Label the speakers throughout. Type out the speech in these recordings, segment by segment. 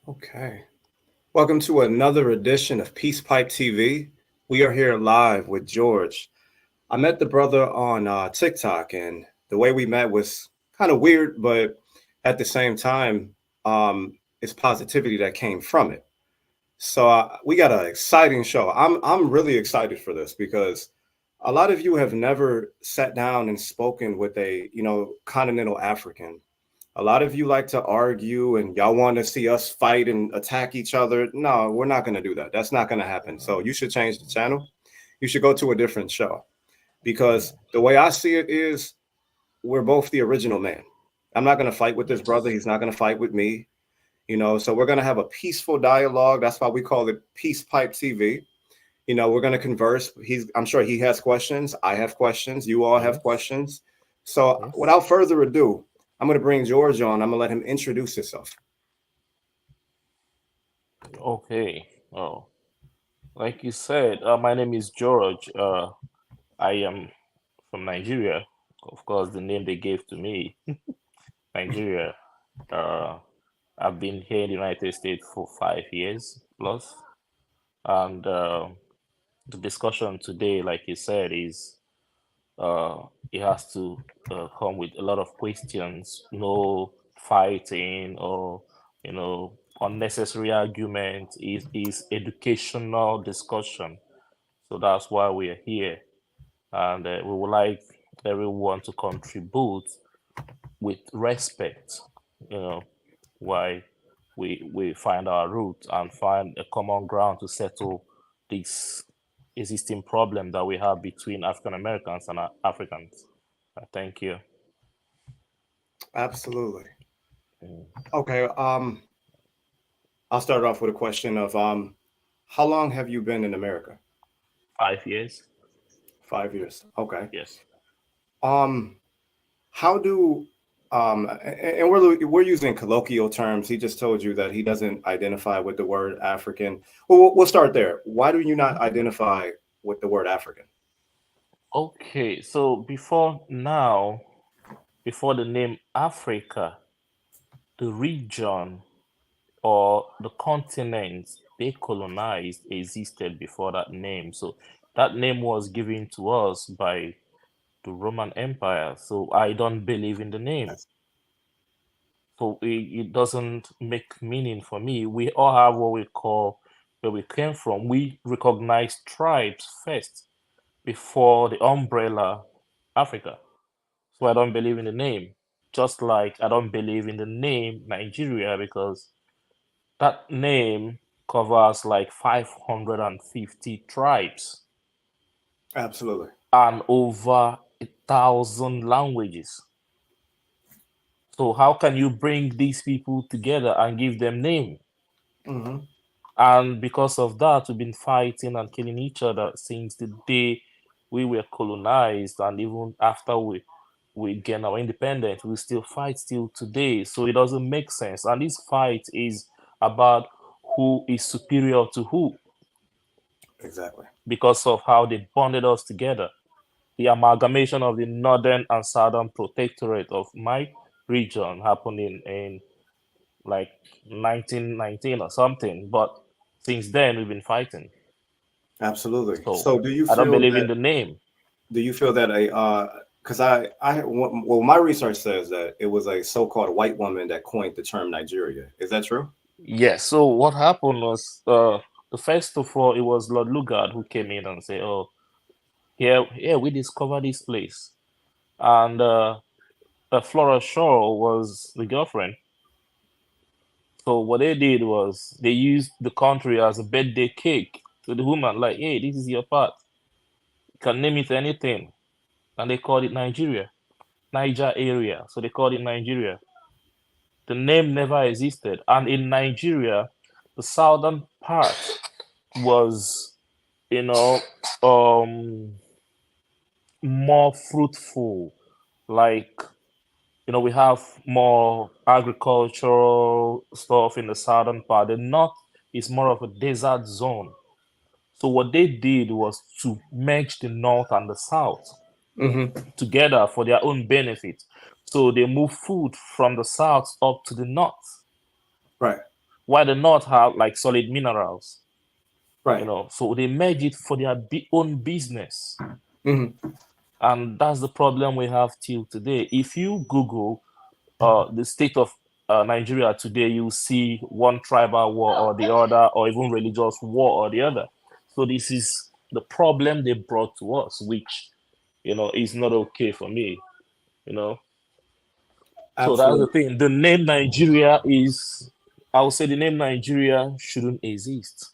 Speaker 1: Okay. Welcome to another edition of Peace Pipe TV. We are here live with George. I met the brother on TikTok, and the way we met was kind of weird, but at the same time, it's positivity that came from it. So we got an exciting show. I'm really excited for this because a lot of you have never sat down and spoken with a continental African. A lot of you like to argue and y'all want to see us fight and attack each other. No, we're not going to do that. That's not going to happen. So you should change the channel. You should go to a different show because the way I see it is we're both the original man. I'm not going to fight with this brother. He's not going to fight with me. So we're going to have a peaceful dialogue. That's why we call it Peace Pipe TV. We're going to converse. I'm sure he has questions. I have questions. You all have questions. So without further ado, I'm going to bring George on. I'm going to let him introduce himself.
Speaker 2: Okay. Oh, like you said, my name is George. I am from Nigeria. Of course, the name they gave to me, Nigeria. Uh, I've been here in the United States for 5 years plus, and the discussion today, like you said, is uh, it has to come with a lot of questions, no fighting or you know unnecessary argument. Is educational discussion. So that's why we are here, and we would like everyone to contribute with respect. You know why we find our roots and find a common ground to settle this existing problem that we have between African Americans and Africans. Thank you.
Speaker 1: Absolutely.
Speaker 2: Mm.
Speaker 1: Okay. I'll start off with a question of how long have you been in America?
Speaker 2: 5 years?
Speaker 1: 5 years. Okay.
Speaker 2: Yes.
Speaker 1: Um, how do and we're using colloquial terms. He just told you that he doesn't identify with the word African. Well, we'll start there. Why do you not identify with the word African?
Speaker 2: Okay, so before the name Africa, the region or the continents they colonized existed before that name. So that name was given to us by the Roman Empire. So I don't believe in the name.
Speaker 1: Yes.
Speaker 2: So it doesn't make meaning for me. We all have what we call where we came from. We recognize tribes first before the umbrella Africa. So I don't believe in the name. Just like I don't believe in the name Nigeria because that name covers like 550 tribes
Speaker 1: Absolutely.
Speaker 2: and over 1,000 languages. So how can you bring these people together and give them name?
Speaker 1: Hmm.
Speaker 2: And because of that, we've been fighting and killing each other since the day we were colonized, and even after we gain our independence, we still fight still today. So it doesn't make sense. And this fight is about who is superior to who
Speaker 1: Exactly.
Speaker 2: because of how they bonded us together. The amalgamation of the northern and southern protectorate of my region happening in like 1919 or something. But since then, we've been fighting.
Speaker 1: Absolutely.
Speaker 2: So
Speaker 1: So do you
Speaker 2: I don't
Speaker 1: feel
Speaker 2: believe in
Speaker 1: that
Speaker 2: the name.
Speaker 1: because well, my research says that it was a so-called white woman that coined the term Nigeria. Is that true?
Speaker 2: Yes. So what happened was, the first of all, it was Lord Lugard who came in and said, "Oh, here we discovered this place," and Flora Shaw was the girlfriend. So what they did was they used the country as a birthday cake to the woman, like, "Hey, this is your part. You can name it anything," and they called it Nigeria, Niger area. So they called it Nigeria. The name never existed, and in Nigeria, the southern part was, you know, um, more fruitful. Like, we have more agricultural stuff in the southern part. The north is more of a desert zone. So what they did was to merge the north and the south
Speaker 1: Hmm.
Speaker 2: together for their own benefit. So they moved food from the south up to the north.
Speaker 1: Right.
Speaker 2: while the North have like solid minerals,
Speaker 1: Right.
Speaker 2: so they merge it for their own business.
Speaker 1: Hmm.
Speaker 2: And that's the problem we have till today. If you Google the state of Nigeria today, you see one tribal war or the other, or even religious war or the other. So this is the problem they brought to us, which is not okay for me. You know, so that's the
Speaker 1: Absolutely.
Speaker 2: thing. The name Nigeria is, I would say, the name Nigeria shouldn't exist.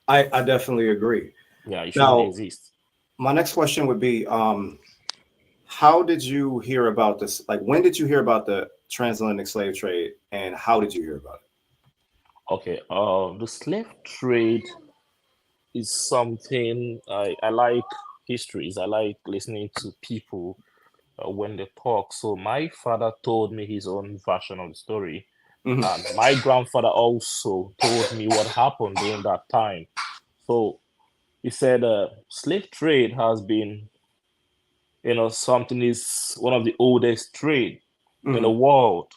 Speaker 1: I definitely agree.
Speaker 2: Yeah, it shouldn't
Speaker 1: Now,
Speaker 2: exist.
Speaker 1: my next question would be, how did you hear about this? Like, when did you hear about the transatlantic slave trade, and how did you hear about
Speaker 2: Okay, the slave trade is something I like histories. I like listening to people when they talk. So my father told me his own version of the story,
Speaker 1: it? Hmm.
Speaker 2: and my grandfather also told me what happened during that time. So he said, slave trade has been, something is one of the oldest trade in the
Speaker 1: Hmm.
Speaker 2: world.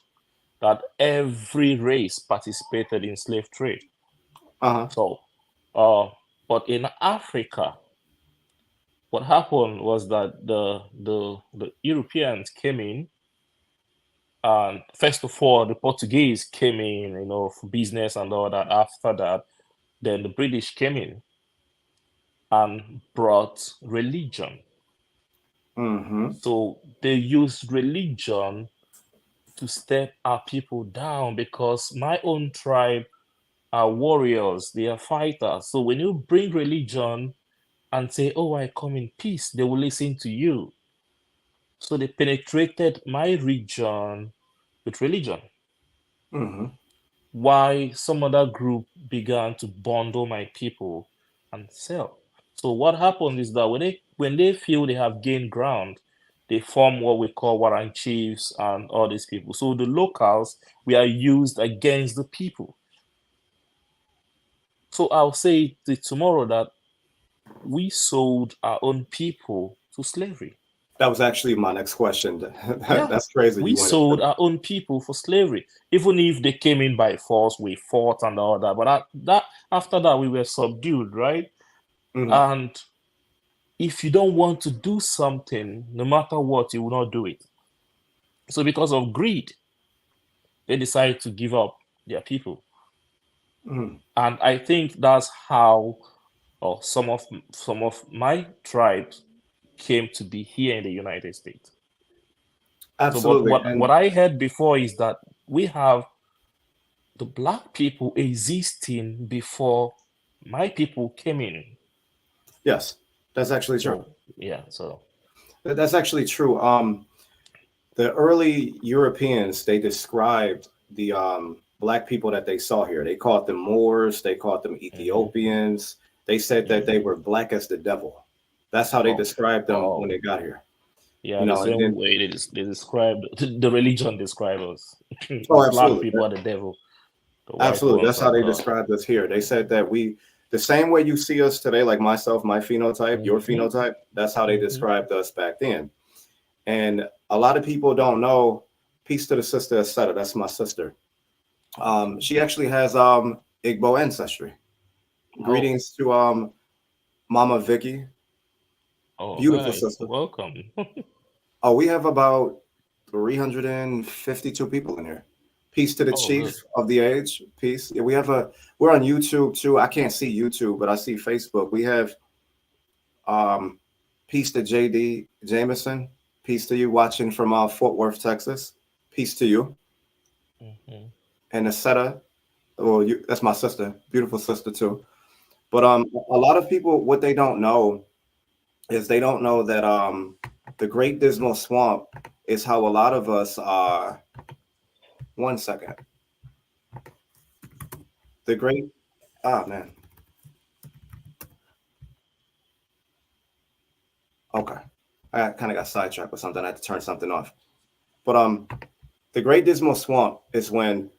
Speaker 2: That every race participated in slave trade.
Speaker 1: Uh-huh.
Speaker 2: So, uh, but in Africa, what happened was that the Europeans came in, and first of all, the Portuguese came in, for business and all that. After that, then the British came in and brought religion.
Speaker 1: Hmm.
Speaker 2: So they used religion to step our people down, because my own tribe are warriors, they are fighters. So when you bring religion and say, "Oh, I come in peace," they will listen to you. So they penetrated my region with religion.
Speaker 1: Hmm.
Speaker 2: Why some other group began to bundle my people and sell. So what happens is that when they feel they have gained ground, they form what we call warrant chiefs and all these people. So the locals, we are used against the people. So I'll say tomorrow that we sold our own people to slavery.
Speaker 1: That was actually my next question.
Speaker 2: Yeah,
Speaker 1: That's crazy.
Speaker 2: we
Speaker 1: You went
Speaker 2: sold
Speaker 1: into
Speaker 2: our own people for slavery. Even if they came in by force, we fought and all that. But that after that, we were subdued, right?
Speaker 1: it.
Speaker 2: And if you don't want to do something, no matter what, you will not do it. So because of greed, they decided to give up their people.
Speaker 1: Hmm.
Speaker 2: And I think that's how some of my tribes came to be here in the United States. So, but
Speaker 1: Absolutely.
Speaker 2: what
Speaker 1: And
Speaker 2: I heard before is that we have the black people existing before my people came in.
Speaker 1: yes, that's actually true.
Speaker 2: So yeah, so
Speaker 1: That's actually true. The early Europeans, they described the black people that they saw here. They called them Moors, they called them
Speaker 2: hmm
Speaker 1: Ethiopians. They said that they
Speaker 2: hmm
Speaker 1: were black as the devil. That's how they
Speaker 2: oh
Speaker 1: described them when
Speaker 2: oh
Speaker 1: they got here.
Speaker 2: yeah, the
Speaker 1: And
Speaker 2: same
Speaker 1: then,
Speaker 2: way they describe the religion describe us. The
Speaker 1: oh,
Speaker 2: black
Speaker 1: absolutely.
Speaker 2: people are the devil, the white
Speaker 1: Absolutely.
Speaker 2: ones
Speaker 1: That's how
Speaker 2: are
Speaker 1: they
Speaker 2: God.
Speaker 1: described us here. They said that the same way you see us today, like myself, my phenotype, your
Speaker 2: hmm
Speaker 1: phenotype, that's how they
Speaker 2: hmm
Speaker 1: described us back then. And a lot of people don't know, peace to the sister, etc. That's my sister. She actually has Igbo ancestry.
Speaker 2: Oh,
Speaker 1: Greetings to Mama Vicky,
Speaker 2: oh,
Speaker 1: beautiful
Speaker 2: hi,
Speaker 1: sister.
Speaker 2: welcome.
Speaker 1: Oh, we have about 352 people in here. Peace to the
Speaker 2: Oh, good.
Speaker 1: chief of the age. Peace. Yeah, we're on YouTube too. I can't see YouTube, but I see Facebook. We have um peace to JD Jameson. Peace to you watching from Fort Worth, Texas. Peace to you.
Speaker 2: hmm
Speaker 1: And Asetta, well, that's my sister, beautiful sister too. But a lot of people, what they don't know is they don't know that the Great Dismal Swamp is how a lot of us are. One second. The Great, ah man, okay. I kind of got sidetracked with something. I had to turn something off. But the Great Dismal Swamp is when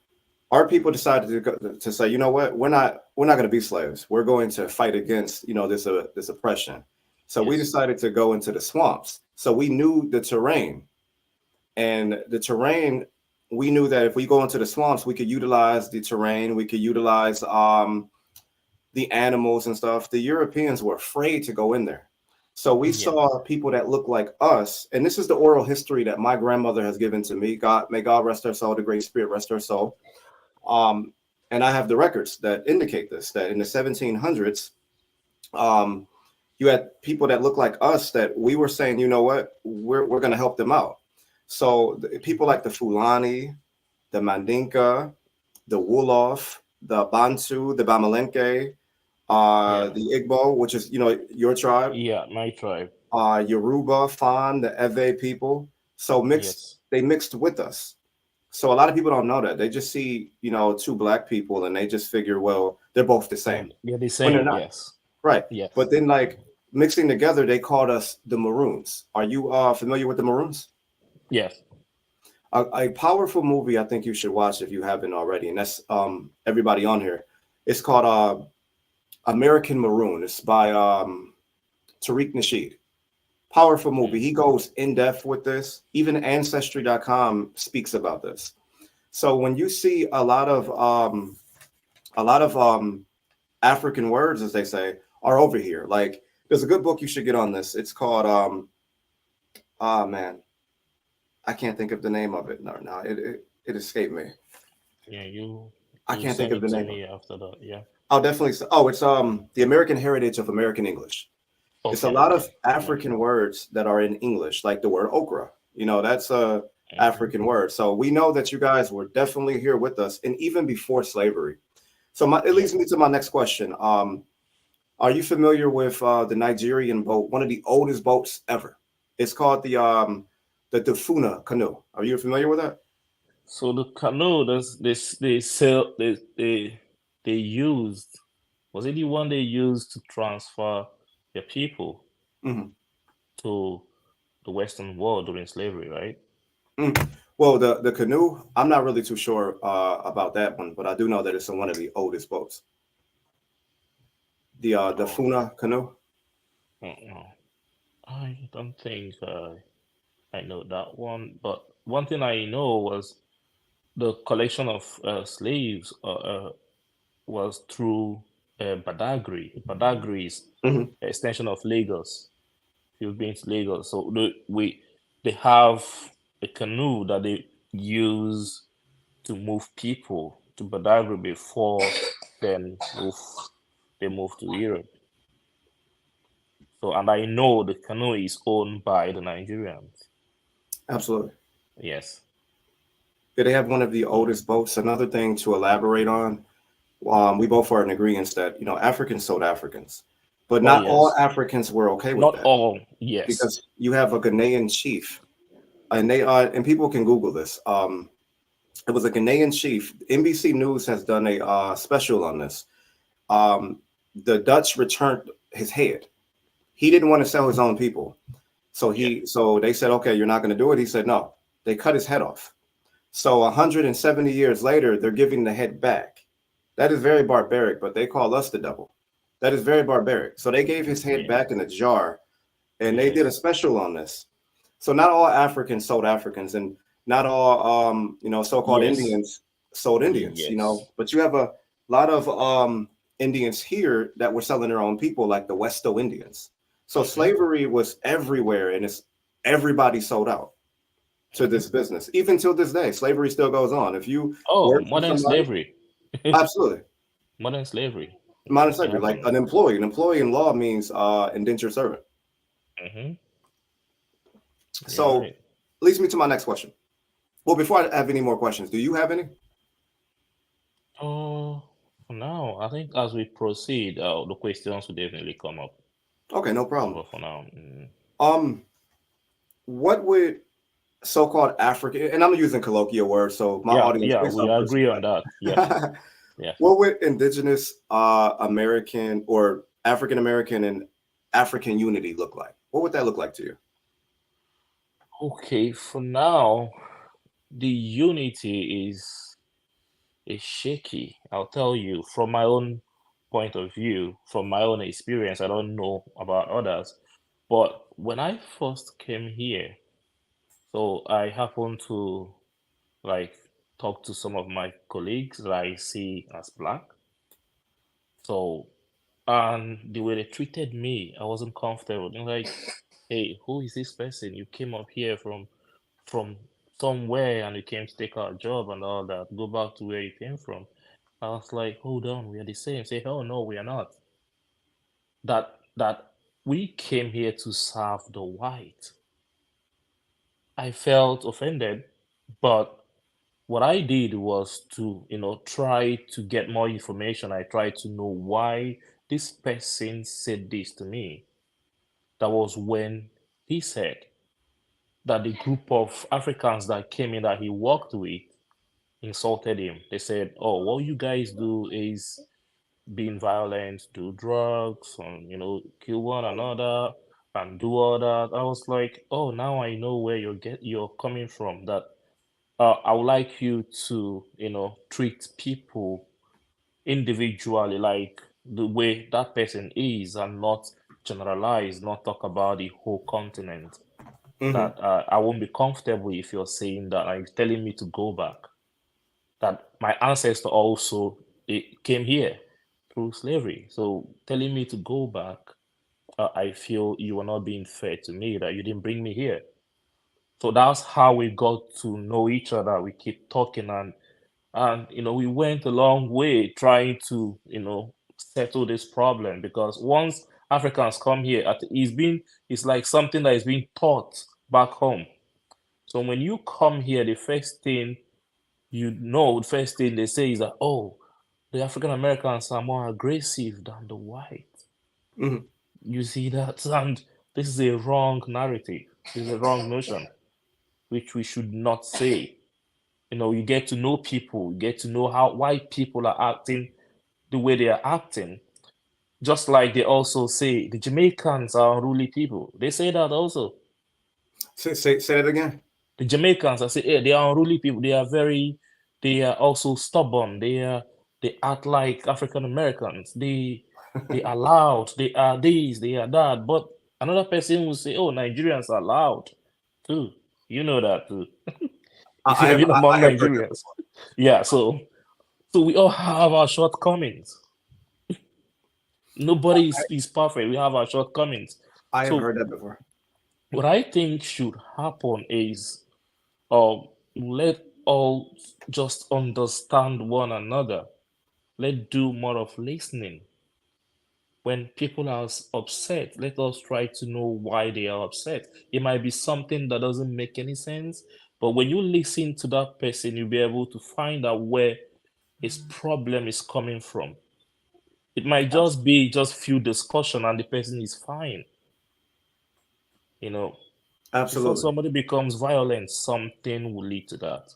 Speaker 1: our people decided to say, you know what, we're not going to be slaves. We're going to fight against this oppression. So we
Speaker 2: Yes.
Speaker 1: decided to go into the swamps. So we knew the terrain, and the terrain we knew that if we go into the swamps, we could utilize the terrain, we could utilize the animals and stuff. The Europeans were afraid to go in there. So we
Speaker 2: Yeah.
Speaker 1: saw people that look like us, and this is the oral history that my grandmother has given to me. God, may God rest her soul, the Great Spirit rest her soul. Um, and I have the records that indicate this, that in the 1700s, um, you had people that look like us that we were saying, you know what, we're going to help them out. So people like the Fulani, the Mandinka, the Wolof, the Bantu, the Bamalenke,
Speaker 2: Yeah.
Speaker 1: the Igbo, which is, your tribe,
Speaker 2: Yeah. My tribe.
Speaker 1: Yoruba, Fan, the Ewe people. So
Speaker 2: Yes.
Speaker 1: they mixed with us. So a lot of people don't know that. They just see, two black people and they just figure, well, they're both the
Speaker 2: Yeah.
Speaker 1: same
Speaker 2: They're the
Speaker 1: when they're
Speaker 2: same.
Speaker 1: not.
Speaker 2: Yes.
Speaker 1: Right.
Speaker 2: Yes.
Speaker 1: But then, like, mixing together, they called us the Maroons. Are you familiar with the Maroons?
Speaker 2: Yes.
Speaker 1: A powerful movie I think you should watch if you haven't already, and that's everybody on here. It's called American Maroon. It's by Tariq Nasheed. Powerful movie.
Speaker 2: Mm.
Speaker 1: He goes in depth with this. Even Ancestry.com speaks about this. So when you see a lot of African words, as they say, are over here. Like there's a good book you should get on this. It's called man, I can't think of the name of it. No, it escaped me.
Speaker 2: Yeah.
Speaker 1: I
Speaker 2: You
Speaker 1: can't think
Speaker 2: send
Speaker 1: of the
Speaker 2: it to
Speaker 1: name of
Speaker 2: me
Speaker 1: it.
Speaker 2: after that. Yeah.
Speaker 1: I'll definitely say, oh, it's the American Heritage of American English. It's a
Speaker 2: Okay.
Speaker 1: lot of
Speaker 2: Okay. Yeah.
Speaker 1: African words that are in English, like the word okra. That's a
Speaker 2: Hmm.
Speaker 1: African word. So we know that you guys were definitely here with us, and even before slavery. So it
Speaker 2: Yeah.
Speaker 1: leads me to my next question. Are you familiar with the Nigerian boat, one of the oldest boats ever? It's called the Dafuna canoe. Are you familiar with that?
Speaker 2: So the canoe, that's this they sell they used, was it the one they used to transfer their people
Speaker 1: Hmm.
Speaker 2: to the Western world during slavery, right?
Speaker 1: Mm. Well, the canoe, I'm not really too sure about that one, but I do know that it's one of the oldest boats. The
Speaker 2: Oh,
Speaker 1: Funa canoe.
Speaker 2: no. I don't think I know that one. But one thing I know was the collection of slaves was through Badagry. Badagry is
Speaker 1: Hmm.
Speaker 2: an extension of Lagos. You've been to Lagos, so they have a canoe that they use to move people to Badagry before then they move to Europe. So, and I know the canoe is owned by the Nigerians.
Speaker 1: Absolutely.
Speaker 2: Yes.
Speaker 1: Yeah, they have one of the
Speaker 2: So,
Speaker 1: oldest boats. Another thing to elaborate on, we both are in agreement that Africans sold Africans, but
Speaker 2: oh
Speaker 1: not all
Speaker 2: yes,
Speaker 1: Africans were okay with
Speaker 2: not
Speaker 1: that
Speaker 2: all. Yes.
Speaker 1: because you have a Ghanaian chief, and and people can Google this. It was a Ghanaian chief. NBC News has done a special on this. Um, the Dutch returned his head. He didn't want to sell his own people,
Speaker 2: Yeah.
Speaker 1: so they said, okay, you're not going to do it. He said no. They cut his head off. So 170 years later, they're giving the head back. That is very barbaric, but they call us the devil. That is very barbaric. So they gave his head
Speaker 2: Yeah.
Speaker 1: back in a jar, and they did a
Speaker 2: Yes.
Speaker 1: special on this. So not all Africans sold Africans, and not all so-called
Speaker 2: Yes.
Speaker 1: Indians sold Indians.
Speaker 2: Yes.
Speaker 1: But you have a lot of Indians here that were selling their own people, like the Westo Indians. So
Speaker 2: Hmm.
Speaker 1: slavery was everywhere, and it's everybody sold out to
Speaker 2: Hmm.
Speaker 1: this business. Even till this day, slavery still goes on. If you
Speaker 2: Oh,
Speaker 1: work for
Speaker 2: modern
Speaker 1: somebody,
Speaker 2: slavery.
Speaker 1: absolutely.
Speaker 2: Modern slavery.
Speaker 1: Modern
Speaker 2: It still
Speaker 1: slavery, like
Speaker 2: happens.
Speaker 1: an employee in law means indentured servant.
Speaker 2: Hmm. You're
Speaker 1: So
Speaker 2: right.
Speaker 1: leads me to my next question. Well, before I have any more questions, do you have any?
Speaker 2: Oh, for now, I think as we proceed, the questions will definitely come up.
Speaker 1: Okay, no problem.
Speaker 2: But for now,
Speaker 1: Um, what would so-called African, and I'm using colloquial words, so my
Speaker 2: yeah,
Speaker 1: audience,
Speaker 2: yeah,
Speaker 1: please
Speaker 2: we
Speaker 1: don't
Speaker 2: agree on
Speaker 1: crucify
Speaker 2: that. Yes,
Speaker 1: me.
Speaker 2: yes.
Speaker 1: What would indigenous American or African American and African unity look like? What would that look like to you?
Speaker 2: Okay, for now, the unity is shaky. I'll tell you from my own point of view, from my own experience. I don't know about others, but when I first came here, so I happened to like talk to some of my colleagues that I see as black. So, and the way they treated me, I wasn't comfortable. They're like, "Hey, who is this person? You came up here from somewhere and you came to take our job and all that. Go back to where you came from." I was like, "Hold on, we are the same." Say, "Oh no, we are not. That we came here to serve the white." I felt offended, but what I did was to, try to get more information. I tried to know why this person said this to me. That was when he said that the group of Africans that came in that he worked with insulted him. They said, "Oh, what you guys do is being violent, do drugs, and kill one another and do all that." I was like, "Oh, now I know where you're coming from. That I would like you to, treat people individually, like the way that person is, and not generalize, not talk about the whole continent.
Speaker 1: Hmm.
Speaker 2: That I won't be comfortable if you're saying that and you're telling me to go back. That my ancestor also came here through slavery. So telling me to go back, I feel you are not being fair to me. That you didn't bring me here." So that's how we got to know each other. We keep talking, and we went a long way trying to settle this problem, because once Africans come here, it's like something that is being taught back home. So when you come here, the first thing they say is that, "Oh, the African Americans are more aggressive than the white."
Speaker 1: Hmm.
Speaker 2: You see that? And this is a wrong narrative. This is a wrong notion, which we should not say. You get to know people, you get to know why people are acting the way they are acting. Just like they also say the Jamaicans are unruly people. They say that also.
Speaker 1: Say that again.
Speaker 2: The Jamaicans, I say, yeah, they are unruly people. They are also stubborn. They act like African Americans. They are loud. They are this. They are that. But another person will say, "Oh, Nigerians are loud too." You know that too. If you have been
Speaker 1: I
Speaker 2: among
Speaker 1: have heard that
Speaker 2: Nigerians,
Speaker 1: before.
Speaker 2: yeah. So we all have our shortcomings. Nobody is perfect. We have our shortcomings.
Speaker 1: I have
Speaker 2: So
Speaker 1: heard that before.
Speaker 2: what I think should happen is, let all just understand one another. Let do more of listening. When people are upset, let us try to know why they are upset. It might be something that doesn't make any sense, but when you listen to that person, you'll be able to find out where his problem is coming from. It might
Speaker 1: Abs-
Speaker 2: just be just few discussion and the person is fine. You know, before
Speaker 1: Absolutely.
Speaker 2: somebody becomes violent, something will lead to that.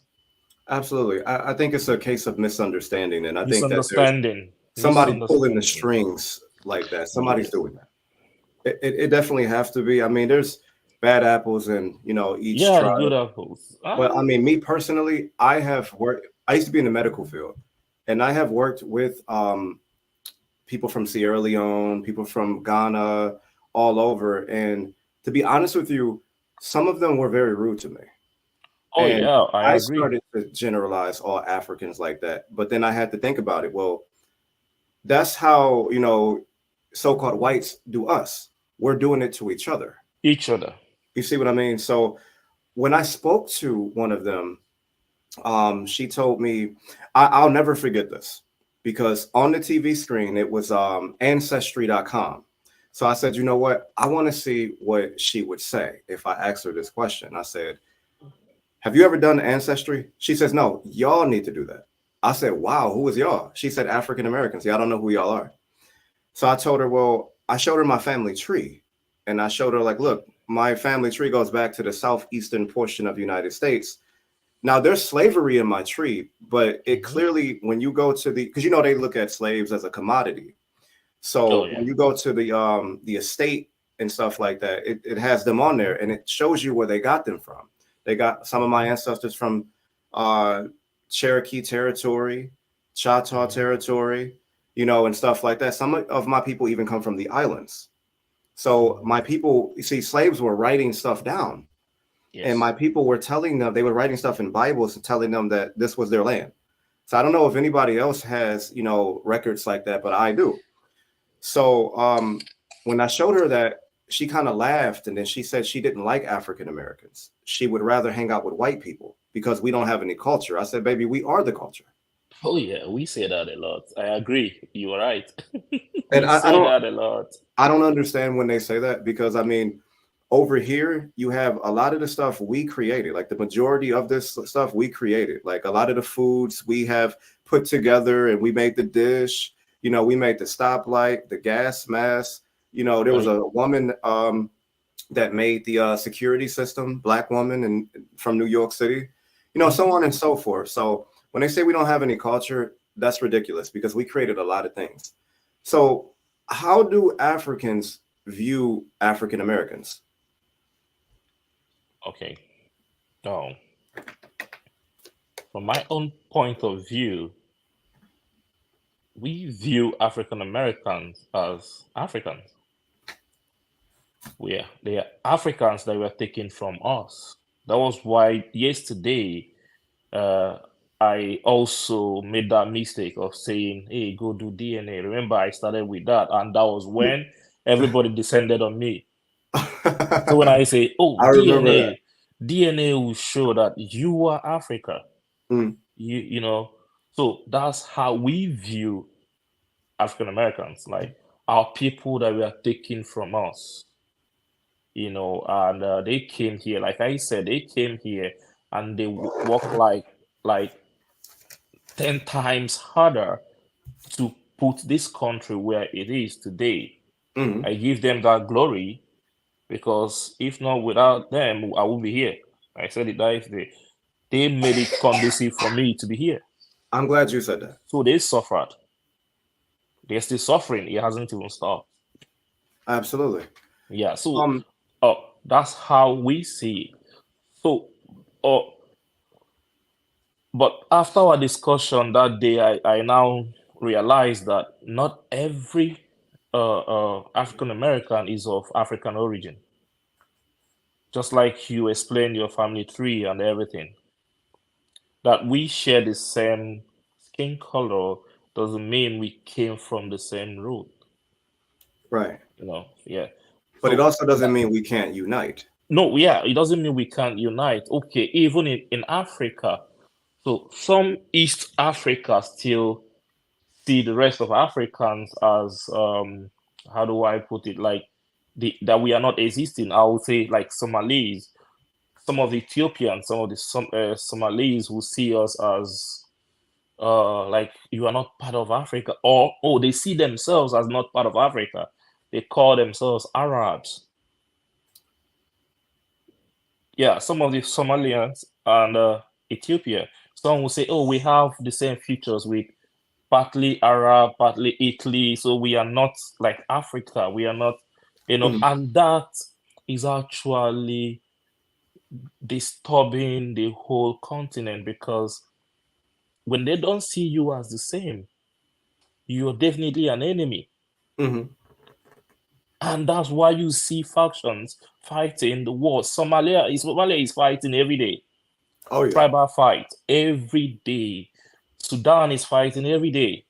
Speaker 1: Absolutely. I think it's a case of misunderstanding. And I think that there's
Speaker 2: Misunderstanding.
Speaker 1: somebody pulling the
Speaker 2: Misunderstanding.
Speaker 1: strings like that. Somebody's
Speaker 2: Yeah.
Speaker 1: doing that. It definitely have to be. I mean, there's bad apples and, each
Speaker 2: Yeah,
Speaker 1: tribe.
Speaker 2: good apples.
Speaker 1: But I mean, me personally, I used to be in the medical field and I have worked with people from Sierra Leone, people from Ghana, all over. And to be honest with you, some of them were very rude to me.
Speaker 2: Oh
Speaker 1: And
Speaker 2: yeah, I
Speaker 1: I
Speaker 2: agree.
Speaker 1: started to generalize all Africans like that. But then I had to think about it. Well, that's how, so called whites do us. We're doing it to each other.
Speaker 2: Each other.
Speaker 1: You see what I mean? So when I spoke to one of them, she told me, I'll never forget this because on the TV screen, it was ancestry.com. So I said, you know what? I want to see what she would say if I asked her this question. I said, have you ever done ancestry? She says, no, y'all need to do that. I said, wow, who is y'all? She said, African Americans. Yeah, I don't know who y'all are. So I told her, well, I showed her my family tree. And I showed her, like, look, my family tree goes back to the southeastern portion of the United States. Now, there's slavery in my tree, but it
Speaker 2: Hmm.
Speaker 1: clearly, when you go to because they look at slaves as a commodity.
Speaker 2: Oh
Speaker 1: So
Speaker 2: yeah.
Speaker 1: when you go to the estate and stuff like that, it has them on there and it shows you where they got them from. They got some of my
Speaker 2: Hmm.
Speaker 1: ancestors from uh, Cherokee territory, Choctaw
Speaker 2: Hmm.
Speaker 1: territory, and stuff like that. Some of my people even come from the islands. So
Speaker 2: Hmm.
Speaker 1: my people, you see, slaves were writing stuff down. and my
Speaker 2: Yes.
Speaker 1: people were telling them, they were writing stuff in Bibles and telling them that this was their land. So I don't know if anybody else has, records like that, but I do. So when I showed her that, she kind of laughed, and then she said she didn't like African Americans. She would rather hang out with white people because we don't have any culture. I said, baby, we are the culture.
Speaker 2: Oh yeah, we say that a lot. I agree. You are right.
Speaker 1: And
Speaker 2: We
Speaker 1: I
Speaker 2: say
Speaker 1: don't
Speaker 2: that a lot.
Speaker 1: I don't understand when they say that, because I mean, over here you have a lot of the stuff we created. Like the majority of this stuff we created. Like a lot of the foods we have put together, and we made the dish. We made the stoplight, the gas mask. There was
Speaker 2: Right.
Speaker 1: a woman that made the security system, black woman, and from New York City. So
Speaker 2: Hmm.
Speaker 1: on and so forth. So when they say we don't have any culture, that's ridiculous, because we created a lot of things. So how do Africans view African Americans?
Speaker 2: Okay. Now, from my own point of view, we view African Americans as Africans. They are Africans that were taken from us. That was why yesterday uh, I also made that mistake of saying, "Hey, go do DNA." Remember, I started with that, and that was when everybody descended on me. So when I say, "Oh,
Speaker 1: I remember that.
Speaker 2: DNA will show that you are Africa,"
Speaker 1: Mm,
Speaker 2: you know. So that's how we view African Americans, like our people that were taken from us, and they came here. Like I said, they came here and they work like 10 times harder to put this country where it is today.
Speaker 1: mm.
Speaker 2: I give them that glory because if not, without them, I won't be here. I said it that they made it conducive for me to be here.
Speaker 1: I'm glad you said that.
Speaker 2: So they suffered. They're still suffering. It hasn't even stopped.
Speaker 1: Absolutely.
Speaker 2: Yeah. So,
Speaker 1: Um,
Speaker 2: that's how we see it. So, uh, but after our discussion that day, I now realize that not every African American is of African origin. Just like you explained your family tree and everything, that we share the same skin color doesn't mean we came from the same root.
Speaker 1: right.
Speaker 2: Yeah.
Speaker 1: But it
Speaker 2: So
Speaker 1: also doesn't
Speaker 2: that
Speaker 1: mean we can't unite.
Speaker 2: no, yeah, it doesn't mean we can't unite. Okay, even in Africa, so some East Africa still see the rest of Africans as how do I put it, like that we are not existing. I would say like Somalis, some of the Ethiopians, some of the Somalis who see us as like you are not part of Africa, or oh, they see themselves as not part of Africa. They call themselves Arabs. Yeah, some of the Somalians and Ethiopia. Some will say, oh, we have the same features with partly Arab, partly Italy, so we are not like Africa. We are not,
Speaker 1: Mhm,
Speaker 2: and that is actually disturbing the whole continent because when they don't see you as the same, you're definitely an enemy.
Speaker 1: mhm.
Speaker 2: And that's why you see factions fighting the war. Somalia is fighting every day.
Speaker 1: Oh yeah.
Speaker 2: Tribal fight every day. Sudan is fighting every day.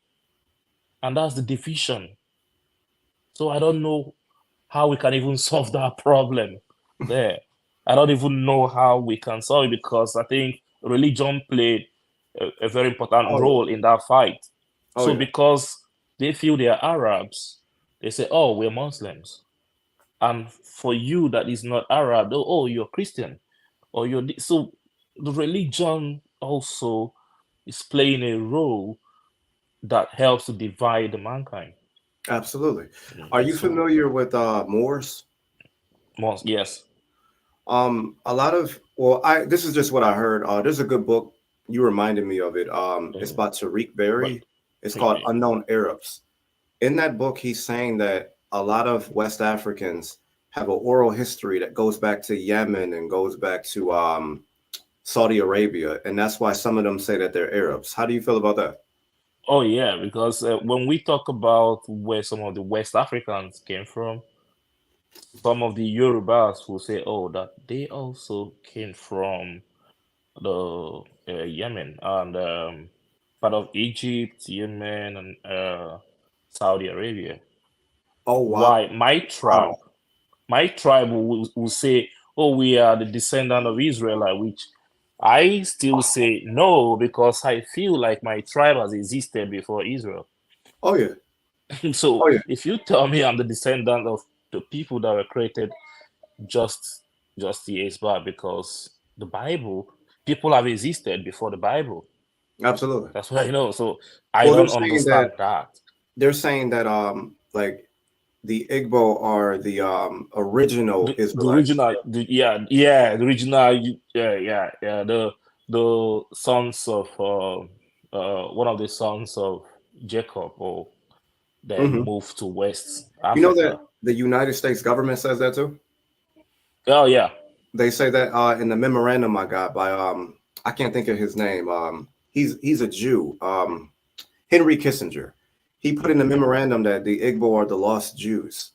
Speaker 2: And that's the division. So I don't know how we can even solve that problem there. I don't even know how we can solve it because I think religion played a very important
Speaker 1: Oh yeah.
Speaker 2: role in that fight.
Speaker 1: Oh
Speaker 2: So
Speaker 1: yeah.
Speaker 2: because they feel they are Arabs, they say, oh, we're Muslims. And for you that is not Arab, oh, you're Christian. Or so the religion also is playing a role that helps to divide the mankind.
Speaker 1: Absolutely. Are you
Speaker 2: So
Speaker 1: familiar with Moors?
Speaker 2: yes.
Speaker 1: A lot of, well, I this is just what I heard. There's a good book. You reminded me of it. It's
Speaker 2: Mm,
Speaker 1: by Tariq
Speaker 2: right.
Speaker 1: Berry. It's called
Speaker 2: Okay.
Speaker 1: Unknown Arabs. In that book, he's saying that a lot of West Africans have an oral history that goes back to Yemen and goes back to Saudi Arabia, and that's why some of them say that they're Arabs. How do you feel about that?
Speaker 2: Oh yeah, because when we talk about where some of the West Africans came from, some of the Yorubas will say, oh, that they also came from the Yemen and part of Egypt, Yemen, and Saudi Arabia.
Speaker 1: Oh wow.
Speaker 2: Why
Speaker 1: Wow.
Speaker 2: my tribe will say, oh, we are the descendant of Israelite, which I still say no because I feel like my tribe has existed before Israel.
Speaker 1: Oh yeah.
Speaker 2: So
Speaker 1: Oh yeah.
Speaker 2: if you tell me I'm the descendant of the people that were created just years back, because the Bible, people have existed before the Bible.
Speaker 1: Absolutely.
Speaker 2: That's what I know. So I
Speaker 1: Well,
Speaker 2: don't understand that.
Speaker 1: they're saying that like the Igbo are the original
Speaker 2: The
Speaker 1: Israelites.
Speaker 2: original, the original, the sons of one of the sons of Jacob, or then
Speaker 1: Hmm.
Speaker 2: moved to West
Speaker 1: You know that
Speaker 2: Africa.
Speaker 1: the United States government says that too.
Speaker 2: Oh yeah,
Speaker 1: They say that in the memorandum I got by I can't think of his name. He's a Jew. Henry Kissinger. He put in the
Speaker 2: okay.
Speaker 1: memorandum that the Igbo are the lost Jews.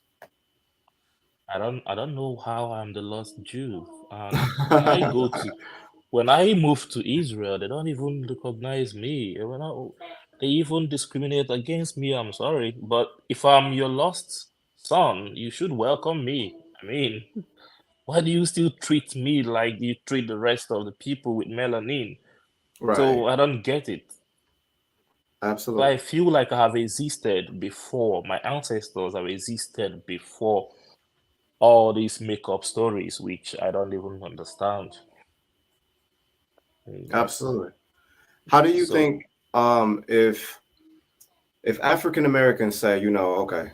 Speaker 2: I don't know how I'm the lost Jew. And when I move to Israel, they don't even recognize me. They even discriminate against me. I'm sorry, but if I'm your lost son, you should welcome me. I mean, why do you still treat me like you treat the rest of the people with melanin?
Speaker 1: Right.
Speaker 2: So I don't get it. So I
Speaker 1: Absolutely.
Speaker 2: feel like I have existed before. My ancestors have existed before all these make-up stories, which I don't even understand. You know.
Speaker 1: Absolutely. How do you
Speaker 2: So
Speaker 1: think if African Americans say, okay,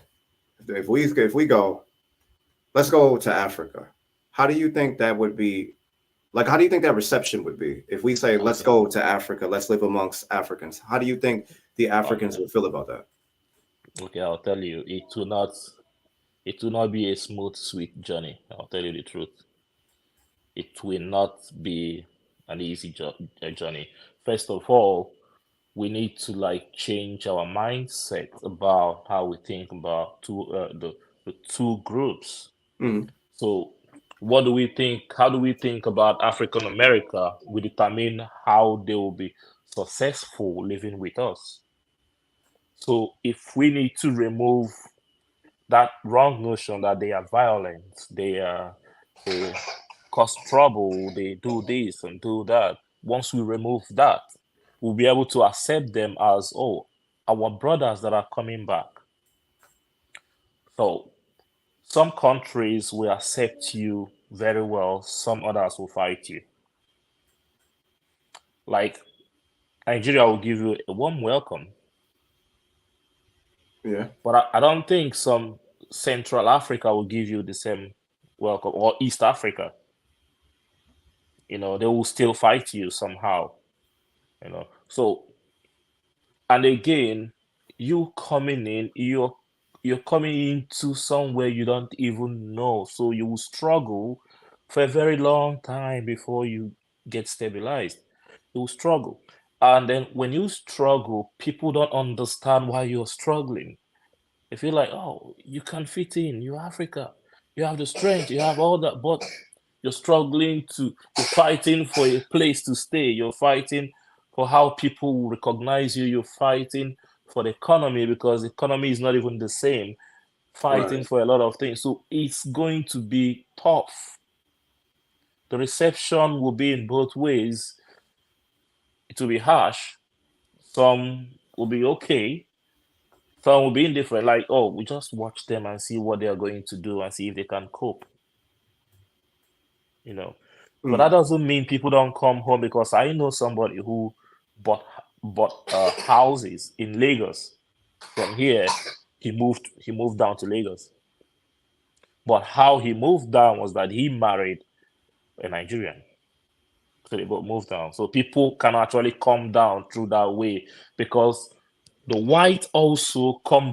Speaker 1: if we go, let's go to Africa. How do you think that would be like? How do you think that reception would be if we say, let's
Speaker 2: okay,
Speaker 1: go to Africa, let's live amongst Africans? How do you think the Africans
Speaker 2: okay,
Speaker 1: would feel about that?
Speaker 2: okay. I'll tell you, it will not be a smooth, sweet journey. I'll tell you the truth. It will not be an easy journey. First of all, we need to like change our mindset about how we think about the two groups.
Speaker 1: Hmm.
Speaker 2: So, what do we think? How do we think about African America? We determine how they will be successful living with us. So, if we need to remove that wrong notion that they are violent, they cause trouble, they do this and do that. Once we remove that, we'll be able to accept them as, oh, our brothers that are coming back. So some countries will accept you very well, some others will fight you. Like Nigeria will give you a warm welcome,
Speaker 1: Yeah.
Speaker 2: but I don't think some Central Africa will give you the same welcome, or East Africa. They will still fight you somehow. So, and again, you coming in, you're coming into somewhere you don't even know, so you will struggle for a very long time before you get stabilized. You will struggle, and then when you struggle, people don't understand why you're struggling. They feel like, oh, you can fit in, you're Africa, you have the strength, you have all that, but you're fighting for a place to stay, you're fighting for how people will recognize you, you're fighting for the economy because the economy is not even the same,
Speaker 1: Right.
Speaker 2: fighting for a lot of things. So it's going to be tough. The reception will be in both ways. It will be harsh. Some will be okay, some will be indifferent, like, oh, we just watch them and see what they are going to do and see if they can cope, you know. But that
Speaker 1: Mm.
Speaker 2: doesn't mean people don't come home, because I know somebody who bought houses in Lagos. From here, he moved down to Lagos. But how he moved down was that he married a Nigerian. So they both moved down. So people can actually come down through that way, because the white also come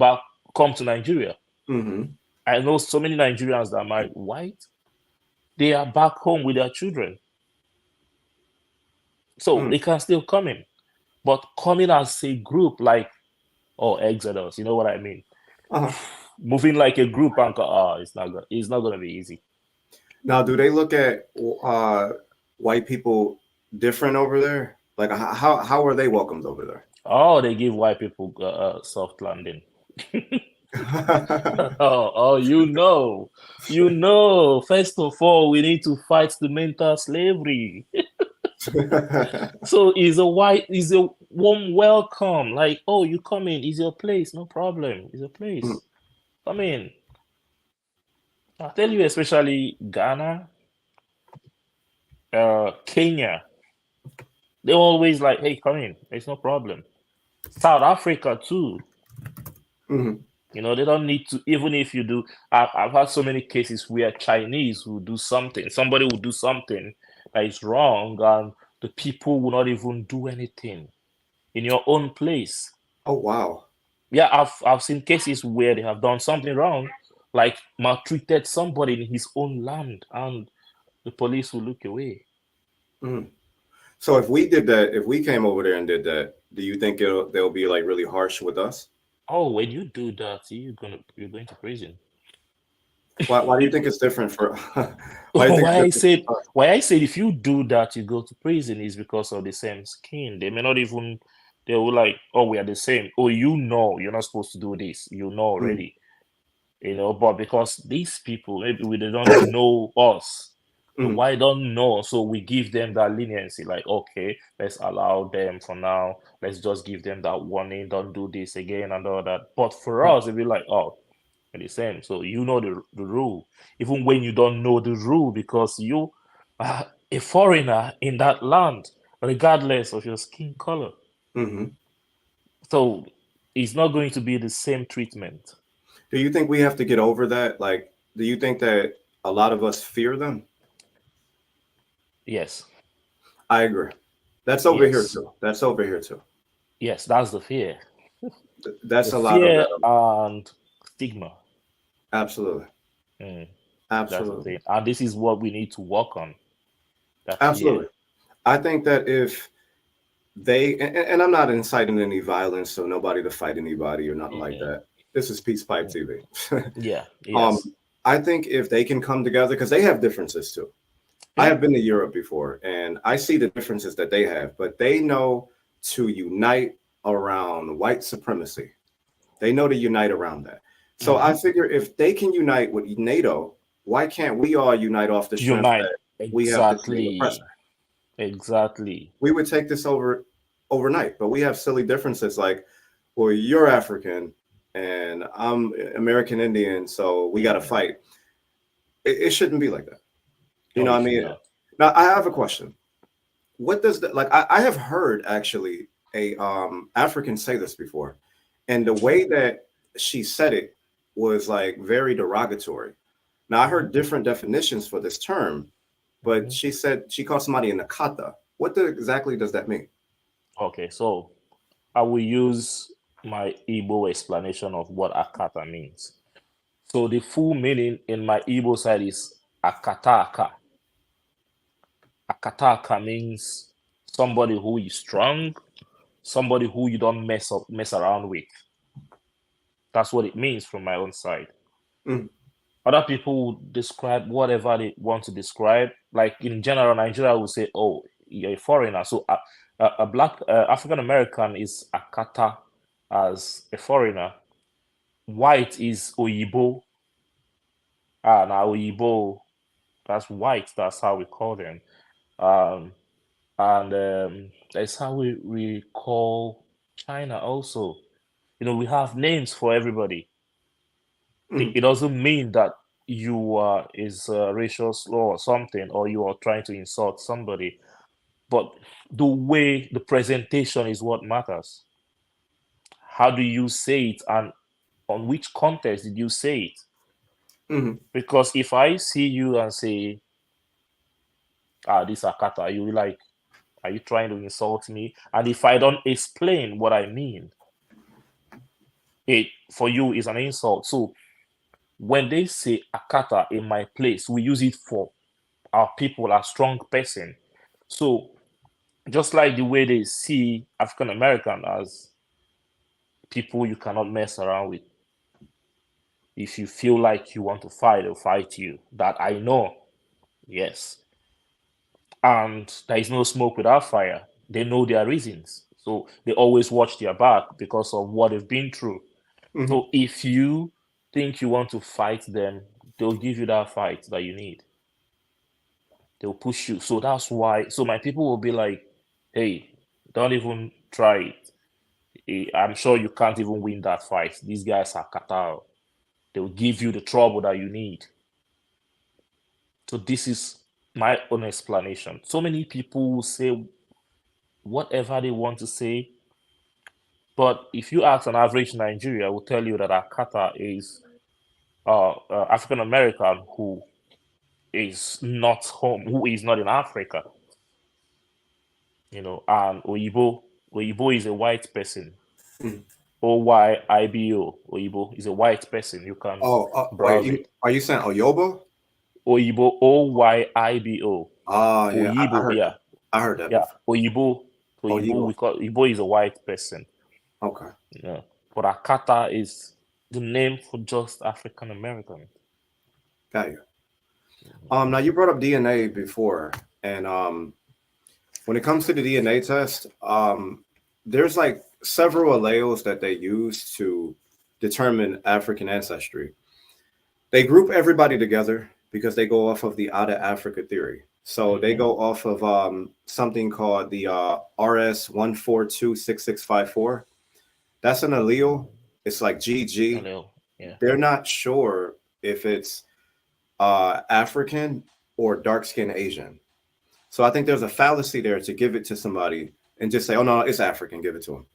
Speaker 2: to Nigeria.
Speaker 1: Hmm.
Speaker 2: I know so many Nigerians that are married white. They are back home with their children. So
Speaker 1: Mm.
Speaker 2: they can still come in. But coming as a group, like, oh, Exodus, you know what I mean?
Speaker 1: Uh-huh.
Speaker 2: moving like a group and it's not gonna be easy.
Speaker 1: Now, do they look at white people different over there? Like, how are they welcomed over there?
Speaker 2: Oh, they give white people soft landing. Oh, you know. First of all, we need to fight the mental slavery. So is a warm welcome. Like, oh, you come in, is your place, no problem. Is your
Speaker 1: Mm,
Speaker 2: place. Come in. I tell you, especially Ghana, Kenya, they always like, hey, come in. It's no problem. South Africa too.
Speaker 1: mhm.
Speaker 2: You know, they don't need to, even if you do. I've had so many cases where Chinese will do something, somebody will do something that is wrong, and the people will not even do anything in your own place.
Speaker 1: Oh wow.
Speaker 2: Yeah, I've seen cases where they have done something wrong, like maltreated somebody in his own land, and the police will look away.
Speaker 1: Mhm. So if we did that, if we came over there and did that, do you think they'll be like really harsh with us?
Speaker 2: Oh, when you do that, you're going to prison.
Speaker 1: Why do you think it's different for? Why do you think it's different for us?
Speaker 2: Why I said if you do that, you go to prison is because of the same skin. They may not even they will like, oh, we are the same. Oh, you know you're not supposed to do this. You know
Speaker 1: Mm,
Speaker 2: already. You know, but because these people maybe they don't know us. The
Speaker 1: mm,
Speaker 2: why don't know, so we give them that leniency, like okay, let's allow them for now, let's just give them that warning, don't do this again and all that. But for
Speaker 1: mm,
Speaker 2: us, it'd be like, oh, and the same. So you know the rule, even when you don't know the rule, because you are a foreigner in that land, regardless of your skin color.
Speaker 1: mhm.
Speaker 2: So it's not going to be the same treatment.
Speaker 1: Do you think we have to get over that? Like, do you think that a lot of us fear them?
Speaker 2: Yes,
Speaker 1: I agree. That's over here
Speaker 2: yes,
Speaker 1: too. That's over here too.
Speaker 2: yes. That's the fear,
Speaker 1: That's
Speaker 2: the
Speaker 1: a lot of
Speaker 2: fear
Speaker 1: that.
Speaker 2: and stigma.
Speaker 1: Absolutely.
Speaker 2: Mm, that's the
Speaker 1: Absolutely.
Speaker 2: thing, and this is what we need to work on. That fear.
Speaker 1: Absolutely. I think that if they and I'm not inciting any violence, so nobody to fight anybody or nothing like
Speaker 2: Mhm.
Speaker 1: that. This is Peace Pipe TV.
Speaker 2: Yeah.
Speaker 1: um,
Speaker 2: Yes.
Speaker 1: I think if they can come together, because they have differences too. I
Speaker 2: Yeah.
Speaker 1: have been to Europe before, and I see the differences that they have, but they know to unite around white supremacy. They know to unite around that. So I
Speaker 2: Hmm.
Speaker 1: figure if they can unite with NATO, why can't we all unite off the strength
Speaker 2: Unite.
Speaker 1: that we have the same oppressor?
Speaker 2: Exactly. Exactly.
Speaker 1: We would take this over overnight, but we have silly differences like, well, you're African and I'm American Indian, so we got to
Speaker 2: Hmm.
Speaker 1: fight. It shouldn't be like that. You
Speaker 2: No,
Speaker 1: know
Speaker 2: it
Speaker 1: what I
Speaker 2: should
Speaker 1: mean?
Speaker 2: not.
Speaker 1: Now, I have a question. What does that like? I have heard actually a African say this before, and the way that she said it was like very derogatory. Now, I
Speaker 2: Hmm.
Speaker 1: heard different definitions for this term, but
Speaker 2: Hmm.
Speaker 1: she said she called somebody a nakata. Exactly does that mean?
Speaker 2: Okay, so I will use my Igbo explanation of what akata means. So the full meaning in my Igbo side is akataka. Akataka means somebody who is strong, somebody who you don't mess around with. That's what it means from my own side.
Speaker 1: Mm,
Speaker 2: Other people will describe whatever they want to describe. Like in general, Nigeria will say, "Oh, you're a foreigner." So a black African American is akata as a foreigner. White is oyibo. Ah, now oyibo, that's white. That's how we call them. Um, and that's how we call China also. You know, we have names for everybody.
Speaker 1: mm,
Speaker 2: It doesn't mean that you is racial slur or something, or you are trying to insult somebody, but the way the presentation is what matters. How do you say it, and on which context did you say it?
Speaker 1: mm,
Speaker 2: Because if I see you and say, ah, this akata, you like, are you trying to insult me? And if I don't explain what I mean, it for you is an insult. So when they say akata in my place, we use it for our people, a strong person. So just like the way they see African American as people you cannot mess around with. If you feel like you want to fight, they'll fight you. That I know. Yes. And there is no smoke without fire. They know their reasons. So they always watch their back because of what they've been through.
Speaker 1: Mhm.
Speaker 2: So if you think you want to fight them, they'll give you that fight that you need. They'll push you. So that's why. So my people will be like, hey, don't even try it. I'm sure you can't even win that fight. These guys are Qatar. They'll give you the trouble that you need. So this is my own explanation. So many people will say whatever they want to say, but if you ask an average Nigerian, will tell you that Akata is African American who is not home, who is not in Africa, and Oyibo is a white person.
Speaker 1: Mhm.
Speaker 2: Oyibo, Oyibo is a white person. You can
Speaker 1: Oh, wait,
Speaker 2: browse it.
Speaker 1: are you saying Oyobo?
Speaker 2: Oyibo, Oyibo,
Speaker 1: Ah, yeah, I
Speaker 2: Oyibo,
Speaker 1: heard
Speaker 2: yeah,
Speaker 1: that. I heard that
Speaker 2: yeah,
Speaker 1: before.
Speaker 2: Oyibo.
Speaker 1: Oyibo.
Speaker 2: We call Oyibo is a white person.
Speaker 1: Okay,
Speaker 2: Yeah, but Akata is the name for just African American.
Speaker 1: got you. Now you brought up DNA before, and when it comes to the DNA test, there's like several alleles that they use to determine African ancestry. They group everybody together because they go off of the out of Africa theory. So they
Speaker 2: Mm-hmm.
Speaker 1: go off of something called the RS1426654. That's an allele. It's like GG.
Speaker 2: Hello. Yeah.
Speaker 1: They're not sure if it's African or dark skinned Asian. So I think there's a fallacy there to give it to somebody and just say, oh, no, it's African, give it to them.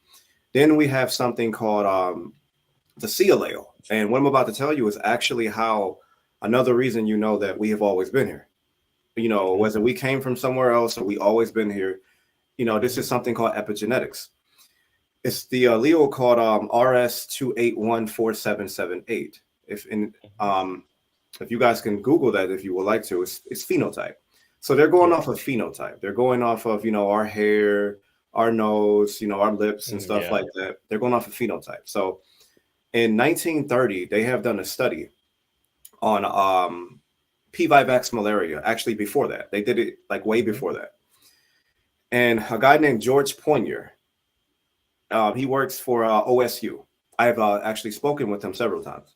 Speaker 1: Then we have something called the C allele. And what I'm about to tell you is actually how another reason you know that we have always been here.
Speaker 2: Mm-hmm.
Speaker 1: Whether we came from somewhere else or we always been here, this
Speaker 2: Mm-hmm.
Speaker 1: is something called epigenetics. It's the allele called RS2814778. If in
Speaker 2: Mm-hmm.
Speaker 1: if you guys can Google that if you would like to, it's phenotype. So they're going
Speaker 2: Yeah.
Speaker 1: off of phenotype. They're going off of our hair, our nose, our lips and stuff
Speaker 2: Yeah.
Speaker 1: like that. They're going off of phenotype. So in 1930, they have done a study on P. vivax malaria. Actually, before that, they did it like way
Speaker 2: Mm-hmm.
Speaker 1: before that. And a guy named George Poinier, he works for OSU. I've actually spoken with him several times,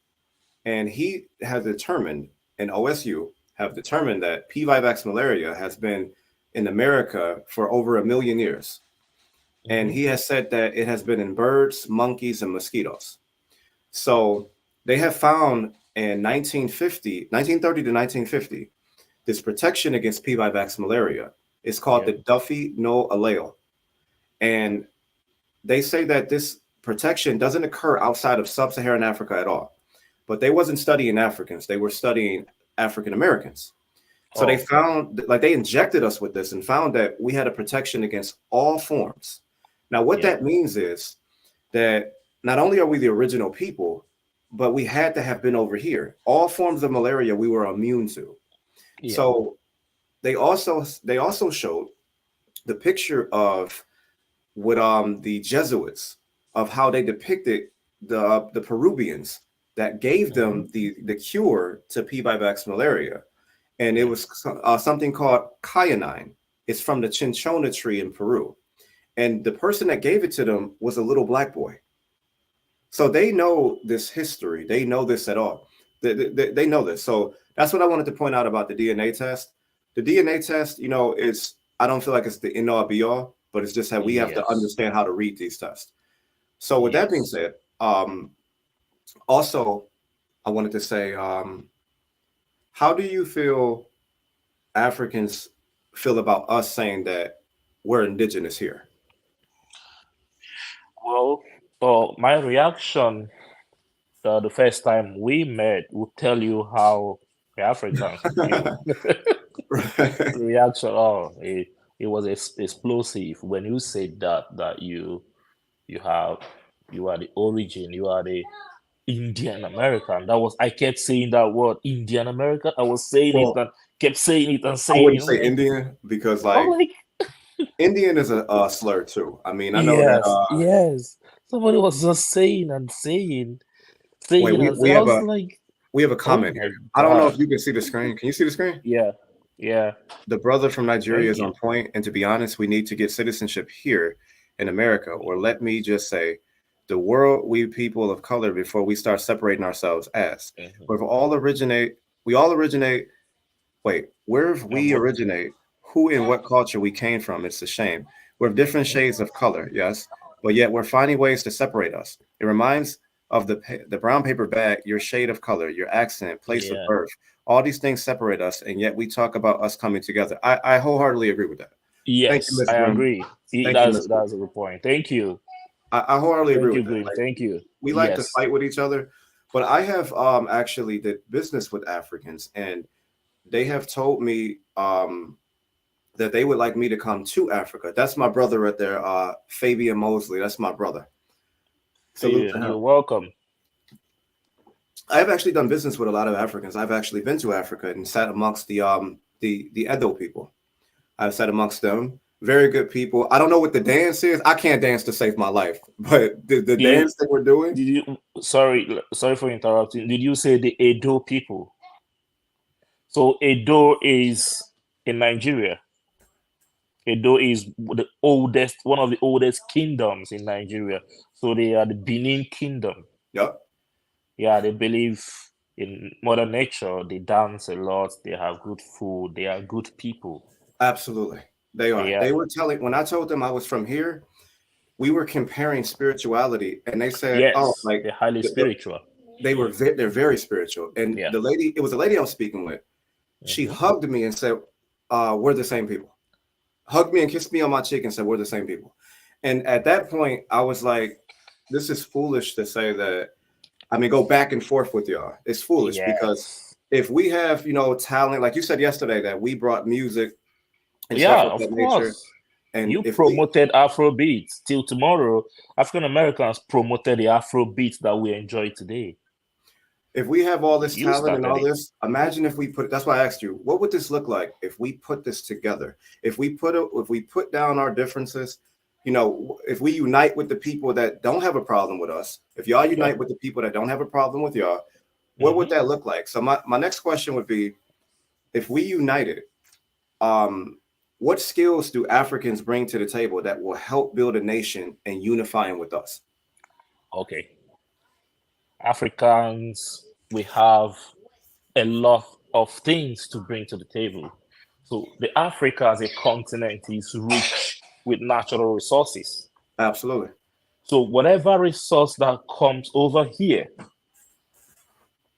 Speaker 1: and he has determined, and OSU have determined that P. vivax malaria has been in America for over 1 million years. And
Speaker 2: Mm-hmm.
Speaker 1: he has said that it has been in birds, monkeys, and mosquitoes. So they have found in 1930 to 1950, this protection against P. vivax malaria is called
Speaker 2: Yeah.
Speaker 1: the Duffy null allele. And they say that this protection doesn't occur outside of sub-Saharan Africa at all. But they wasn't studying Africans; they were studying African Americans. So they
Speaker 2: Oh.
Speaker 1: found, like, they injected us with this and found that we had a protection against all forms. Now, what
Speaker 2: Yeah.
Speaker 1: that means is that not only are we the original people, but we had to have been over here. All forms of malaria we were immune to.
Speaker 2: Yeah.
Speaker 1: So they also showed the picture of with the Jesuits of how they depicted the Peruvians that gave
Speaker 2: Mm-hmm.
Speaker 1: them the cure to P. vivax malaria, and it
Speaker 2: Yeah.
Speaker 1: was something called kyanine. It's from the cinchona tree in Peru, and the person that gave it to them was a little black boy. So they know this history. They know this at all. They know this. So that's what I wanted to point out about the DNA test. The DNA test, is I don't feel like it's the end all be all, but it's just that we have to
Speaker 2: Yes.
Speaker 1: understand how to read these tests. So with that being
Speaker 2: Yes.
Speaker 1: said, also I wanted to say, how do you feel Africans feel about us saying that we're indigenous here?
Speaker 2: Well, my reaction the first time we met will tell you how the Africans feel. Reaction. Oh, it was explosive when you said that you have you are the origin, you are the Indian American. That was I kept saying that word Indian American. I was saying it
Speaker 1: Well,
Speaker 2: and kept saying it and
Speaker 1: I
Speaker 2: saying it.
Speaker 1: wouldn't say Indian because
Speaker 2: I'm
Speaker 1: like
Speaker 2: like,
Speaker 1: Indian is a slur too. I mean, I know that
Speaker 2: yes, yes. Somebody was just saying and saying.
Speaker 1: Wait,
Speaker 2: saying
Speaker 1: we,
Speaker 2: us.
Speaker 1: we
Speaker 2: I
Speaker 1: have
Speaker 2: was
Speaker 1: a
Speaker 2: like,
Speaker 1: we have a
Speaker 2: oh
Speaker 1: comment here.
Speaker 2: my
Speaker 1: I don't know
Speaker 2: God.
Speaker 1: if you can see the screen. Can you see the screen?
Speaker 2: Yeah, yeah.
Speaker 1: The brother from Nigeria
Speaker 2: Thank
Speaker 1: is
Speaker 2: you.
Speaker 1: on point, and to be honest, we need to get citizenship here in America, or let me just say, the world we people of color before we start separating ourselves as.
Speaker 2: Mhm.
Speaker 1: We've all originate. We all originate. Wait, where
Speaker 2: And
Speaker 1: we
Speaker 2: what?
Speaker 1: originate, who and what culture we came from, it's a shame. We're of different
Speaker 2: Mhm.
Speaker 1: shades of color, yes, but yet we're finding ways to separate us. It reminds of the brown paper bag, your shade of color, your accent, place of
Speaker 2: Yeah.
Speaker 1: birth. All these things separate us, and yet we talk about us coming together. I wholeheartedly agree with that. Thank you,
Speaker 2: Yes,
Speaker 1: Miss
Speaker 2: I
Speaker 1: Grimm.
Speaker 2: agree.
Speaker 1: Thank you, Miss Grimm.
Speaker 2: That's a good point. Thank you.
Speaker 1: I wholeheartedly agree
Speaker 2: Thank
Speaker 1: with
Speaker 2: you,
Speaker 1: that.
Speaker 2: Green.
Speaker 1: Like
Speaker 2: Thank you.
Speaker 1: we like to
Speaker 2: Yes.
Speaker 1: fight with each other, but I have actually did business with Africans, and they have told me that they would like me to come to Africa. That's my brother right there, Fabian Mosley. That's my brother. Salute to him.
Speaker 2: You're welcome.
Speaker 1: I've actually done business with a lot of Africans. I've actually been to Africa and sat amongst the Edo people. I've sat amongst them. Very good people. I don't know what the dance is. I can't dance to save my life, but the
Speaker 2: You,
Speaker 1: dance that we're doing,
Speaker 2: did you? Sorry for interrupting. Did you say the Edo people? So Edo is in Nigeria. Edo is one of the oldest kingdoms in Nigeria. So they are the Benin Kingdom.
Speaker 1: yep,
Speaker 2: Yeah, they believe in Mother Nature. They dance a lot. They have good food. They are good people.
Speaker 1: absolutely. They are.
Speaker 2: Yeah.
Speaker 1: They were telling when I told them I was from here, we were comparing spirituality, and they said, "Oh,
Speaker 2: Yes,
Speaker 1: like
Speaker 2: they're highly spiritual.
Speaker 1: they're very spiritual." And
Speaker 2: Yeah.
Speaker 1: the lady, it was a lady I was speaking with. She
Speaker 2: Hmm.
Speaker 1: hugged me and said, "We're the same people." Hugged me and kissed me on my cheek and said, "We're the same people." And at that point, I was like, "This is foolish to say that." I mean, go back and forth with y'all. It's foolish because
Speaker 2: Yes.
Speaker 1: if we have, talent, like you said yesterday, that we brought music and stuff
Speaker 2: Yeah,
Speaker 1: of
Speaker 2: of
Speaker 1: that nature,
Speaker 2: course.
Speaker 1: and
Speaker 2: You
Speaker 1: if we
Speaker 2: promoted Afrobeat. Till tomorrow, African Americans promoted the Afrobeat that we enjoy today.
Speaker 1: have all this
Speaker 2: You
Speaker 1: talent and
Speaker 2: started
Speaker 1: all
Speaker 2: it.
Speaker 1: this, imagine if we put. That's why I asked you, what would this look like if we put this together? If we put down our differences, if we unite with the people that don't have a problem with us, if y'all
Speaker 2: Yeah.
Speaker 1: unite with the people that don't have a problem with y'all, what would
Speaker 2: Hmm.
Speaker 1: that look like? So my next question would be, if we united, um, what skills do Africans bring to the table that will help build a nation and unifying with us?
Speaker 2: Okay. Africans, we have a lot of things to bring to the table. So the Africa as a continent is rich with natural resources.
Speaker 1: Absolutely.
Speaker 2: So whatever resource that comes over here,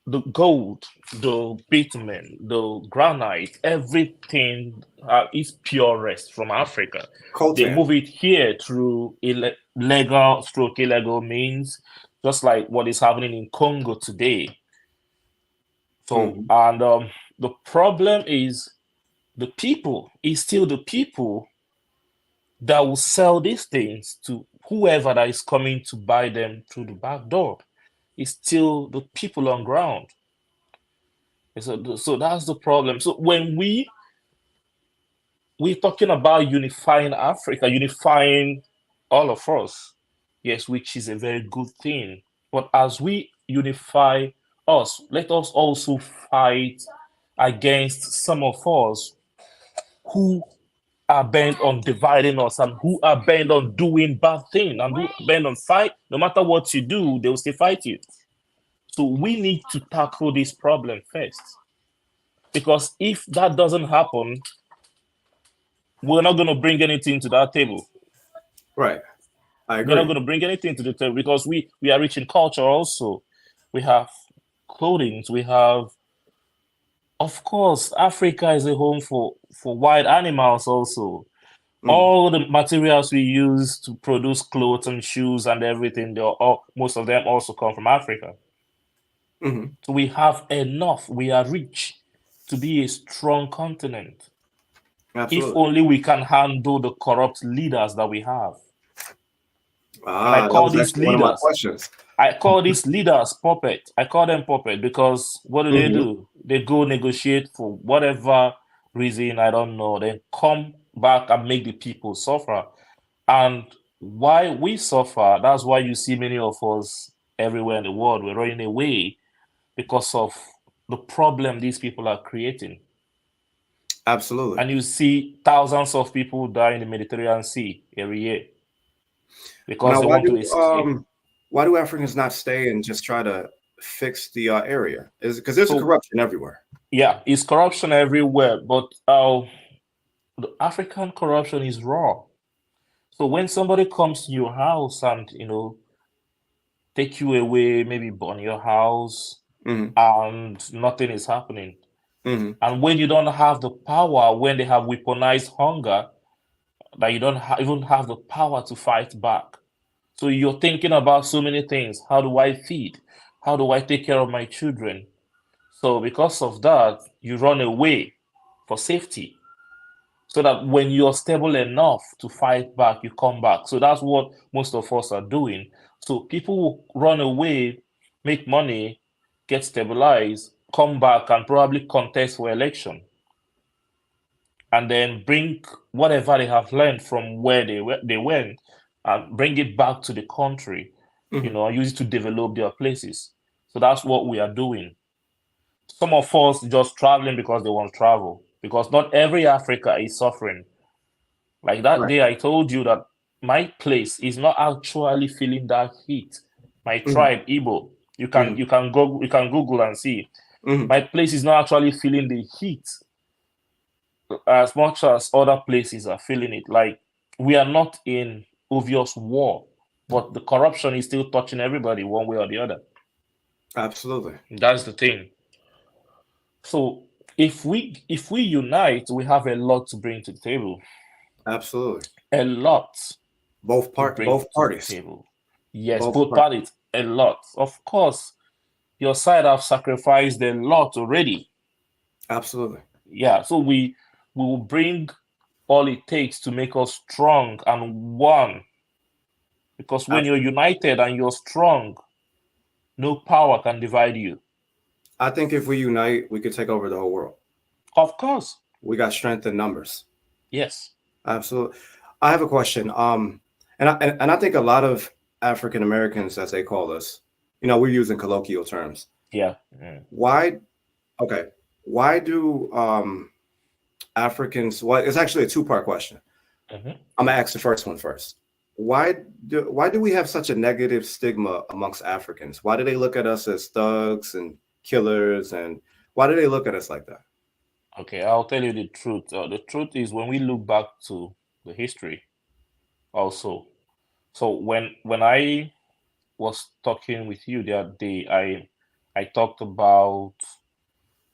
Speaker 2: the gold, the bitumen, the granite, everything is purest from Africa. They
Speaker 1: Coltan.
Speaker 2: move it here through legal stroke illegal means, just like what is happening in Congo today. So,
Speaker 1: Hmm.
Speaker 2: and the problem is the people is still the people that will sell these things to whoever that is coming to buy them through the back door. It's still the people on ground. So that's the problem. So when we're talking about unifying Africa, unifying all of us, yes, which is a very good thing. But as we unify us, let us also fight against some of us who are bent on dividing us and who are bent on doing bad things and who are bent on fight. No matter what you do, they will still fight you. So we need to tackle this problem first. Because if that doesn't happen, we're not going to bring anything to that table.
Speaker 1: Right. I
Speaker 2: We're not
Speaker 1: agree.
Speaker 2: going to bring anything to the table because we are rich in culture also. We have clothing, we have, of course, Africa is a home for wild animals also.
Speaker 1: Mm.
Speaker 2: All the materials we use to produce clothes and shoes and everything, most of them also come from Africa.
Speaker 1: Hmm.
Speaker 2: So we have enough, we are rich to be a strong continent. If
Speaker 1: Absolutely.
Speaker 2: only we can handle the corrupt leaders that we have. And
Speaker 1: That was actually one of my questions.
Speaker 2: I call these leaders puppet. I call them puppet because what do they
Speaker 1: Hmm.
Speaker 2: do? They go negotiate for whatever reason, I don't know, then come back and make the people suffer. And why we suffer, that's why you see many of us. everywhere in the world. We're running away because of the problem these people are creating.
Speaker 1: Absolutely.
Speaker 2: And you see thousands of people die in the Mediterranean Sea every year because
Speaker 1: Now,
Speaker 2: they want to escape.
Speaker 1: why do Africans not stay and just try to fix the area? Is because there's a
Speaker 2: So
Speaker 1: corruption everywhere.
Speaker 2: yeah, it's corruption everywhere, but the African corruption is raw. So when somebody comes to your house and take you away, maybe burn your house,
Speaker 1: Hmm.
Speaker 2: and nothing is happening.
Speaker 1: Hmm.
Speaker 2: And when you don't have the power, when they have weaponized hunger, that you don't even have the power to fight back. So you're thinking about so many things. How do I feed? How do I take care of my children? So because of that, you run away for safety. So that when you're stable enough to fight back, you come back. So that's what most of us are doing. So people will run away, make money, get stabilized, come back, and probably contest for election, and then bring whatever they have learned from where they went, and bring it back to the country,
Speaker 1: Hmm.
Speaker 2: and use it to develop their places. So that's what we are doing. Some of us just traveling because they want to travel, because not every Africa is suffering. Like that
Speaker 1: Right.
Speaker 2: day, I told you that my place is not actually feeling that heat. My
Speaker 1: Hmm.
Speaker 2: tribe, Igbo, you can
Speaker 1: Hmm.
Speaker 2: you can go you can Google and see.
Speaker 1: Hmm.
Speaker 2: My place is not actually feeling the heat as much as other places are feeling it. Like we are not in obvious war, but the corruption is still touching everybody one way or the other.
Speaker 1: Absolutely.
Speaker 2: That's the thing. So if we unite, we have a lot to bring to the table.
Speaker 1: Absolutely.
Speaker 2: A lot to bring
Speaker 1: Both
Speaker 2: to the
Speaker 1: parties.
Speaker 2: table. Yes,
Speaker 1: Both
Speaker 2: both
Speaker 1: parties.
Speaker 2: parties, a lot. Of course, your side have sacrificed a lot already.
Speaker 1: Absolutely.
Speaker 2: Yeah, so we will bring all it takes to make us strong and one. Because when you're
Speaker 1: Absolutely.
Speaker 2: united and you're strong, no power can divide you.
Speaker 1: I think if we unite, we could take over the whole world.
Speaker 2: Of course.
Speaker 1: We got strength in numbers.
Speaker 2: Yes.
Speaker 1: Absolutely. I have a question. And I think a lot of African Americans, as they call us, we're using colloquial terms.
Speaker 2: Yeah. Mm.
Speaker 1: Why? Okay. Why do Africans? Well, it's actually a two-part question.
Speaker 2: Mhm.
Speaker 1: I'm gonna ask the first one first. Why do we have such a negative stigma amongst Africans? Why do they look at us as thugs and killers, and why do they look at us like that?
Speaker 2: Okay, I'll tell you the truth. The truth is when we look back to the history also. So when I was talking with you the other day, I talked about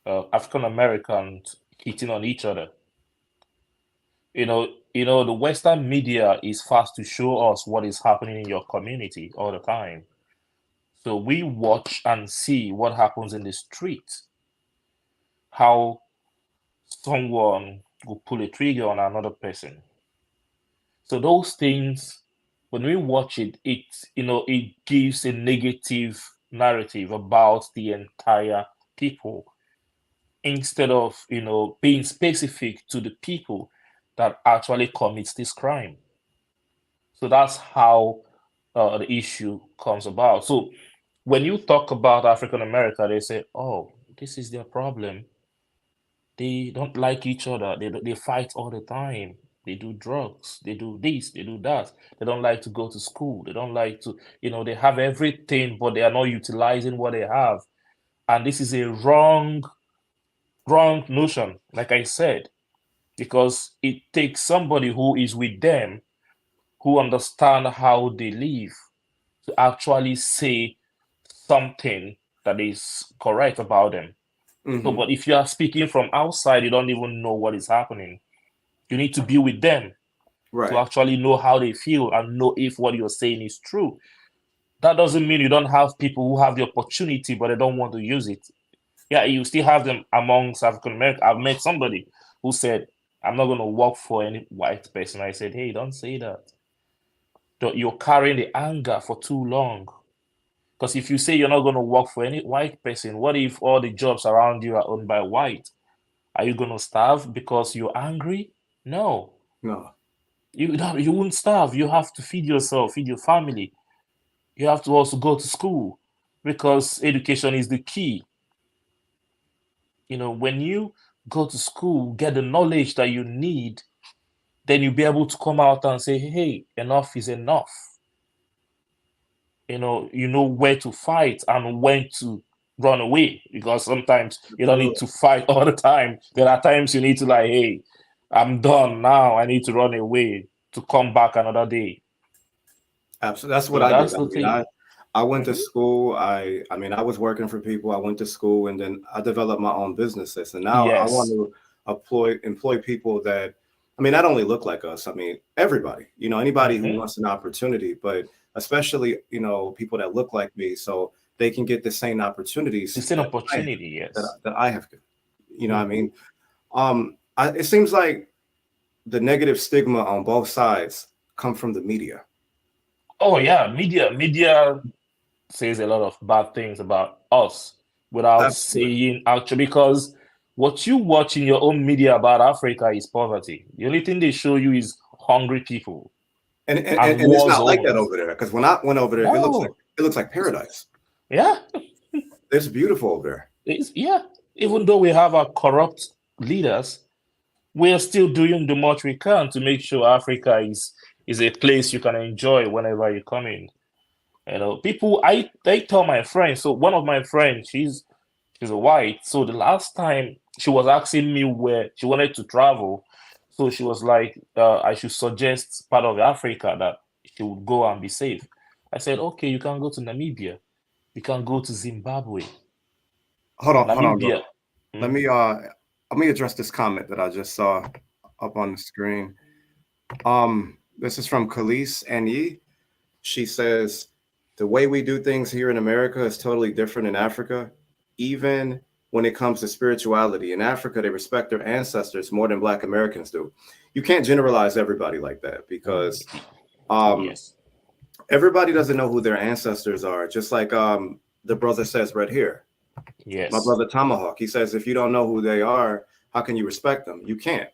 Speaker 2: African Americans hitting on each other. The Western media is fast to show us what is happening in your community all the time. So we watch and see what happens in the street, how someone will pull a trigger on another person. So those things, when we watch it, it gives a negative narrative about the entire people instead of being specific to the people that actually commits this crime. So that's how the issue comes about. So when you talk about African America, they say, "Oh, this is their problem. They don't like each other. They fight all the time. They do drugs. They do this. They do that. They don't like to go to school. They don't like to, they have everything, but they are not utilizing what they have." And this is a wrong notion, like I said, because it takes somebody who is with them, who understand how they live, to actually say something that is correct about them. So,
Speaker 1: Hmm.
Speaker 2: but if you are speaking from outside, you don't even know what is happening. You need to be with them to
Speaker 1: Right.
Speaker 2: actually know how they feel and know if what you're saying is true. That doesn't mean you don't have people who have the opportunity, but they don't want to use it. Yeah, you still have them amongst African American. I've met somebody who said, "I'm not going to work for any white person." I said, "Hey, don't say that. You're carrying the anger for too long. Because if you say you're not going to work for any white person, what if all the jobs around you are owned by white? Are you going to starve because you're angry? No,
Speaker 1: No.
Speaker 2: you won't starve. You have to feed yourself, feed your family. You have to also go to school because education is the key. When you go to school, get the knowledge that you need, then you'll be able to come out and say, hey, enough is enough. You know where to fight and when to run away, because sometimes you don't need
Speaker 1: Absolutely.
Speaker 2: to fight all the time. There are times you need to, like, hey, I'm done now. I need to run away to come back another day.
Speaker 1: Absolutely. That's what
Speaker 2: So
Speaker 1: I did.
Speaker 2: that's the
Speaker 1: I
Speaker 2: thing.
Speaker 1: I went to
Speaker 2: Hmm.
Speaker 1: school. I mean, I was working for people. I went to school and then I developed my own businesses. And now I want
Speaker 2: Yes.
Speaker 1: to employ people that, I mean, not only look like us. I mean, everybody, anybody who
Speaker 2: Hmm.
Speaker 1: wants an opportunity, but especially, people that look like me so they can get the same
Speaker 2: The
Speaker 1: opportunities
Speaker 2: same
Speaker 1: that I have,
Speaker 2: opportunity. Yes.
Speaker 1: that I have. What I
Speaker 2: Hmm.
Speaker 1: mean? It seems like the negative stigma on both sides come from the media.
Speaker 2: Oh yeah, media says a lot of bad things about us without
Speaker 1: Absolutely.
Speaker 2: saying actually, because what you watch in your own media about Africa is poverty. The only thing they show you is hungry people and
Speaker 1: And it's
Speaker 2: war
Speaker 1: not like that
Speaker 2: zones.
Speaker 1: over there because when I went over there,
Speaker 2: No.
Speaker 1: it looks like paradise.
Speaker 2: Yeah.
Speaker 1: It's beautiful over there.
Speaker 2: Yeah. Even though we have our corrupt leaders, we are still doing the much we can to make sure Africa is a place you can enjoy whenever you come in. People, I tell my friends. So one of my friends, she's a white. So the last time she was asking me where she wanted to travel, so she was like, I should suggest part of Africa that she would go and be safe. I said, okay, you can go to Namibia, you can go to Zimbabwe.
Speaker 1: Hold on,
Speaker 2: Namibia.
Speaker 1: bro. Let
Speaker 2: Mhm.
Speaker 1: me uh let me address this comment that I just saw up on the screen. This is from Khalees Anyi. She says the way we do things here in America is totally different in Africa, even when it comes to spirituality. In Africa, they respect their ancestors more than Black Americans do. You can't generalize everybody like that because
Speaker 2: Oh
Speaker 1: um,
Speaker 2: yes,
Speaker 1: everybody doesn't know who their ancestors are. Just like the brother says right here, my
Speaker 2: yes,
Speaker 1: brother Tomahawk. He says, if you don't know who they are, how can you respect them? You can't.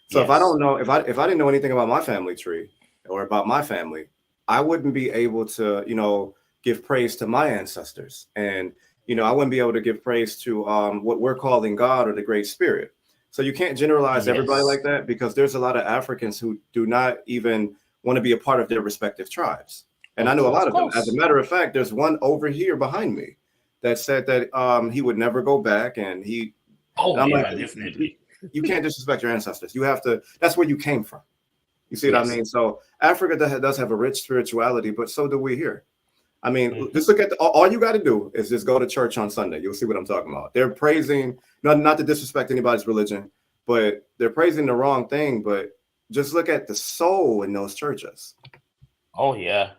Speaker 1: So if I
Speaker 2: yes,
Speaker 1: don't know, if I didn't know anything about my family tree or about my family, I wouldn't be able to, give praise to my ancestors, and I wouldn't be able to give praise to what we're calling God or the Great Spirit. So you can't generalize everybody
Speaker 2: yes,
Speaker 1: like that because there's a lot of Africans who do not even want to be a part of their respective tribes, and I know a lot
Speaker 2: of
Speaker 1: of them. As a
Speaker 2: course.
Speaker 1: matter of fact, there's one over here behind me that said that he would never go back, and
Speaker 2: Oh
Speaker 1: I'm like,
Speaker 2: yeah,
Speaker 1: you,
Speaker 2: definitely.
Speaker 1: you can't disrespect your ancestors. You have to. That's where you came from. You see what I
Speaker 2: Yes.
Speaker 1: mean? So Africa does have a rich spirituality, but so do we here. I mean,
Speaker 2: Hmm.
Speaker 1: just look at all you got to do is just go to church on Sunday. You'll see what I'm talking about. They're praising, not to disrespect anybody's religion, but they're praising the wrong thing. But just look at the soul in those churches.
Speaker 2: Oh yeah.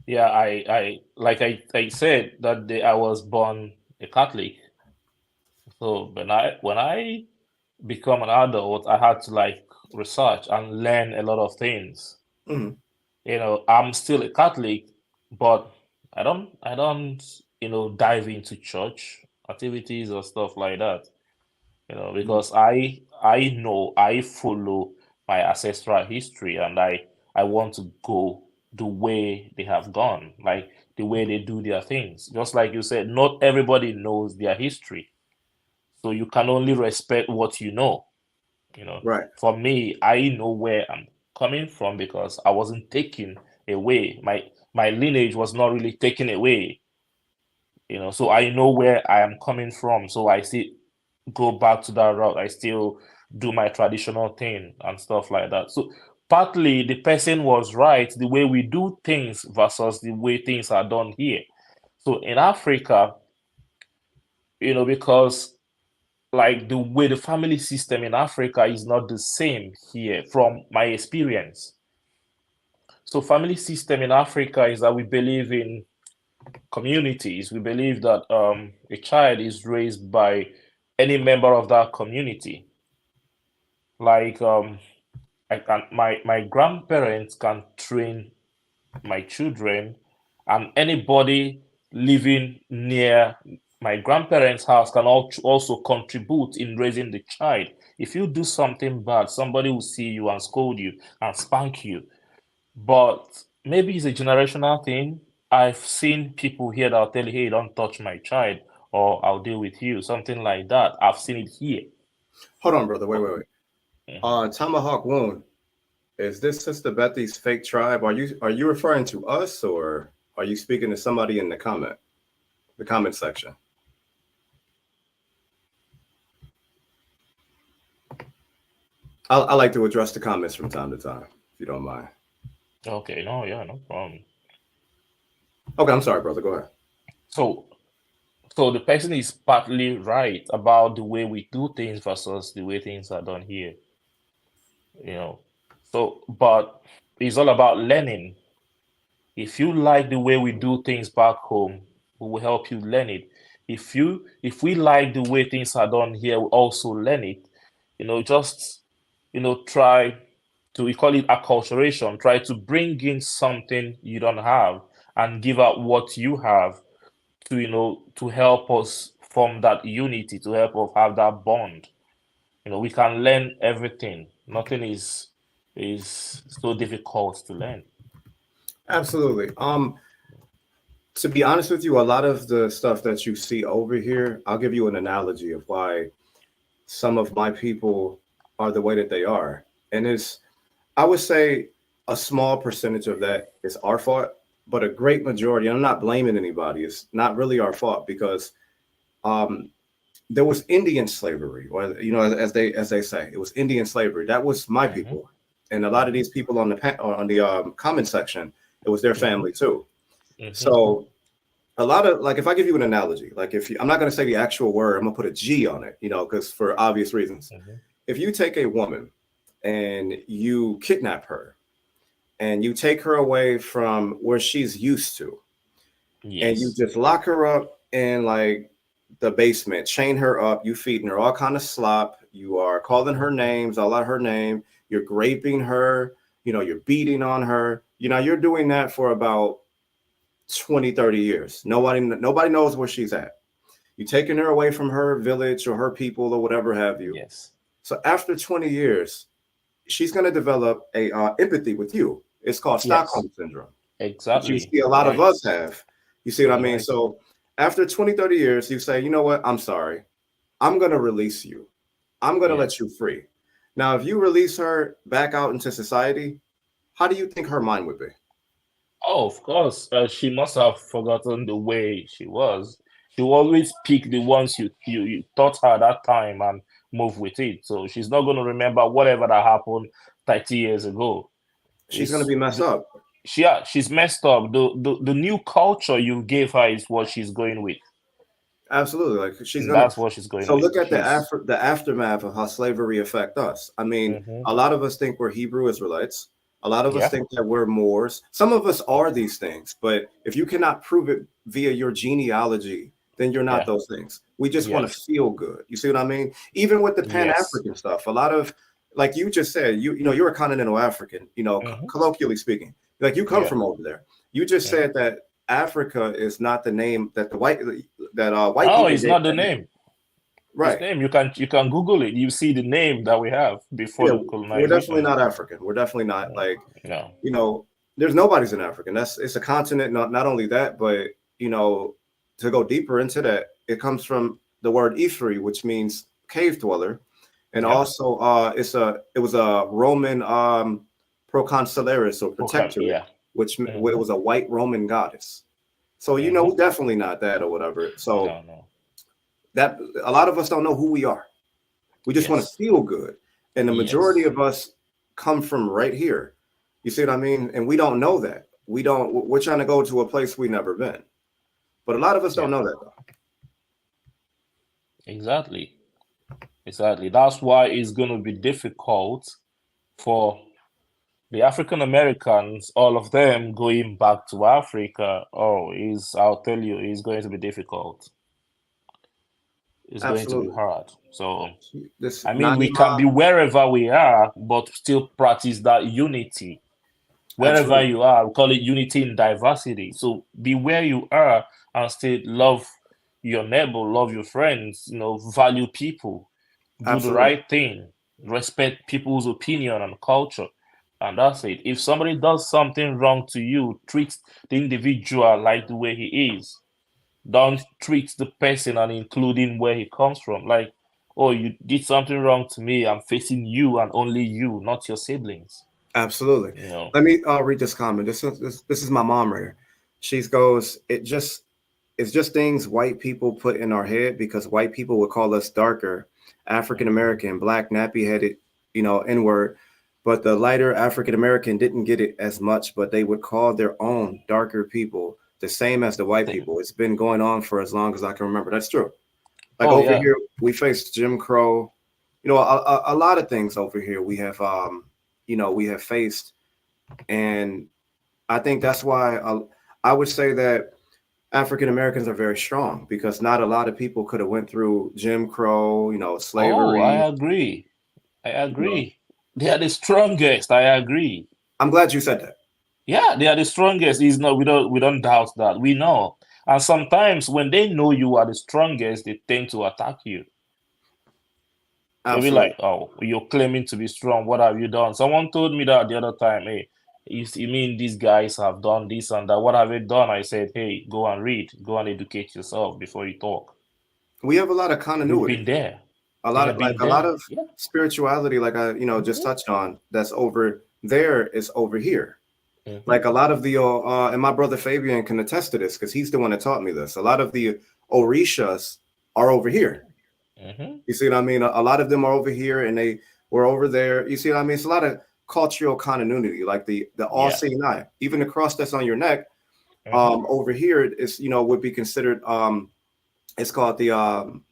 Speaker 2: Yeah, I like I said that day I was born a Catholic. So when I become an adult, I had to like research and learn a lot of things.
Speaker 1: Mhm.
Speaker 2: I'm still a Catholic, but I don't dive into church activities or stuff like that.
Speaker 1: Mhm.
Speaker 2: Because I know I follow my ancestral history, and I want to go the way they have gone, like the way they do their things. Just like you said, not everybody knows their history, so you can only respect what you know.
Speaker 1: Right.
Speaker 2: For me, I know where I'm coming from because I wasn't taken away. My lineage was not really taken away. So I know where I am coming from. So I still go back to that route. I still do my traditional thing and stuff like that. So partly the person was right, the way we do things versus the way things are done here. So in Africa, because like the way the family system in Africa is not the same here from my experience. So family system in Africa is that we believe in communities. We believe that a child is raised by any member of that community. Like my grandparents can train my children, and anybody living near my grandparents' house can also contribute in raising the child. If you do something bad, somebody will see you and scold you and spank you. But maybe it's a generational thing. I've seen people here that'll tell you, hey, don't touch my child, or I'll deal with you, something like that. I've seen it here.
Speaker 1: Hold on, brother. Wait,
Speaker 2: But
Speaker 1: wait, wait.
Speaker 2: mhm.
Speaker 1: Tomahawk Wound. Is this Sister Bethy's fake tribe? Are you referring to us, or are you speaking to somebody in the comment section? I like to address the comments from time to time, if you don't mind.
Speaker 2: Okay, no, yeah, no problem.
Speaker 1: Okay, I'm sorry, brother. Go ahead.
Speaker 2: So, so the person is partly right about the way we do things versus the way things are done here, you know. So, but it's all about learning. If you like the way we do things back home, we will help you learn it. If we like the way things are done here, we also learn it. Just try to, we call it acculturation. Try to bring in something you don't have and give out what you have to to help us form that unity, to help us have that bond. We can learn everything. Nothing is so difficult to learn.
Speaker 1: Absolutely. To be honest with you, a lot of the stuff that you see over here, I'll give you an analogy of why some of my people are the way that they are. And I would say a small percentage of that is our fault, but a great majority, and I'm not blaming anybody, it's not really our fault because um, there was Indian slavery, or as they say, it was Indian slavery. That was my
Speaker 2: Hmm.
Speaker 1: people, and a lot of
Speaker 2: Hmm.
Speaker 1: these people on the comment section, it was their
Speaker 2: Hmm.
Speaker 1: family too.
Speaker 2: Hmm.
Speaker 1: So a lot of like, if I give you an analogy, like if you, I'm not going to say the actual word, I'm going to put a G on it, because for obvious reasons.
Speaker 2: Hmm.
Speaker 1: If you take a woman and you kidnap her and you take her away from where she's used to, and you
Speaker 2: Yes.
Speaker 1: just lock her up in like the basement, chain her up, you feeding her all kind of slop, you are calling her names, all out her name, you're raping her, you're beating on her, you're doing that for about 20, 30 years. Nobody knows where she's at. You're taking her away from her village or her people or whatever have you.
Speaker 2: Yes.
Speaker 1: So after 20 years, she's going to develop a empathy with you. It's called
Speaker 2: Yes.
Speaker 1: Stockholm syndrome, which you
Speaker 2: Exactly.
Speaker 1: see a
Speaker 2: You're
Speaker 1: lot of
Speaker 2: right.
Speaker 1: us have. You see what I
Speaker 2: You're
Speaker 1: mean?
Speaker 2: right.
Speaker 1: So after 20, 30 years, you say, you know what? I'm sorry. I'm going to release you. I'm going to
Speaker 2: Yeah.
Speaker 1: let you free. Now, if you release her back out into society, how do you think her mind would be?
Speaker 2: Oh, of course. She must have forgotten the way she was. She will always pick the ones you taught her that time and move with it. So she's not going to remember whatever that happened 30 years ago.
Speaker 1: She's going to
Speaker 2: It's
Speaker 1: be messed up.
Speaker 2: yeah, she's messed up. The new culture you gave her is what she's going with.
Speaker 1: Absolutely. Like she's
Speaker 2: And
Speaker 1: gonna.
Speaker 2: that's what she's going
Speaker 1: So
Speaker 2: with.
Speaker 1: look at
Speaker 2: She's
Speaker 1: the aftermath of how slavery affect us. I mean,
Speaker 2: hmm
Speaker 1: a lot of us think we're Hebrew Israelites. A lot of us
Speaker 2: yeah,
Speaker 1: think that we're Moors. Some of us are these things, but if you cannot prove it via your genealogy, then you're not
Speaker 2: yeah,
Speaker 1: those things. We just want to
Speaker 2: yes,
Speaker 1: feel good. You see what I mean? Even with the Pan
Speaker 2: yes.
Speaker 1: African stuff, a lot of, like you just said, you're a continental African.
Speaker 2: Hmm.
Speaker 1: Colloquially speaking, like you come
Speaker 2: Yeah.
Speaker 1: from over there. You just
Speaker 2: Hmm.
Speaker 1: said that Africa is not the name that white
Speaker 2: No,
Speaker 1: people
Speaker 2: it's
Speaker 1: gave
Speaker 2: not the
Speaker 1: that name.
Speaker 2: name. His
Speaker 1: Right.
Speaker 2: name, you can Google it. You see the name that we have before
Speaker 1: Yeah,
Speaker 2: the
Speaker 1: we're definitely
Speaker 2: colonization.
Speaker 1: not African. We're definitely not
Speaker 2: Mm,
Speaker 1: like,
Speaker 2: no.
Speaker 1: you know, there's nobody's in African. It's a continent. Not only that, but you know, to go deeper into that, it comes from the word Ifri, which means cave dweller, and
Speaker 2: Yeah.
Speaker 1: also it was a Roman proconsularis or
Speaker 2: Okay.
Speaker 1: protectorate,
Speaker 2: Yeah.
Speaker 1: which it
Speaker 2: Hmm.
Speaker 1: was a white Roman goddess. So
Speaker 2: Hmm.
Speaker 1: we're definitely not that or whatever. So
Speaker 2: No. No.
Speaker 1: that a lot of us don't know who we are. We just want to
Speaker 2: Yes.
Speaker 1: feel good. And the majority
Speaker 2: Yes.
Speaker 1: of us come from right here. You see what I mean? And we don't know that. We're trying to go to a place we've never been. But a lot of us don't
Speaker 2: Yeah.
Speaker 1: know that though.
Speaker 2: Exactly. Exactly. That's why it's going to be difficult for the African Americans, all of them going back to Africa. Oh, is I'll tell you, it's going to be difficult. It's going to be
Speaker 1: Absolutely.
Speaker 2: hard. So,
Speaker 1: This
Speaker 2: I mean, we can
Speaker 1: Nanima,
Speaker 2: be wherever we are, but still practice that unity. Wherever
Speaker 1: absolutely.
Speaker 2: you are, we call it unity in diversity. So be where you are and still love your neighbor, love your friends, value people, do the
Speaker 1: Absolutely.
Speaker 2: right thing, respect people's opinion and culture. And that's it. If somebody does something wrong to you, treat the individual like the way he is. Don't treat the person and including where he comes from. Like, oh, you did something wrong to me. I'm facing you and only you, not your siblings.
Speaker 1: Absolutely.
Speaker 2: You know.
Speaker 1: Let me read this comment. This is my mom right here. She goes, it's just things white people put in our head because white people would call us darker, African American, black, nappy headed, N word. But the lighter African American didn't get it as much, but they would call their own darker people the same as the white
Speaker 2: Same.
Speaker 1: people. It's been going on for as long as I can remember. That's true. Like
Speaker 2: Oh
Speaker 1: over
Speaker 2: yeah.
Speaker 1: here, we faced Jim Crow, a lot of things over here we have faced. And I think that's why I would say that African Americans are very strong because not a lot of people could have went through Jim Crow,
Speaker 2: Oh,
Speaker 1: slavery.
Speaker 2: I agree. I
Speaker 1: You know.
Speaker 2: agree. They are the strongest. I agree.
Speaker 1: I'm glad you said that.
Speaker 2: Yeah, they are the strongest. Is not we don't doubt that. We know. And sometimes when they know you are the strongest, they tend to attack you. They'll be
Speaker 1: Absolutely.
Speaker 2: like, "Oh, you're claiming to be strong. What have you done?" Someone told me that the other time. Hey, you mean these guys have done this and that? What have they done? I said, "Hey, go and read. Go and educate yourself before you talk.
Speaker 1: We have a lot of
Speaker 2: You've
Speaker 1: continuity.
Speaker 2: been there.
Speaker 1: A
Speaker 2: You
Speaker 1: lot
Speaker 2: have
Speaker 1: of like
Speaker 2: been
Speaker 1: a lot
Speaker 2: there.
Speaker 1: of
Speaker 2: Yeah.
Speaker 1: spirituality, like I just
Speaker 2: Hmm.
Speaker 1: touched on. That's over there is over here.
Speaker 2: Hmm.
Speaker 1: Like a lot of the and my brother Fabian can attest to this because he's the one that taught me this. A lot of the Orishas are over here.
Speaker 2: Hmm.
Speaker 1: You see what I mean? A lot of them are over here and they were over there. You see what I mean? It's a lot of cultural continuity, like the all
Speaker 2: Yeah.
Speaker 1: seeing eye. Even the cross that's on your neck,
Speaker 2: Hmm.
Speaker 1: over here is would be considered it's called the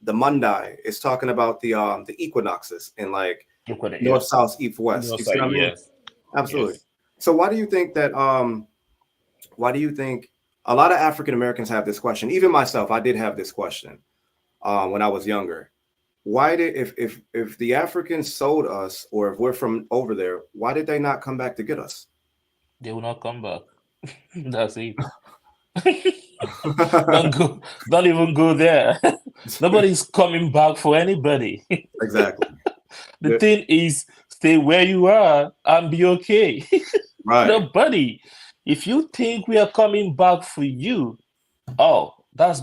Speaker 1: Mundai. It's talking about the equinoxes in like
Speaker 2: Look at it.
Speaker 1: north,
Speaker 2: Yeah.
Speaker 1: south, east, west.
Speaker 2: No
Speaker 1: You see
Speaker 2: side.
Speaker 1: what I mean?
Speaker 2: Yes.
Speaker 1: Absolutely.
Speaker 2: Yes.
Speaker 1: So why do you think a lot of African Americans have this question? Even myself, I did have this question when I was younger. Why did if the Africans sold us, or if we're from over there, why did they not come back to get us?
Speaker 2: They will not come back. That's it. Don't go. Don't even go there. Nobody's coming back for anybody.
Speaker 1: Exactly.
Speaker 2: The thing is, stay where you are and be okay.
Speaker 1: Right.
Speaker 2: Nobody. If you think we are coming back for you, oh, that's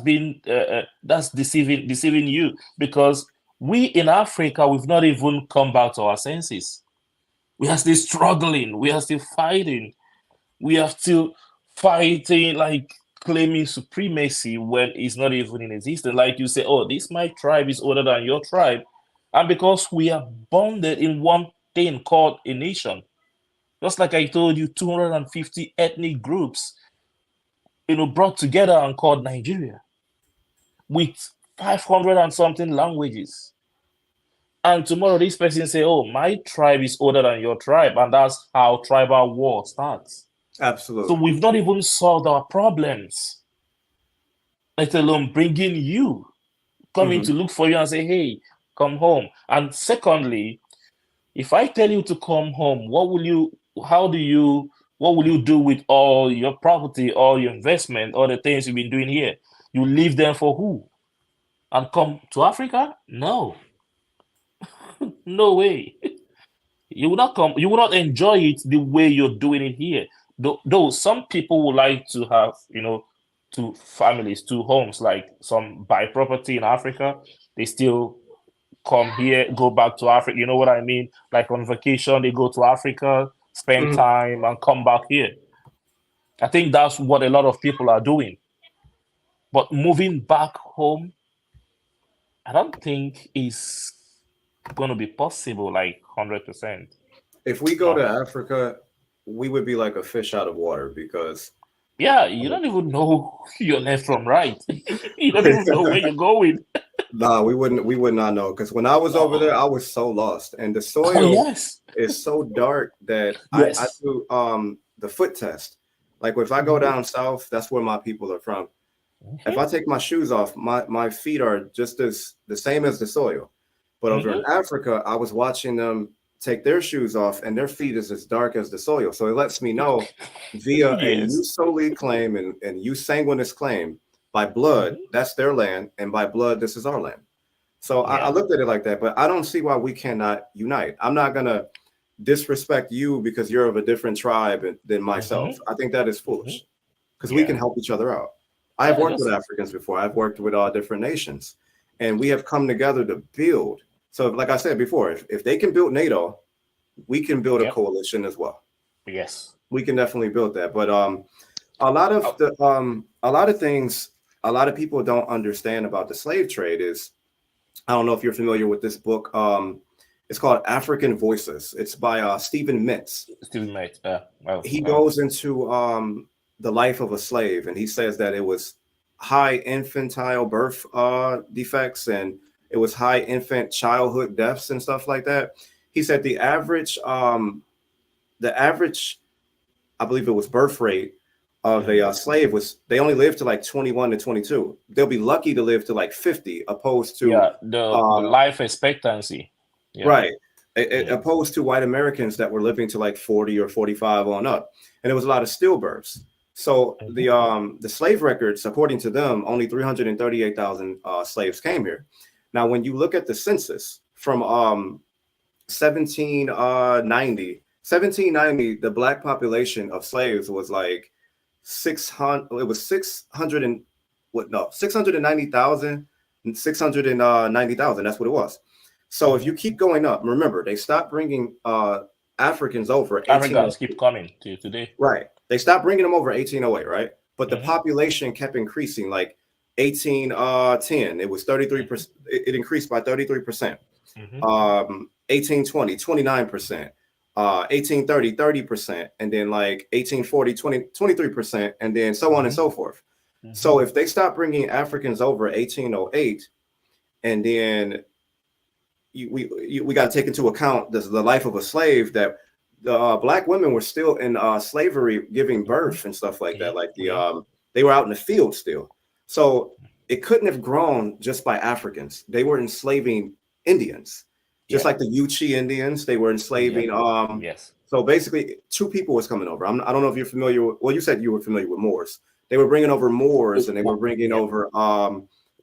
Speaker 2: deceiving you because we in Africa we've not even come back to our senses. We are still struggling. We are still fighting. We are still fighting, like claiming supremacy when it's not even in existence. Like you say, oh, this my tribe is older than your tribe, and because we are bonded in one thing called a nation. Just like I told you, 250 ethnic groups, brought together and called Nigeria with 500 and something languages. And tomorrow, this person say, "Oh, my tribe is older than your tribe," and that's how tribal war starts. So
Speaker 1: Absolutely.
Speaker 2: we've not even solved our problems, let alone bringing you, coming
Speaker 1: Hmm.
Speaker 2: to look for you and say, "Hey, come home." And secondly, if I tell you to come home, what will you? How do you? What will you do with all your property, all your investment, all the things you've been doing here? You leave them for who? And come to Africa? No, no way. You will not come. You will not enjoy it the way you're doing it here. Though some people would like to have, two families, two homes. Like some buy property in Africa, they still come here, go back to Africa. You know what I mean? Like on vacation, they go to Africa, spend
Speaker 1: Hmm.
Speaker 2: time, and come back here. I think that's what a lot of people are doing. But moving back home, I don't think is going to be possible. Like 100%.
Speaker 1: If we go
Speaker 2: No.
Speaker 1: to Africa, we would be like a fish out of water because
Speaker 2: Yeah, you don't even know your left from right. You don't even know where you're going.
Speaker 1: nah, we would not know. Because when I was over there,
Speaker 2: No.
Speaker 1: I was so lost, and the
Speaker 2: Oh
Speaker 1: soil
Speaker 2: yes.
Speaker 1: is so dark that I
Speaker 2: Yes.
Speaker 1: do the foot test. Like if I go
Speaker 2: Mhm.
Speaker 1: down south, that's where my people are from. If
Speaker 2: Mhm.
Speaker 1: I take my shoes off, my feet are just as the same as the soil. But over in
Speaker 2: Mhm.
Speaker 1: Africa, I was watching them take their shoes off, and their feet is as dark as the soil. So it lets me know via a
Speaker 2: Yes.
Speaker 1: use solely claim and use sanguinis claim by blood,
Speaker 2: Mhm.
Speaker 1: that's their land, and by blood, this is our land. So I
Speaker 2: Yeah.
Speaker 1: looked at it like that, but I don't see why we cannot unite. I'm not gonna disrespect you because you're of a different tribe than myself.
Speaker 2: Mm-hmm.
Speaker 1: I think that is
Speaker 2: Mm-hmm.
Speaker 1: foolish because we can
Speaker 2: Yeah.
Speaker 1: help each other out. I have
Speaker 2: Yeah.
Speaker 1: worked with
Speaker 2: Just
Speaker 1: Africans before. I've worked with all different nations, and we have come together to build. So, like I said before, if they can build NATO, we can build a
Speaker 2: yep.
Speaker 1: coalition as well.
Speaker 2: Yes.
Speaker 1: We can definitely build that. But
Speaker 2: Oh,
Speaker 1: a lot of things a lot of people don't understand about the slave trade is I don't know if you're familiar with this book. It's called African Voices. It's by Stephen Mintz.
Speaker 2: Stephen mate.
Speaker 1: He goes into the life of a slave, and he says that it was high infantile birth defects, and it was high infant childhood deaths and stuff like that. He said the average, I believe it was birth rate of a
Speaker 2: mhm.
Speaker 1: slave was they only lived to like 21 to 22. They'll be lucky to live to like 50, opposed to
Speaker 2: Yeah. The
Speaker 1: uh,
Speaker 2: life expectancy. Yeah.
Speaker 1: right.
Speaker 2: Yeah.
Speaker 1: Opposed to white Americans that were living to like 40 or 45 on up. And there was a lot of stillbirths. So
Speaker 2: Mm-hmm.
Speaker 1: the slave records, according to them, only 338,000 slaves came here. Now, when you look at the census from 1790, the black population of slaves was like 600, it was 600 and what, no, 690,000 and 690,000. That's what it was. So if
Speaker 2: Mm-hmm.
Speaker 1: you keep going up, remember, they stopped bringing Africans over
Speaker 2: Africans
Speaker 1: 1808.
Speaker 2: keep coming to today.
Speaker 1: Right. They stopped bringing them over 1808, right? But the
Speaker 2: Mm-hmm.
Speaker 1: population kept increasing like 1810. It was 33%. It increased by 33%.
Speaker 2: Mm-hmm.
Speaker 1: 1820, 29%. 1830, 30%. And then like 1840, 23%. And then so on and
Speaker 2: Mm-hmm.
Speaker 1: so forth.
Speaker 2: Mm-hmm.
Speaker 1: So if they stop bringing Africans over 1808, and then we got to take into account the life of a slave that the black women were still in slavery giving
Speaker 2: Mm-hmm.
Speaker 1: birth and stuff like
Speaker 2: Yeah.
Speaker 1: that like
Speaker 2: Yeah.
Speaker 1: they were out in the field still, so it couldn't have grown just by Africans. They were enslaving Indians, just
Speaker 2: Yeah.
Speaker 1: like the Yuchi Indians. They were
Speaker 2: Yeah.
Speaker 1: enslaving
Speaker 2: Yes.
Speaker 1: so basically two people was coming over. I don't know if you're familiar with, well, you said you were familiar with Moors. They were bringing over Moors, and they were bringing
Speaker 2: Yeah.
Speaker 1: over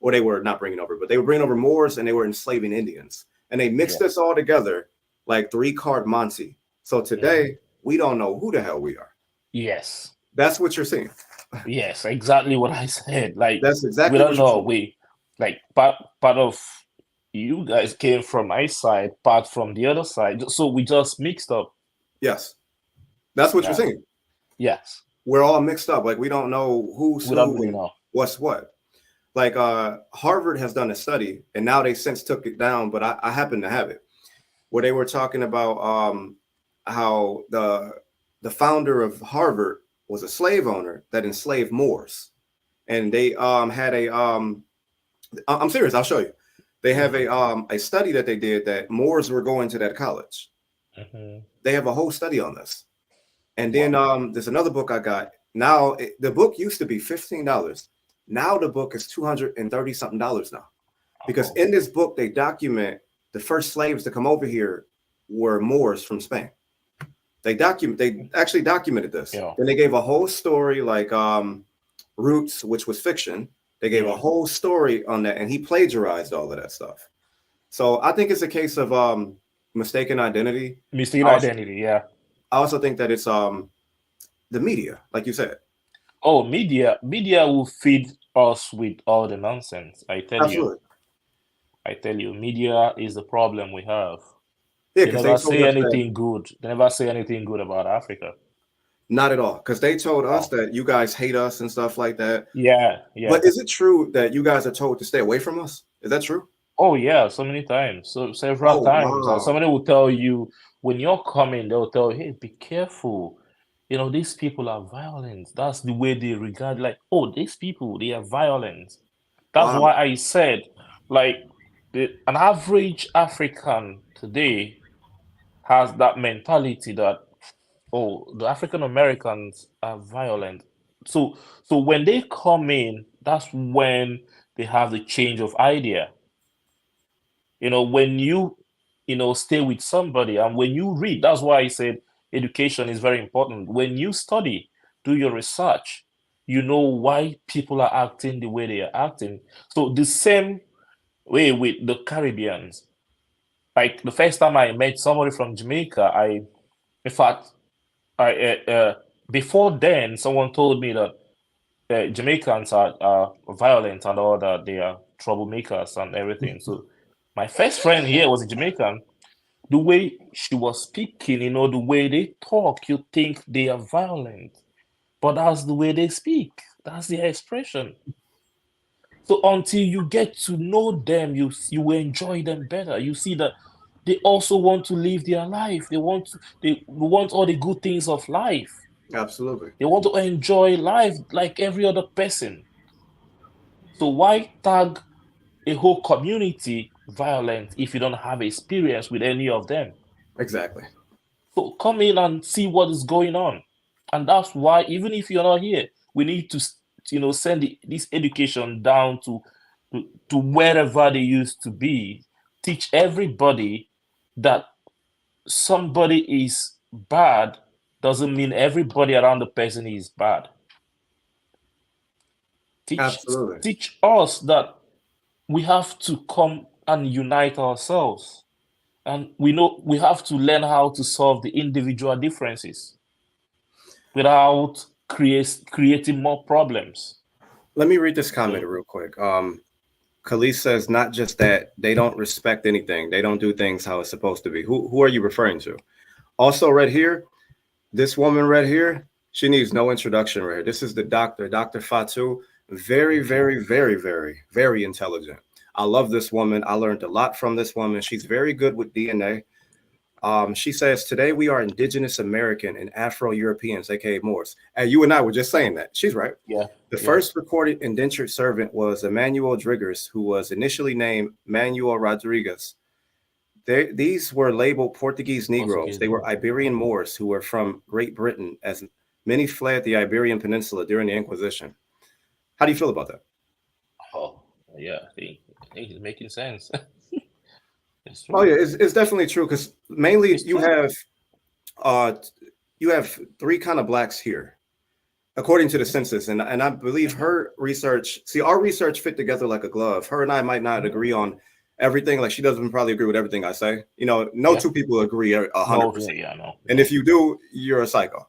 Speaker 1: or they were not bringing over, but they were bringing over Moors, and they were enslaving Indians, and they mixed
Speaker 2: Yeah.
Speaker 1: us all together like three-card Monty. So
Speaker 2: Mm-hmm.
Speaker 1: today we don't know who the hell we are.
Speaker 2: Yes.
Speaker 1: That's what you're seeing.
Speaker 2: Yes. Exactly what I said. Like
Speaker 1: That's
Speaker 2: we
Speaker 1: exactly
Speaker 2: don't
Speaker 1: what you're
Speaker 2: know.
Speaker 1: seeing.
Speaker 2: We like part of you guys came from my side, part from the other side. So we just mixed up.
Speaker 1: Yes, that's what you're
Speaker 2: Yeah.
Speaker 1: seeing.
Speaker 2: Yes.
Speaker 1: We're all mixed up. Like we don't know who's
Speaker 2: We don't
Speaker 1: who
Speaker 2: really
Speaker 1: and
Speaker 2: know.
Speaker 1: what's what. Like Harvard has done a study, and now they since took it down, but I happen to have it, where they were talking about how the founder of Harvard was a slave owner that enslaved Moors, and they had a I'm serious. I'll show you. They have
Speaker 2: Mm-hmm.
Speaker 1: a study that they did that Moors were going to that college.
Speaker 2: Mm-hmm.
Speaker 1: They have a whole study on this. And then
Speaker 2: Wow.
Speaker 1: there's another book I got. Now the book used to be $15. Now the book is $230 something now. Because
Speaker 2: Oh.
Speaker 1: in this book they document the first slaves to come over here were Moors from Spain. They actually documented this.
Speaker 2: Yeah.
Speaker 1: Then they gave a whole story like Roots, which was fiction. They gave a
Speaker 2: Yeah.
Speaker 1: whole story on that, and he plagiarized all of that stuff. So I think it's a case of mistaken identity.
Speaker 2: Mistaken
Speaker 1: I also,
Speaker 2: identity. Yeah.
Speaker 1: I also think that it's the media, like you said.
Speaker 2: Oh, media will feed us with all the nonsense. I tell you.
Speaker 1: Absolutely.
Speaker 2: I tell you, media is the problem we have.
Speaker 1: Yeah,
Speaker 2: They
Speaker 1: because they
Speaker 2: never
Speaker 1: told
Speaker 2: say
Speaker 1: us that
Speaker 2: anything good. They never say anything good about Africa.
Speaker 1: not at all. Because they told us
Speaker 2: Oh,
Speaker 1: that you guys hate us and stuff like that.
Speaker 2: yeah,
Speaker 1: But
Speaker 2: yeah.
Speaker 1: is it true that you guys are told to stay away from us? Is that true?
Speaker 2: Oh, yeah, so many times. So several
Speaker 1: Oh
Speaker 2: times.
Speaker 1: wow.
Speaker 2: Somebody will tell you when you're coming, they'll tell you, hey, be careful. You know, these people are violent. That's the way they regard, like, oh, these people, they are violent. That's
Speaker 1: Wow.
Speaker 2: why I said, like, an average African today has that mentality that, oh, the African Americans are violent. So when they come in, that's when they have the change of idea. When you stay with somebody and when you read, that's why I said education is very important. When you study, do your research, you know why people are acting the way they are acting. So the same way with the Caribbeans. like the first time I met somebody from Jamaica, in fact, before then, someone told me that Jamaicans are violent and all that. They are troublemakers and everything. So my first friend here was a Jamaican. The way she was speaking, the way they talk, you think they are violent, but that's the way they speak. That's their expression. So until you get to know them, you enjoy them better. You see that they also want to live their life. They want all the good things of life.
Speaker 1: Absolutely.
Speaker 2: They want to enjoy life like every other person. So why tag a whole community violent if you don't have experience with any of them?
Speaker 1: Exactly.
Speaker 2: So come in and see what is going on. And that's why even if you're not here, we need to send this education down to wherever they used to be. Teach everybody that somebody is bad doesn't mean everybody around the person is bad. Teach
Speaker 1: Absolutely.
Speaker 2: teach us that we have to come and unite ourselves. And we know we have to learn how to solve the individual differences without creating more problems.
Speaker 1: Let me read this comment
Speaker 2: So
Speaker 1: real quick. Khalees says not just that they don't respect anything, they don't do things how it's supposed to be. Who are you referring to? Also, right here, this woman right here, she needs no introduction right here. This is the doctor, Dr. Fatu. Very,
Speaker 2: okay.
Speaker 1: very, very, very, very intelligent. I love this woman. I learned a lot from this woman. She's very good with DNA. She says, today we are Indigenous American and Afro Europeans, aka Moors. And you and I were just saying that. She's right.
Speaker 2: Yeah,
Speaker 1: The
Speaker 2: yeah.
Speaker 1: first recorded indentured servant was Emmanuel Driggers, who was initially named Manuel Rodriguez. These were labeled Portuguese Negroes.
Speaker 2: Portuguese
Speaker 1: They were
Speaker 2: Negro.
Speaker 1: Iberian Moors who were from Great Britain, as many fled the Iberian Peninsula during the Inquisition. How do you feel about that?
Speaker 2: Oh, yeah. I think it's making sense. It's
Speaker 1: Oh
Speaker 2: true.
Speaker 1: yeah, it's definitely true because mainly
Speaker 2: It's true.
Speaker 1: uh, you have three kind of blacks here according to the
Speaker 2: Mhm,
Speaker 1: census, and I believe
Speaker 2: mhm,
Speaker 1: her research. See, our research fit together like a glove. Her and I might not
Speaker 2: mhm.
Speaker 1: agree on everything. Like she doesn't probably agree with everything I say. No
Speaker 2: Yeah.
Speaker 1: two people agree a hundred
Speaker 2: No, yeah,
Speaker 1: percent.
Speaker 2: yeah, no,
Speaker 1: And if
Speaker 2: no.
Speaker 1: you do, you're a psycho.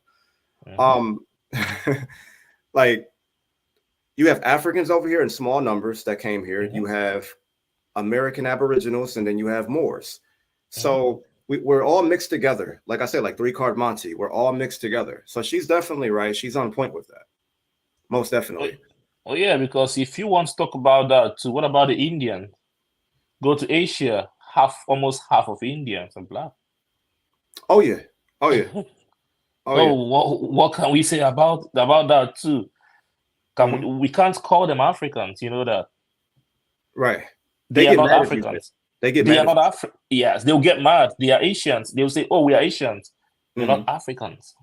Speaker 2: Mhm,
Speaker 1: Um, like you have Africans over here in small numbers that came here.
Speaker 2: mhm,
Speaker 1: You have American Aboriginals, and then you have Moors.
Speaker 2: mhm.
Speaker 1: So we're all mixed together. Like I said, like three card Monty, we're all mixed together. So she's definitely right. She's on point with that. Most
Speaker 2: Oh,
Speaker 1: definitely.
Speaker 2: oh, yeah, because if you want to talk about that too, what about the Indian? Go to Asia, almost half of Indians are black.
Speaker 1: Oh yeah. Oh yeah. Oh
Speaker 2: So
Speaker 1: yeah.
Speaker 2: what can we say about that too? Can
Speaker 1: Hmm.
Speaker 2: we can't call them Africans, you know that.
Speaker 1: Right. They
Speaker 2: They are
Speaker 1: get
Speaker 2: not
Speaker 1: mad if you say.
Speaker 2: Africans.
Speaker 1: They get
Speaker 2: They are
Speaker 1: mad if
Speaker 2: not
Speaker 1: you say.
Speaker 2: Yes, they'll get mad. They are Asians. They'll say, "Oh, we are Asians. We're not
Speaker 1: Hmm.
Speaker 2: Africans."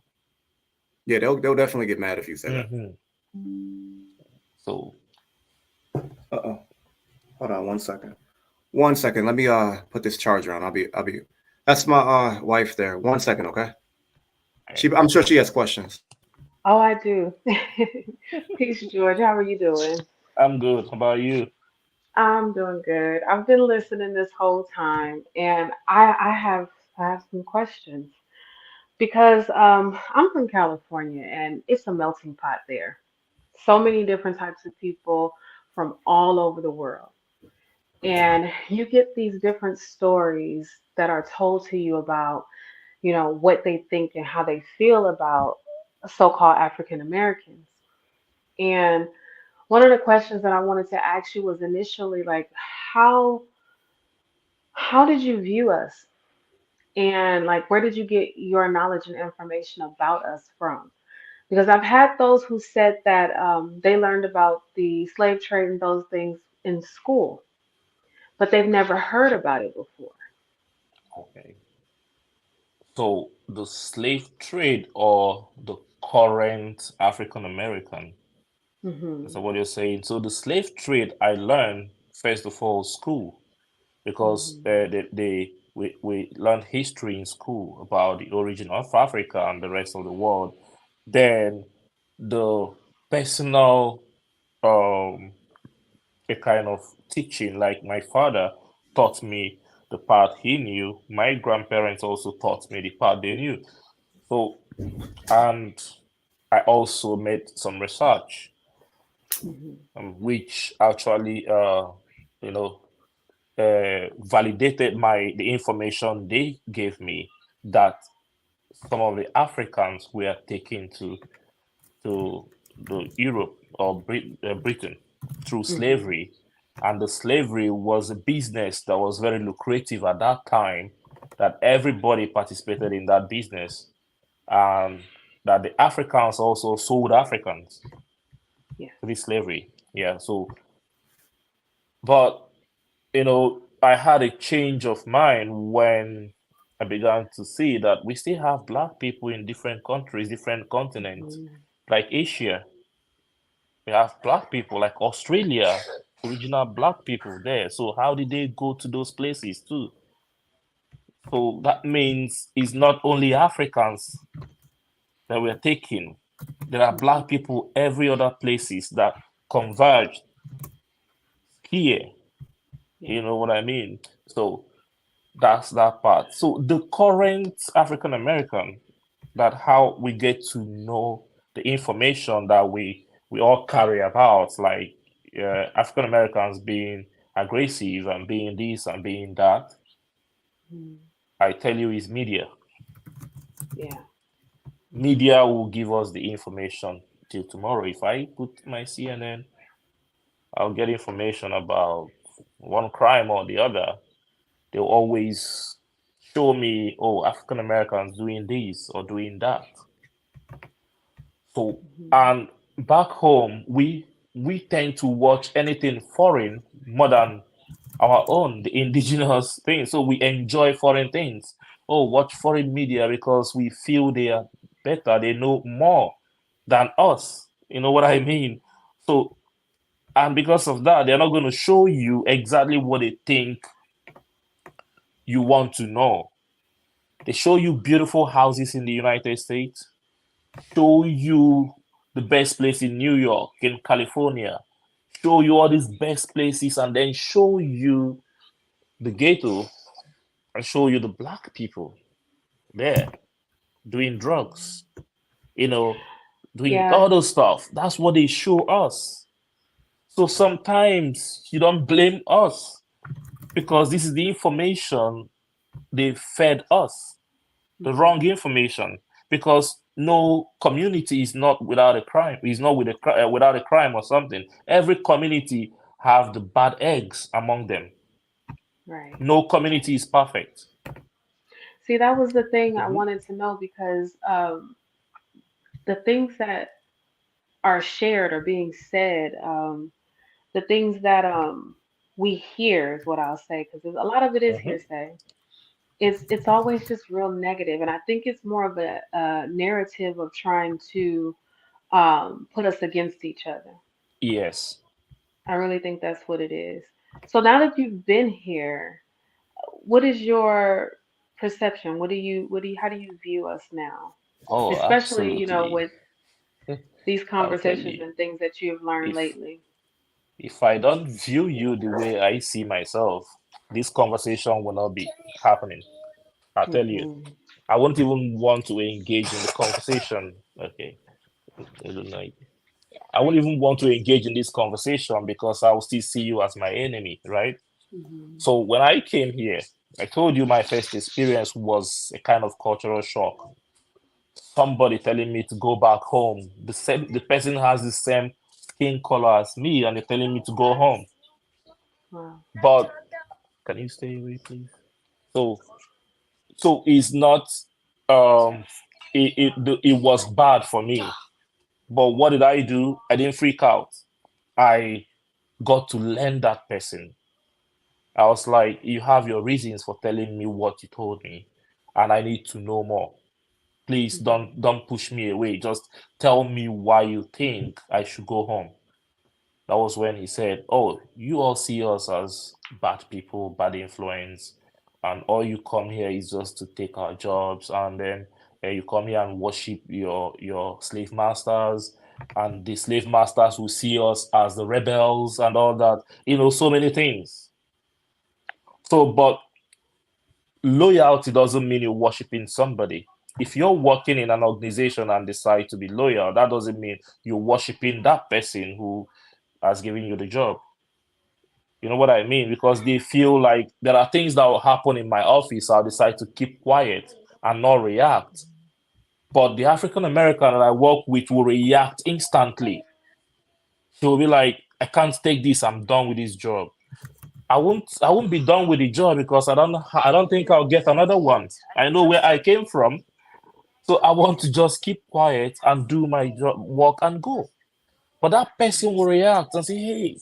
Speaker 1: Yeah, they'll definitely get mad if you say that.
Speaker 2: Hmm. So,
Speaker 1: Uh oh. Hold on 1 second. 1 second. Let me put this charger on. I'll be. That's my wife there. 1 second, okay? I'm sure she has questions.
Speaker 3: Oh, I do. Peace, George. How are you doing?
Speaker 2: I'm good. How about you?
Speaker 3: I'm doing good. I've been listening this whole time, and I have some questions because I'm from California, and it's a melting pot there. So many different types of people from all over the world, and you get these different stories that are told to you about, what they think and how they feel about so-called African Americans. And one of the questions that I wanted to ask you was initially like how did you view us? And like where did you get your knowledge and information about us from? Because I've had those who said that they learned about the slave trade and those things in school, but they've never heard about it before.
Speaker 2: Okay. So the slave trade or the current African American, is
Speaker 3: Hmm.
Speaker 2: that what you're saying? So the slave trade I learned first of all school because
Speaker 3: Hmm.
Speaker 2: we learned history in school about the origin of Africa and the rest of the world. Then the personal um a kind of teaching, like my father taught me. the part he knew. My grandparents also taught me the part they knew. So, and I also made some research,
Speaker 3: Hmm.
Speaker 2: which actually, you know, validated the information they gave me that some of the Africans were taken to the Europe or Britain through
Speaker 3: Hmm.
Speaker 2: slavery, and the slavery was a business that was very lucrative at that time. That everybody participated in that business, and that the Africans also sold Africans
Speaker 3: Yes.
Speaker 2: to this slavery. Yeah. So, but I had a change of mind when I began to see that we still have black people in different countries, different continents,
Speaker 3: Hmm.
Speaker 2: like Asia. We have black people like Australia, original black people there. So how did they go to those places too? So that means it's not only Africans that we're taking. There are black
Speaker 3: Hmm.
Speaker 2: people every other places that converge here.
Speaker 3: Yeah.
Speaker 2: You know what I mean? So that's that part. So the current African American, that how we get to know the information that we all carry about, like African Americans being aggressive and being this and being that.
Speaker 3: Hmm.
Speaker 2: I tell you, is media.
Speaker 3: Yeah.
Speaker 2: Media will give us the information till tomorrow. If I put my CNN, I'll get information about one crime or the other. They'll always show me, oh, African Americans doing this or doing that. So,
Speaker 3: Hmm.
Speaker 2: and back home, we tend to watch anything foreign more than our own, the indigenous thing. So we enjoy foreign things. Oh, watch foreign media because we feel they are better, they know more than us. You know what I mean? So, and because of that, they're not going to show you exactly what they think you want to know. They show you beautiful houses in the United States, show you the best place in New York, in California, show you all these best places, and then show you the ghetto and show you the black people there doing drugs, you know, doing
Speaker 3: Yeah.
Speaker 2: all those stuff. That's what they show us. So sometimes you don't blame us because this is the information they fed us, the wrong
Speaker 3: Hmm.
Speaker 2: information, because no community is not without a crime, is not without a crime or something. Every community have the bad eggs among them.
Speaker 3: Right.
Speaker 2: No community is perfect.
Speaker 3: See, that was the thing I
Speaker 2: Mhm.
Speaker 3: wanted to know because the things that are shared or being said, the things that we hear is what I'll say because a lot of it is
Speaker 2: Mhm.
Speaker 3: hearsay. It's always just real negative, and I think it's more of a narrative of trying to put us against each other.
Speaker 2: Yes.
Speaker 3: I really think that's what it is. So now that you've been here, what is your perception? How do you view us now?
Speaker 2: Oh,
Speaker 3: Especially,
Speaker 2: absolutely.
Speaker 3: with these
Speaker 2: I'll tell
Speaker 3: conversations
Speaker 2: you.
Speaker 3: and things that you've learned
Speaker 2: If
Speaker 3: lately.
Speaker 2: if I don't view you the way I see myself, this conversation will not be happening. I'll tell you.
Speaker 3: Hmm.
Speaker 2: I won't even want to engage in the conversation. Okay. I don't know. I won't even want to engage in this conversation because I will still see you as my enemy, right?
Speaker 3: Hmm.
Speaker 2: So when I came here, I told you my first experience was a kind of cultural shock. Somebody telling me to go back home. The person has the same skin color as me, and they're telling me to go home.
Speaker 3: Wow.
Speaker 2: But can you stay away, please? So it's not. Um, it was bad for me. But what did I do? I didn't freak out. I got to learn that person. I was like, you have your reasons for telling me what you told me, and I need to know more. Please
Speaker 3: Hmm.
Speaker 2: don't push me away. Just tell me why you think I should go home. That was when he said, "Oh, you all see us as bad people, bad influence, and all you come here is just to take our jobs, and then you come here and worship your slave masters, and the slave masters will see us as the rebels and all that. So many things. So, but loyalty doesn't mean you're worshiping somebody. If you're working in an organization and decide to be loyal, that doesn't mean you're worshiping that person who has given you the job. You know what I mean? Because they feel like there are things that will happen in my office. I'll decide to keep quiet and not react. But the African American that I work with will react instantly. She will be like, I can't take this, I'm done with this job. I won't be done with the job because I don't think I'll get another one. I know where I came from. So I want to just keep quiet and do my job, work and go. But that person will react and say, hey,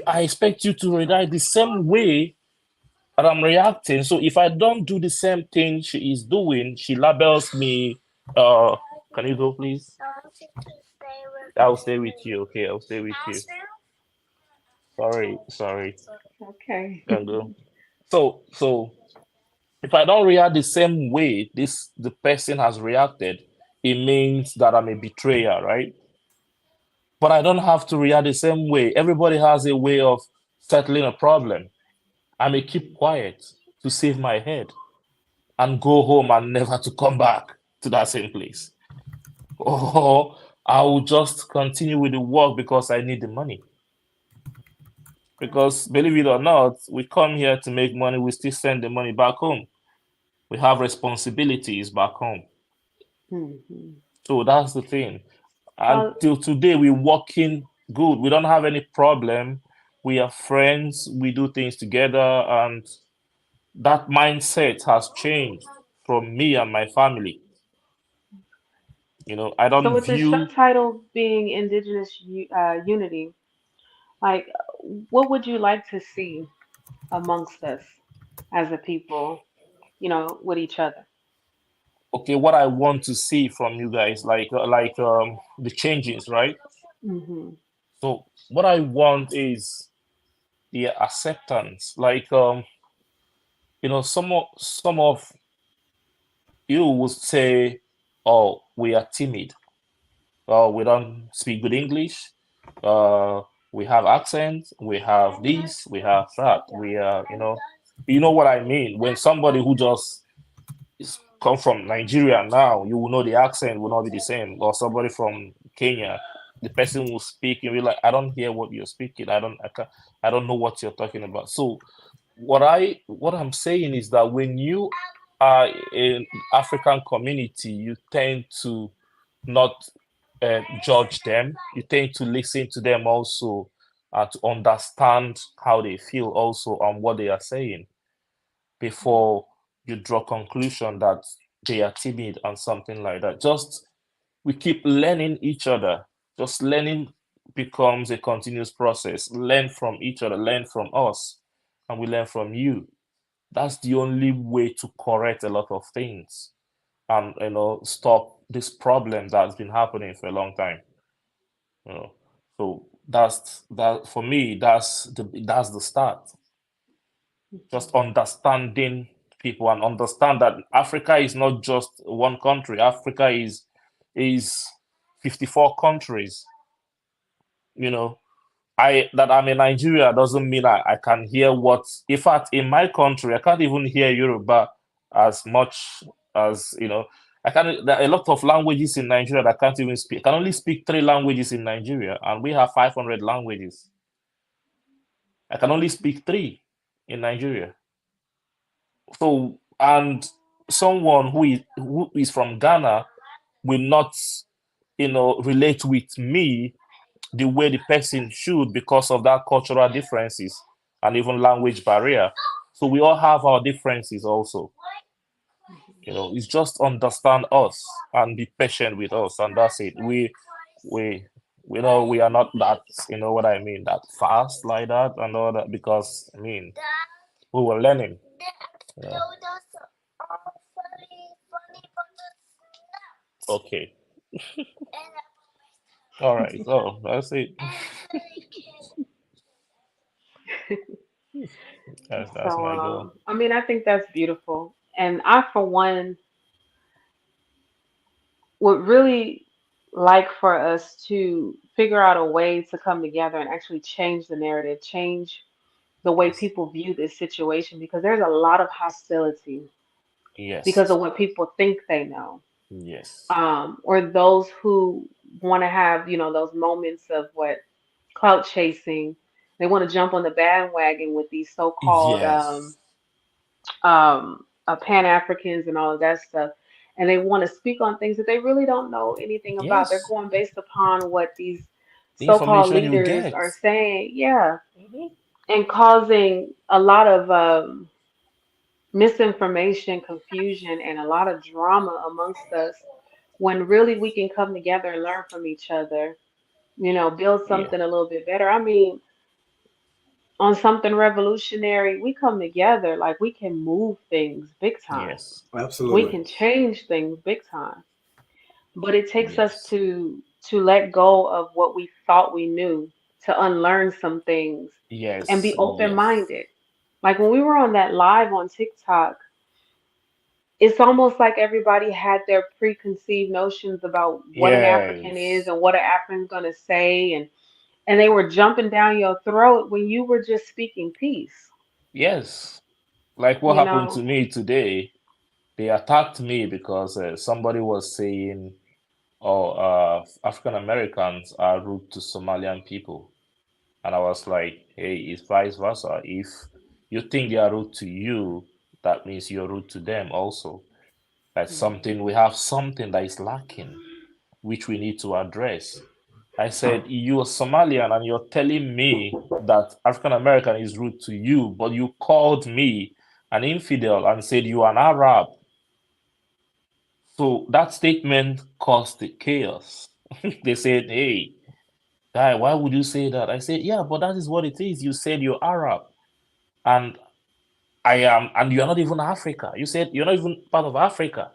Speaker 2: I expect you to react the same way that I'm reacting. So if I don't do the same thing she is doing, she labels me. Uh, can you go, please? I'll stay with you. Okay, I'll stay with you. Sorry, sorry.
Speaker 3: Okay.
Speaker 2: Can go. So if I don't react the same way the person has reacted, it means that I'm a betrayer, right? But I don't have to react the same way. Everybody has a way of settling a problem. I may keep quiet to save my head and go home and never to come back to that same place. Or I will just continue with the work because I need the money. Because believe it or not, we come here to make money, we still send the money back home. We have responsibilities back home.
Speaker 3: Hmm.
Speaker 2: So that's the thing.
Speaker 3: Well,
Speaker 2: Until today, we're working good. We don't have any problem. We are friends. We do things together. And that mindset has changed from me and my family. I
Speaker 3: so
Speaker 2: don't
Speaker 3: with the
Speaker 2: view.
Speaker 3: subtitle being Indigenous Unity, like, what would you like to see amongst us as a people, with each other?
Speaker 2: Okay, what I want to see from you guys, like the changes, right?
Speaker 3: Hmm.
Speaker 2: So what I want is the acceptance. Like some of you would say, "Oh, we are timid. We don't speak good English. Uh, we have accents. We have this. We have that. We are, you know what I mean. When somebody who just come from Nigeria now, you will know the accent will not be the same. Or somebody from Kenya, the person will speak, you'll be like, I don't hear what you're speaking. I don't know what you're talking about. So what I'm saying is that when you are in African community, you tend to not judge them. You tend to listen to them also, to understand how they feel also on what they are saying before you draw conclusion that they are timid and something like that. Just we keep learning each other. Just learning becomes a continuous process. Learn from each other, learn from us, and we learn from you. That's the only way to correct a lot of things and stop this problem that's been happening for a long time. You know. So that's that for me, that's the start. Just understanding people and understand that Africa is not just one country. Africa is 54 countries. You know, I that I'm in Nigeria doesn't mean I can hear what. In fact, in my country, I can't even hear Yoruba as much as I can. There are a lot of languages in Nigeria that I can't even speak. I can only speak three languages in Nigeria, and we have 500 languages. I can only speak three in Nigeria. So, and someone who is from Ghana will not, relate with me the way the person should because of that cultural differences and even language barrier. So we all have our differences also. It's just understand us and be patient with us, and that's it. We we know we are not that, what I mean, that fast like that and all that because we were learning. Yeah. Okay. All right. So that's it. That's
Speaker 3: So,
Speaker 2: my goal.
Speaker 3: I mean, I think that's beautiful. And I, for one, would really like for us to figure out a way to come together and actually change the narrative, change the way
Speaker 2: Yes.
Speaker 3: people view this situation because there's a lot of hostility because
Speaker 2: Yes.
Speaker 3: of what people think they know.
Speaker 2: Yes.
Speaker 3: Or those who want to have, those moments of what clout chasing. They want to jump on the bandwagon with these so-called
Speaker 2: Yes.
Speaker 3: Pan Africans and all of that stuff. And they want to speak on things that they really don't know anything about. They're
Speaker 2: Yes.
Speaker 3: going based upon what these
Speaker 2: The
Speaker 3: so-called
Speaker 2: information you
Speaker 3: leaders
Speaker 2: get.
Speaker 3: are saying. Yeah,
Speaker 2: Mhm.
Speaker 3: and causing a lot of misinformation, confusion, and a lot of drama amongst us when really we can come together and learn from each other, build
Speaker 2: Yeah.
Speaker 3: something a little bit better. I mean, on something revolutionary, we come together, like we can move things big time.
Speaker 2: Yes.
Speaker 3: We
Speaker 1: Absolutely.
Speaker 3: can change things big time. But it takes us
Speaker 2: Yes.
Speaker 3: to let go of what we thought we knew, to unlearn some things and be
Speaker 2: Yes. Yes.
Speaker 3: open-minded. Like when we were on that live on TikTok, it's almost like everybody had their preconceived notions about what an African is
Speaker 2: Yes.
Speaker 3: and what an African's gonna say, and they were jumping down your throat when you were just speaking peace,
Speaker 2: Yes. Like what
Speaker 3: you
Speaker 2: happened to
Speaker 3: know.
Speaker 2: me today? They attacked me because somebody was saying, "Oh, African Americans are rude to Somalian people," and I was like, "Hey, it's vice versa. If you think they are rude to you, that means you're rude to them also. That's
Speaker 3: Mhm.
Speaker 2: something we have something that is lacking, which we need to address." I said, "You're Somalian and you're telling me that African American is rude to you, but you called me an infidel and said you are an Arab." So that statement caused the chaos. They said, "Hey, guy, why would you say that?" I said, "Yeah, but that is what it is. You said you're Arab, and I am, and you're not even Africa. You said you're not even part of Africa.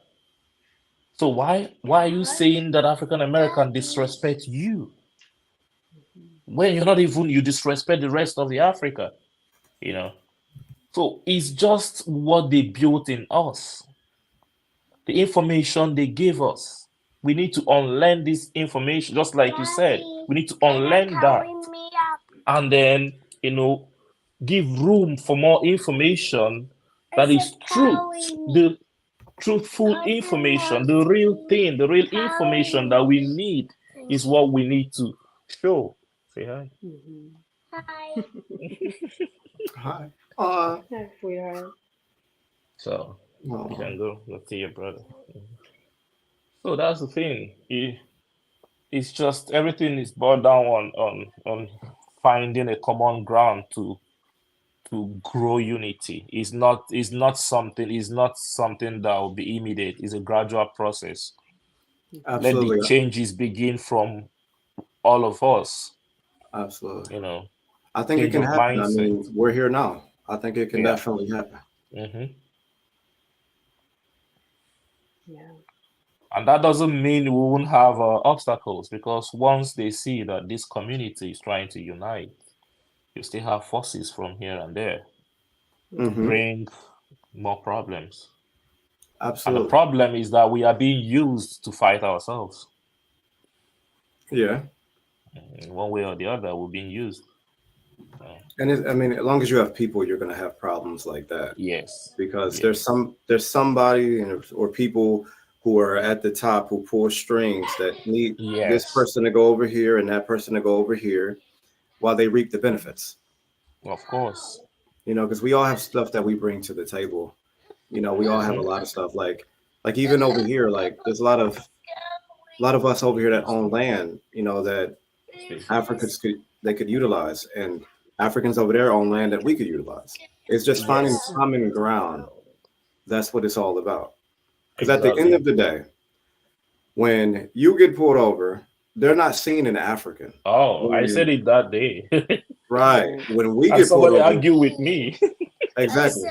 Speaker 2: So why are you saying that African American disrespect you when you're not even you disrespect the rest of the Africa? You know." So it's just what they built in us, the information they gave us. We need to unlearn this information, just like you said. We need to unlearn that, and then give room for more information that is truth, the truthful information, the real thing, the real information that we need is what we need to show. Say hi.
Speaker 3: Mhm.
Speaker 1: Hi.
Speaker 3: Yes, sweetheart.
Speaker 2: So you
Speaker 1: Oh,
Speaker 2: can go. Let's see your brother. So that's the thing. It's just everything is boiled down on finding a common ground to grow unity. It's not something that will be immediate. It's a gradual process.
Speaker 3: Mhm.
Speaker 2: Let the
Speaker 1: absolutely.
Speaker 2: changes begin from all of us,
Speaker 1: Absolutely.
Speaker 2: you know,
Speaker 1: I think it
Speaker 2: change
Speaker 1: can
Speaker 2: of
Speaker 1: happen. I
Speaker 2: mindset.
Speaker 1: mean, we're here now. I think it can
Speaker 2: Yeah.
Speaker 1: definitely happen.
Speaker 2: hmm
Speaker 3: Yeah.
Speaker 2: And that doesn't mean we won't have obstacles, because once they see that this community is trying to unite, you still have forces from here and there to
Speaker 3: Mhm.
Speaker 1: Hmm.
Speaker 2: bring more problems. And the
Speaker 1: Absolutely.
Speaker 2: problem is that we are being used to fight ourselves.
Speaker 1: Yeah.
Speaker 2: In one way or the other, we're being used. Uh,
Speaker 1: And I mean, as long as you have people, you're going to have problems like that
Speaker 2: yes,
Speaker 1: because
Speaker 2: yes,
Speaker 1: there's somebody or people who are at the top who pull strings that need this
Speaker 2: yes,
Speaker 1: person to go over here and that person to go over here while they reap the benefits.
Speaker 2: of course.
Speaker 1: Because we all have stuff that we bring to the table. We all have a
Speaker 2: hmm
Speaker 1: lot of stuff like even over here, like there's a lot of us over here that own land, that Africans could utilize, and Africans over there own land that we could utilize. It's just finding
Speaker 2: Yes,
Speaker 1: common
Speaker 3: Mhm.
Speaker 1: ground. That's what it's all about. Because at the end
Speaker 2: exactly.
Speaker 1: of the day, when you get pulled over, they're not seeing an African.
Speaker 2: Oh, I said
Speaker 1: When
Speaker 2: it that day.
Speaker 1: right,
Speaker 3: Right.
Speaker 1: when we
Speaker 2: And
Speaker 1: get pulled
Speaker 2: somebody
Speaker 1: over,
Speaker 2: argue with me.
Speaker 1: exactly.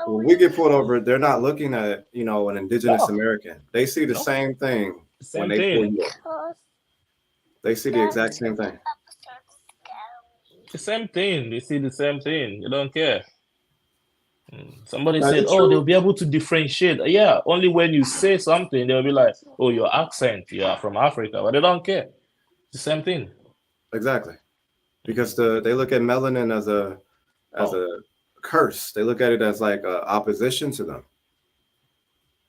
Speaker 1: When we get pulled over, they're not looking at an indigenous
Speaker 2: No,
Speaker 1: American. They see the
Speaker 2: no,
Speaker 1: same thing when
Speaker 2: same
Speaker 1: they pull
Speaker 2: thing.
Speaker 1: you over. They see the exact
Speaker 3: Right.
Speaker 1: same thing.
Speaker 2: The same thing. They see the same thing. You don't care. Somebody
Speaker 1: Now, is
Speaker 2: said,
Speaker 1: it
Speaker 2: "Oh, they'll
Speaker 1: true?
Speaker 2: be able to differentiate." Yeah, only when you say something, they'll be like, "Oh, your accent, you are from Africa," but they don't care. It's the same thing.
Speaker 1: Exactly.
Speaker 2: Mhm.
Speaker 1: Because they look at melanin as a as
Speaker 2: Oh,
Speaker 1: a curse. They look at it as like opposition to them.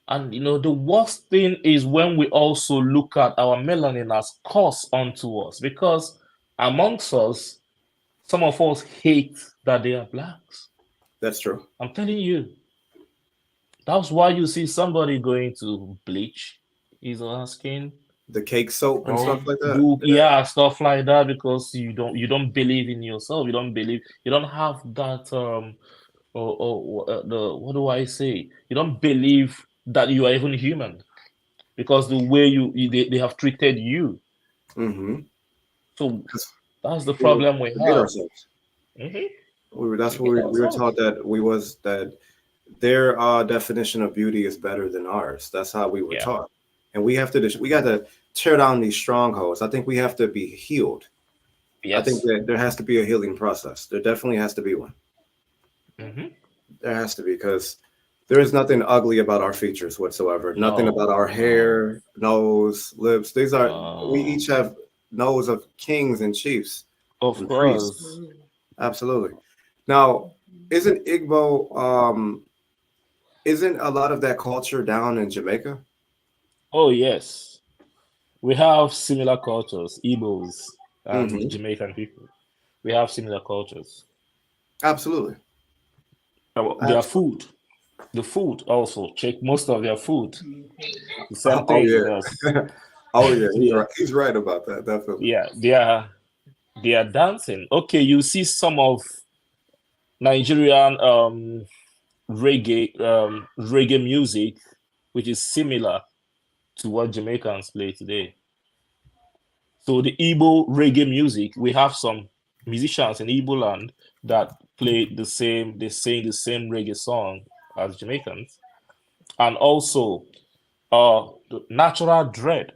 Speaker 2: and the worst thing is when we also look at our melanin as curse unto us, because amongst us, some of us hate that they are blacks.
Speaker 1: That's true.
Speaker 2: I'm telling you, that's why you see somebody going to bleach his or her skin.
Speaker 1: The cake soap and
Speaker 2: Oh,
Speaker 1: stuff like that.
Speaker 2: do yeah, stuff like that, because you don't believe in yourself. You don't have that or the what do I say? You don't believe that you are even human, because the way they have treated you.
Speaker 1: Mm-hmm.
Speaker 2: So
Speaker 1: Because
Speaker 2: that's the
Speaker 1: we
Speaker 2: problem we
Speaker 1: hate
Speaker 2: have.
Speaker 1: ourselves.
Speaker 2: Hmm.
Speaker 1: That's
Speaker 2: We
Speaker 1: what
Speaker 2: hate
Speaker 1: we were
Speaker 2: ourselves.
Speaker 1: taught that their definition of beauty is better than ours. That's how we were
Speaker 2: Yeah.
Speaker 1: taught, and we got to tear down these strongholds. I think we have to be healed. I think
Speaker 2: Yes.
Speaker 1: that there has to be a healing process. There definitely has to be one.
Speaker 2: Hmm.
Speaker 1: There has to be because there is nothing ugly about our features whatsoever. Nothing about
Speaker 2: No,
Speaker 1: our
Speaker 2: no,
Speaker 1: hair, nose, lips. These are we
Speaker 2: no.
Speaker 1: each have nose of kings and chiefs
Speaker 2: Of
Speaker 1: and priests.
Speaker 2: course.
Speaker 1: Absolutely. Now, isn't Igbo isn't a lot of that culture down in Jamaica?
Speaker 2: Oh yes. We have similar cultures, Igbos and
Speaker 1: Hmm.
Speaker 2: Jamaican people. We have similar cultures.
Speaker 1: Absolutely.
Speaker 2: Their
Speaker 1: Absolutely.
Speaker 2: food, the food also, check most of their food. The same
Speaker 1: Oh
Speaker 2: thing.
Speaker 1: yeah. Oh yeah. He's
Speaker 2: Yeah,
Speaker 1: right. He's right about that. Definitely.
Speaker 2: yeah, they are dancing. Okay, you see some of Nigerian reggae music, which is similar to what Jamaicans play today. So the Igbo reggae music, we have some musicians in Igbo land that play they sing the same reggae song as Jamaicans. And also the natural dread,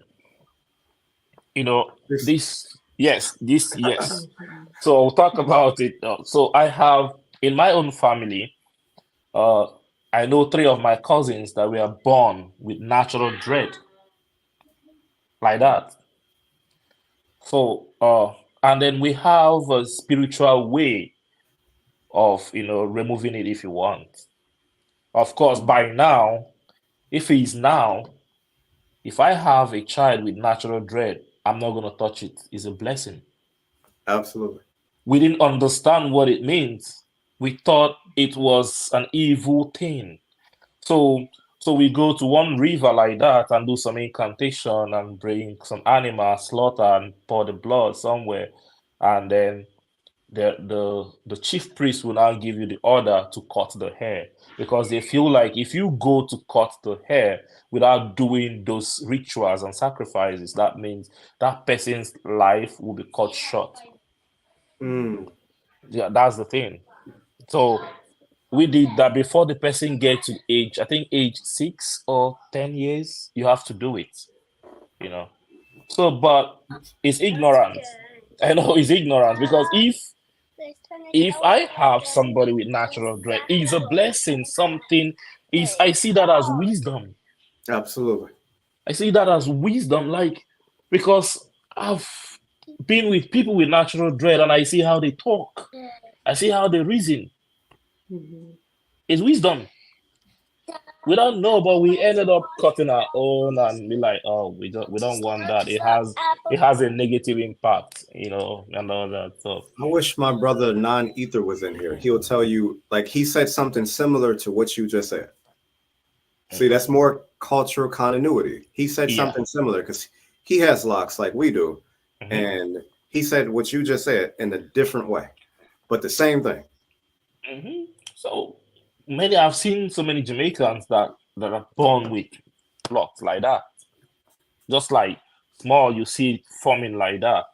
Speaker 2: you know,
Speaker 1: This
Speaker 2: this, yes.
Speaker 3: Mhm.
Speaker 2: So I'll talk about it. So I have in my own family, uh, I know three of my cousins that were born with natural dread like that. So, and then we have a spiritual way of, removing it if you want. Of course, by now, if it is now, if I have a child with natural dread, I'm not going to touch it. It's a blessing.
Speaker 1: absolutely.
Speaker 2: We didn't understand what it means. We thought it was an evil thing. So, so we go to one river like that and do some incantation and bring some animal, slaughter and pour the blood somewhere, and then the chief priest will now give you the order to cut the hair, because they feel like if you go to cut the hair without doing those rituals and sacrifices, that means that person's life will be cut short.
Speaker 1: Mm,
Speaker 2: Yeah, that's the thing. So we did that before the person gets to age, I think age 6 or 10 years, you have to do it, you know. So, but it's ignorance. I know it's ignorance, because if I have somebody with natural dread, it's a blessing. Something is I see that as wisdom.
Speaker 1: absolutely.
Speaker 2: I see that as wisdom, like because I've been with people with natural dread and I see how they talk. I see how they reason.
Speaker 3: Mhm.
Speaker 2: It's wisdom. We don't know, but we ended up cutting our own and be like, oh, we don't want that. It has a negative impact, and all that stuff.
Speaker 1: I wish my brother non-ether was in here. He'll tell you like he said something similar to what you just said. See,
Speaker 2: Mhm.
Speaker 1: that's more cultural continuity. He said
Speaker 2: Yeah.
Speaker 1: something similar because he has locks like we do,
Speaker 2: Hmm.
Speaker 1: and he said what you just said in a different way, but the same thing.
Speaker 2: Hmm. So I've seen so many Jamaicans that are born with locks like that, just like small. You see it forming like that.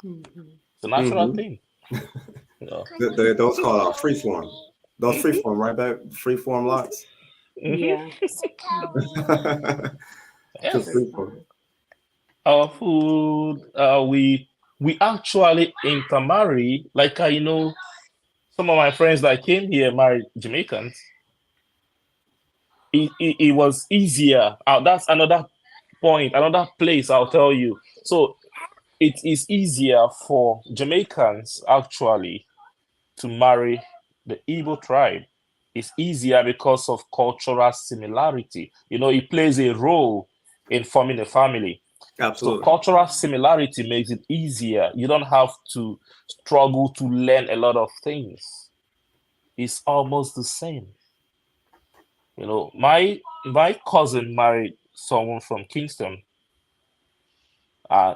Speaker 3: Mhm.
Speaker 2: It's a natural
Speaker 1: Hmm.
Speaker 2: thing. You know.
Speaker 1: Those called freeform. Those
Speaker 2: Hmm.
Speaker 1: freeform, right back? Freeform locks.
Speaker 3: Yeah.
Speaker 2: Hmm.
Speaker 3: Mhm.
Speaker 1: The
Speaker 2: Yes.
Speaker 3: Free
Speaker 1: freeform.
Speaker 3: farm.
Speaker 2: Our food. We actually intermarry. Like some of my friends that came here married Jamaicans. It was easier. That's another point, another place I'll tell you. So it is easier for Jamaicans actually to marry the Igbo tribe. It's easier because of cultural similarity. It plays a role in forming a family. So
Speaker 1: Absolutely.
Speaker 2: cultural similarity makes it easier. You don't have to struggle to learn a lot of things. It's almost the same. My cousin married someone from Kingston.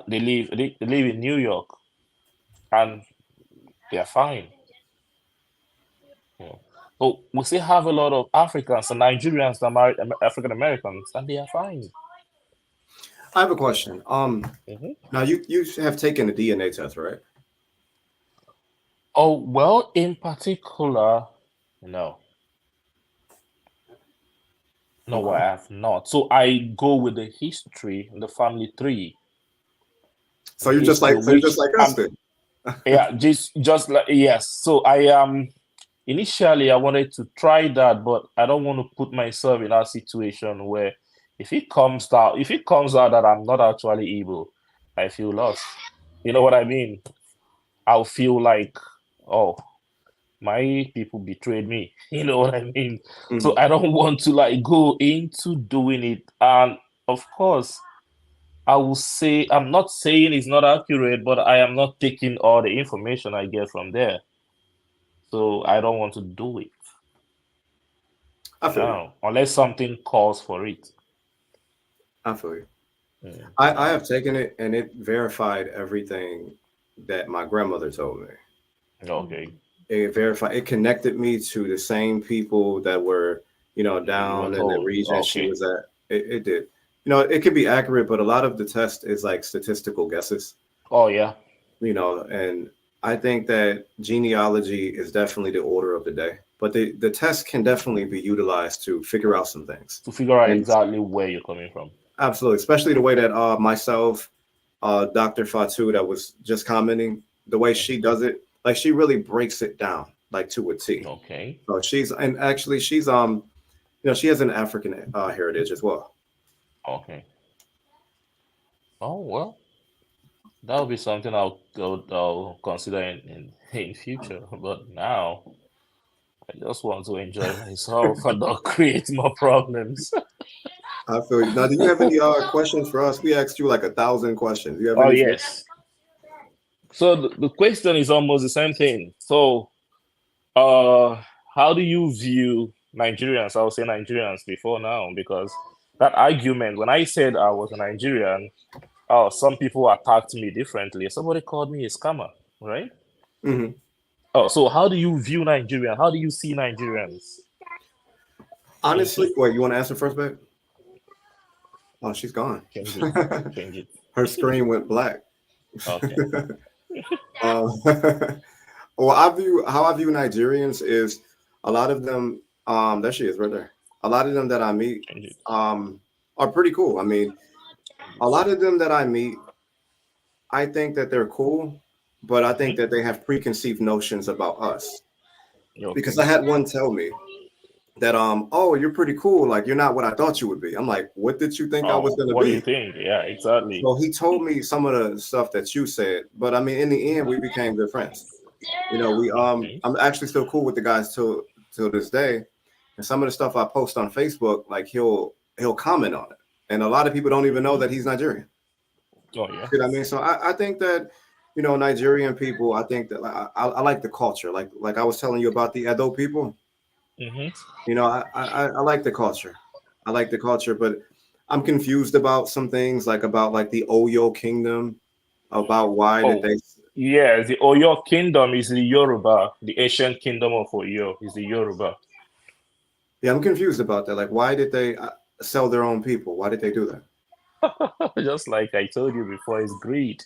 Speaker 2: They live in New York, and they're fine. Yeah. But we still have a lot of Africans and Nigerians that marry African Americans, and they are fine.
Speaker 1: I have a question.
Speaker 2: Mhm.
Speaker 1: Now you have taken a DNA test, right?
Speaker 2: Oh, well, in particular, no. No, I
Speaker 1: Okay.
Speaker 2: have not. So I go with the history, the family tree,
Speaker 1: So
Speaker 2: the
Speaker 1: you're just
Speaker 2: history,
Speaker 1: like so you're just
Speaker 2: which
Speaker 1: like us then.
Speaker 2: yeah, just like yes. So initially I wanted to try that, but I don't want to put myself in that situation where if it comes out that I'm not actually evil, I feel lost. You know what I mean? I'll feel like, oh, my people betrayed me. You know what I mean? So
Speaker 1: Mhm.
Speaker 2: I don't want to like go into doing it. And of course, I will say I'm not saying it's not accurate, but I am not taking all the information I get from there. So I don't want to do it.
Speaker 1: I feel you.
Speaker 2: No, unless something calls for it.
Speaker 1: I feel you. I
Speaker 2: Yeah.
Speaker 1: have taken it and it verified everything that my grandmother told me.
Speaker 2: Okay.
Speaker 1: It verified it connected me to the same people that were,
Speaker 2: You were
Speaker 1: down in the
Speaker 2: told.
Speaker 1: region she
Speaker 2: Okay.
Speaker 1: was at. It did. It could be accurate, but a lot of the test is like statistical guesses,
Speaker 2: Oh yeah.
Speaker 1: and I think that genealogy is definitely the order of the day. But the test can definitely be utilized to figure out some things.
Speaker 2: To figure out
Speaker 1: And
Speaker 2: exactly where you're coming from.
Speaker 1: absolutely, especially the way that myself, Dr. Fatu, that was just commenting, the way she
Speaker 2: Mhm.
Speaker 1: does it, like she really breaks it down like to a T.
Speaker 2: Okay.
Speaker 1: So and actually she's she has an African heritage as well.
Speaker 2: Okay. Oh well, that'll be something I'll consider in future. But now I just want to enjoy myself and not create more problems.
Speaker 1: I feel you. Now, do you have any questions for us? We asked you like 1,000 questions. Do you have
Speaker 2: Oh
Speaker 1: any for us?
Speaker 2: yes. So the question is almost the same thing. So uh how do you view Nigerians? I'll say Nigerians before now because that argument when I said I was a Nigerian, oh, some people attacked me differently. Somebody called me a scammer, right?
Speaker 1: Hmm.
Speaker 2: Oh, so how do you view Nigerian? How do you see Nigerians?
Speaker 1: Honestly,
Speaker 2: Mhm.
Speaker 1: wait, you want to answer first, babe? Oh, she's gone.
Speaker 2: Change it. Change it.
Speaker 1: Her screen went black.
Speaker 2: Okay.
Speaker 1: um, well, how I view Nigerians is a lot of them. There she is, right there. A lot of them that I meet
Speaker 2: Change it.
Speaker 1: are pretty cool. I mean,
Speaker 2: Change
Speaker 1: a
Speaker 2: it.
Speaker 1: lot of them that I meet, I think that they're cool, but I think
Speaker 2: Mhm.
Speaker 1: that they have preconceived notions about us. Because
Speaker 2: Okay.
Speaker 1: I had one tell me that oh, you're pretty cool, like you're not what I thought you would be. I'm like, what did you think I was
Speaker 2: Oh,
Speaker 1: gonna
Speaker 2: what do you
Speaker 1: be?
Speaker 2: think? Yeah, exactly.
Speaker 1: So he told me some of the stuff that you said, but I mean, in the end, we became good friends. We
Speaker 2: Okay.
Speaker 1: I'm actually still cool with the guys till this day. And some of the stuff I post on Facebook, like he'll comment on it, and a lot of people don't even know
Speaker 2: Mhm.
Speaker 1: that he's Nigerian.
Speaker 2: Oh yeah.
Speaker 1: You know what I mean? So I think that Nigerian people. I think that I like the culture. Like I was telling you about the Edo people.
Speaker 2: Mhm.
Speaker 1: I like the culture. I like the culture, but I'm confused about some things, like about like the Oyo Kingdom, about why did
Speaker 2: Oh,
Speaker 1: they.
Speaker 2: yeah. The Oyo kingdom is the Yoruba. The ancient kingdom of Oyo is the Yoruba.
Speaker 1: Yeah, I'm confused about that. Like, why did they sell their own people? Why did they do
Speaker 2: Just like I told you before, it's greed.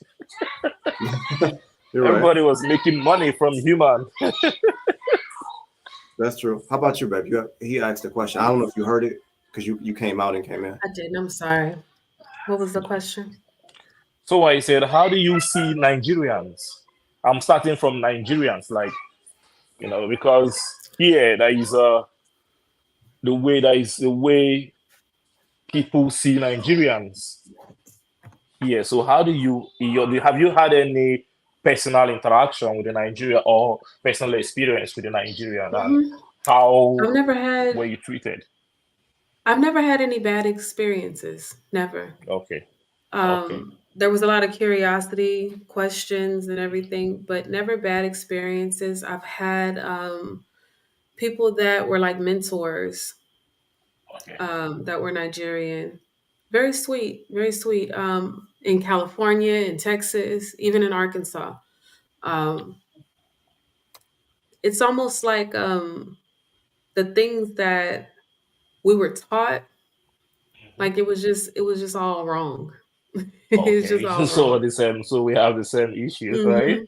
Speaker 1: that? You're right.
Speaker 2: Everybody was making money from human.
Speaker 1: That's true. How about you, babe? He asked a question. I don't know if you heard it because you came out and came in.
Speaker 4: I didn't. I'm sorry. What was the question?
Speaker 2: So I said, how do you see Nigerians? I'm starting from Nigerians, like because here there is the way people see Nigerians here. So how do you have you had any personal interaction with the Nigeria or personal experience with the Nigerian, and
Speaker 4: Mhm.
Speaker 2: how
Speaker 4: I've never had
Speaker 2: were you treated?
Speaker 4: I've never had any bad experiences. Never.
Speaker 2: Okay, okay,
Speaker 4: There was a lot of curiosity, questions, and everything, but never bad experiences. I've had people that were like mentors
Speaker 2: okay,
Speaker 4: that were Nigerian. Very sweet, very sweet. In California, in Texas, even in Arkansas. Um, it's almost like the things that we were taught,
Speaker 2: mhm,
Speaker 4: like it was just all wrong. It's just
Speaker 2: okay.
Speaker 4: all
Speaker 2: So
Speaker 4: wrong.
Speaker 2: the same. So we have the same issues, right?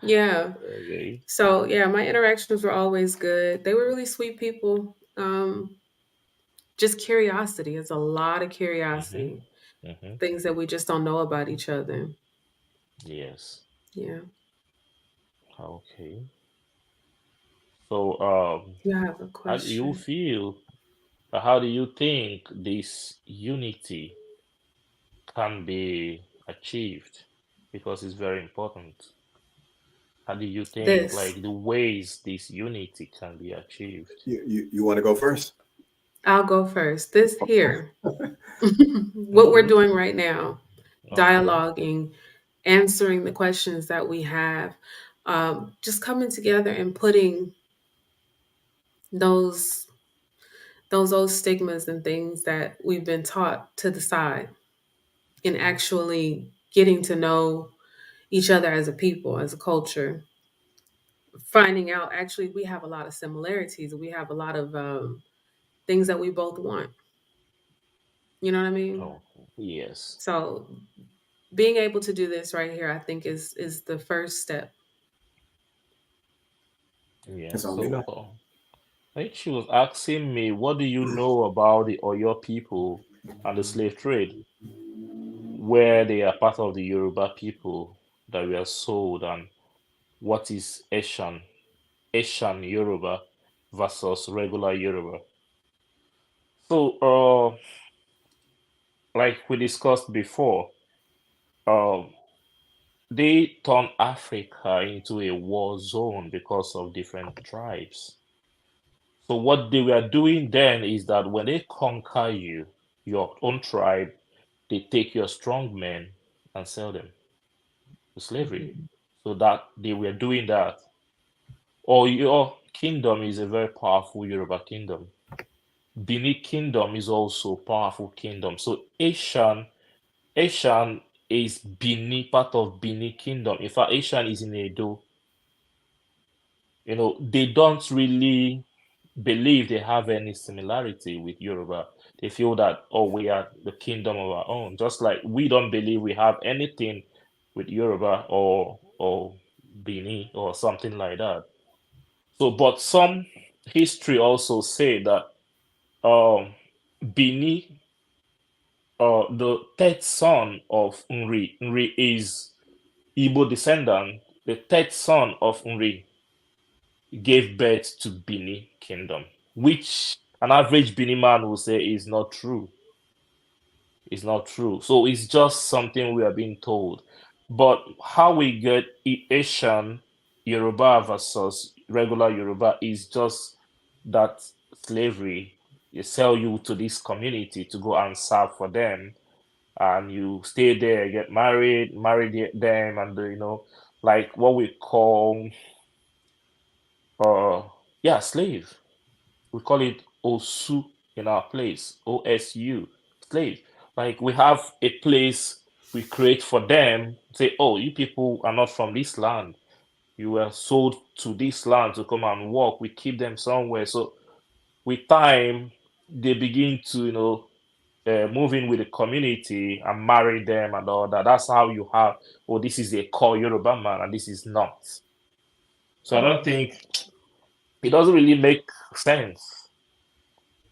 Speaker 4: Hmm. Yeah.
Speaker 2: Okay.
Speaker 4: So yeah, my interactions were always good. They were really sweet people. Just curiosity. It's a lot of
Speaker 2: Mm-hmm.
Speaker 4: curiosity.
Speaker 2: Mm-hmm.
Speaker 4: Things that we just don't know about each other.
Speaker 2: Yes.
Speaker 4: Yeah.
Speaker 2: Okay. So,
Speaker 4: You have a
Speaker 2: how do you
Speaker 4: question.
Speaker 2: feel? How do you think this unity can be achieved? Because it's very important. How do you think,
Speaker 4: This.
Speaker 2: like, the ways this unity can be achieved?
Speaker 1: You want to go first?
Speaker 4: I'll go first. This here. What we're
Speaker 2: Mm-hmm.
Speaker 4: doing right now,
Speaker 2: Okay.
Speaker 4: dialoguing, answering the questions that we have, just coming together and putting those those old stigmas and things that we've been taught to the side and actually getting to know each other as a people, as a culture, finding out actually we have a lot of similarities. We have a lot of things that we both want. You know what I mean?
Speaker 2: Oh, yes.
Speaker 4: So being able to do this right here, I think is the first step.
Speaker 2: Yeah.
Speaker 1: It's only
Speaker 2: So,
Speaker 1: not.
Speaker 2: I think she was asking me, what do you know about the Oyo people and the slave trade, where they are part of the Yoruba people that were sold, and what is Asian Yoruba versus regular Yoruba. So, like we discussed before, um, they turned Africa into a war zone because of different tribes. So what they were doing then is that when they conquer you, your own tribe, they take your strong men and sell them to slavery.
Speaker 4: Mhm.
Speaker 2: So that they were doing that. Or your kingdom is a very powerful Yoruba kingdom. Benin Kingdom is also powerful kingdom. So Asian is Benin, part of Benin Kingdom. In fact, Asian is in Edo. They don't really believe they have any similarity with Yoruba. They feel that, oh, we are the kingdom of our own. Just like we don't believe we have anything with Yoruba or Benin or something like that. So, but some history also say that Benin, the third son of Nri is Igbo descendant. The third son of Nri gave birth to Benin Kingdom, which an average Benin man will say is not true. It's not true. So it's just something we are being told. But how we get Asian Yoruba versus regular Yoruba is just that slavery. They sell you to this community to go and serve for them, and you stay there, get married, them, and like what we call uh yeah, slave. We call it Osu in our place, OSU, slave. Like we have a place we create for them, say, oh, you people are not from this land. You were sold to this land to come and work. We keep them somewhere. So with time, they begin to, move in with the community and marry them and all that. That's how you have, oh, this is a core Yoruba man and this is not. So I don't think it doesn't really make sense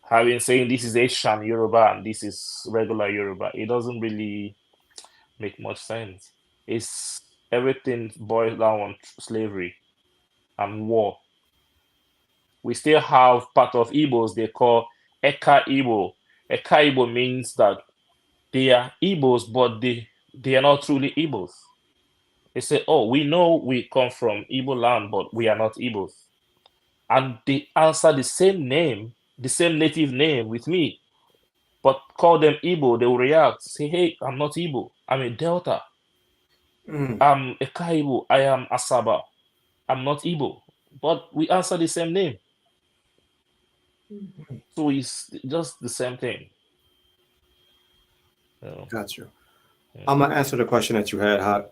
Speaker 2: having saying this is Asian Yoruba and this is regular Yoruba. It doesn't really make much sense. It's everything boils down on slavery and war. We still have part of Igbos they call Eka Igbo. Eka Igbo means that they are Igbos, but they are not truly Igbos. They say, "Oh, we know we come from Igbo land, but we are not Igbos." And they answer the same name, the same native name with me, but call them Igbo. They will react, say, "Hey, I'm not Igbo. I'm a Delta.
Speaker 1: Mm,
Speaker 2: I'm a Kaibu. I am Asaba. I'm not Igbo." But we answer the same name, so it's just the same thing. You know?
Speaker 1: got you.
Speaker 2: Yeah.
Speaker 1: I'm gonna answer the question that you had. How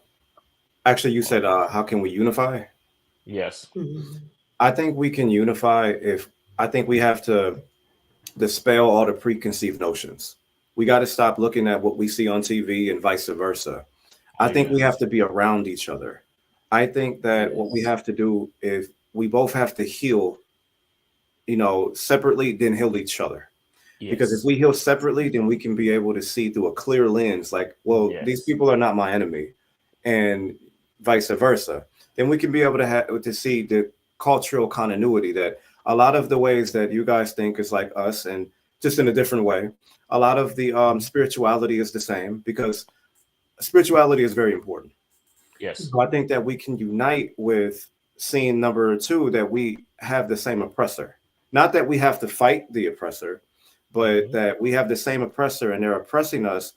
Speaker 1: actually you said,
Speaker 2: Okay.
Speaker 1: how can we unify?
Speaker 2: Yes.
Speaker 4: Mhm.
Speaker 1: I think we can unify if I think we have to dispel all the preconceived notions. We got to stop looking at what we see on TV and vice versa.
Speaker 2: Oh
Speaker 1: I think we have
Speaker 2: yes.
Speaker 1: to be around each other. I think that what we
Speaker 2: Yes.
Speaker 1: have to do is we both have to heal, separately, then heal each other. Because if
Speaker 2: Yes.
Speaker 1: we heal separately, then we can be able to see through a clear lens, like, well, these
Speaker 2: Yes.
Speaker 1: people are not my enemy, and vice versa. Then we can be able to have to see the cultural continuity that a lot of the ways that you guys think is like us, and just in a different way. A lot of the
Speaker 2: Mhm.
Speaker 1: spirituality is the same because spirituality is very important.
Speaker 2: Yes.
Speaker 1: So I think that we can unite with seeing number two that we have the same oppressor. Not that we have to fight the oppressor, but
Speaker 2: Mhm.
Speaker 1: that we have the same oppressor and they're oppressing us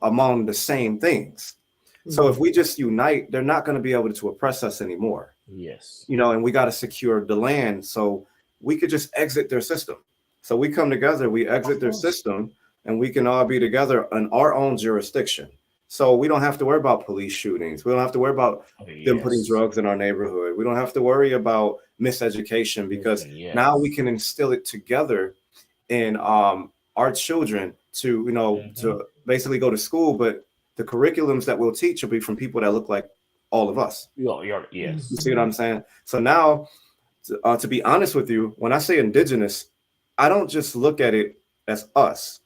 Speaker 1: among the same things. So if
Speaker 4: Mhm.
Speaker 1: we just unite, they're not going to be able to oppress us anymore.
Speaker 2: Yes.
Speaker 1: And we got to secure the land so we could just exit their system. So we come together, we exit
Speaker 2: Of
Speaker 1: their
Speaker 2: course.
Speaker 1: system, and we can all be together in our own jurisdiction. So we don't have to worry about police shootings. We don't have to worry about
Speaker 2: Oh
Speaker 1: them putting
Speaker 2: yes.
Speaker 1: drugs in our neighborhood. We don't have to worry about miseducation because
Speaker 2: Listen,
Speaker 1: now we
Speaker 2: yes.
Speaker 1: can instill it together in our children to
Speaker 2: Mhm.
Speaker 1: to basically go to school, but the curriculums that we'll teach will be from people that look like all of us.
Speaker 2: Yes.
Speaker 1: You see what
Speaker 4: Mhm.
Speaker 1: I'm saying? So now, to be honest with you, when I say indigenous, I don't just look at it as us.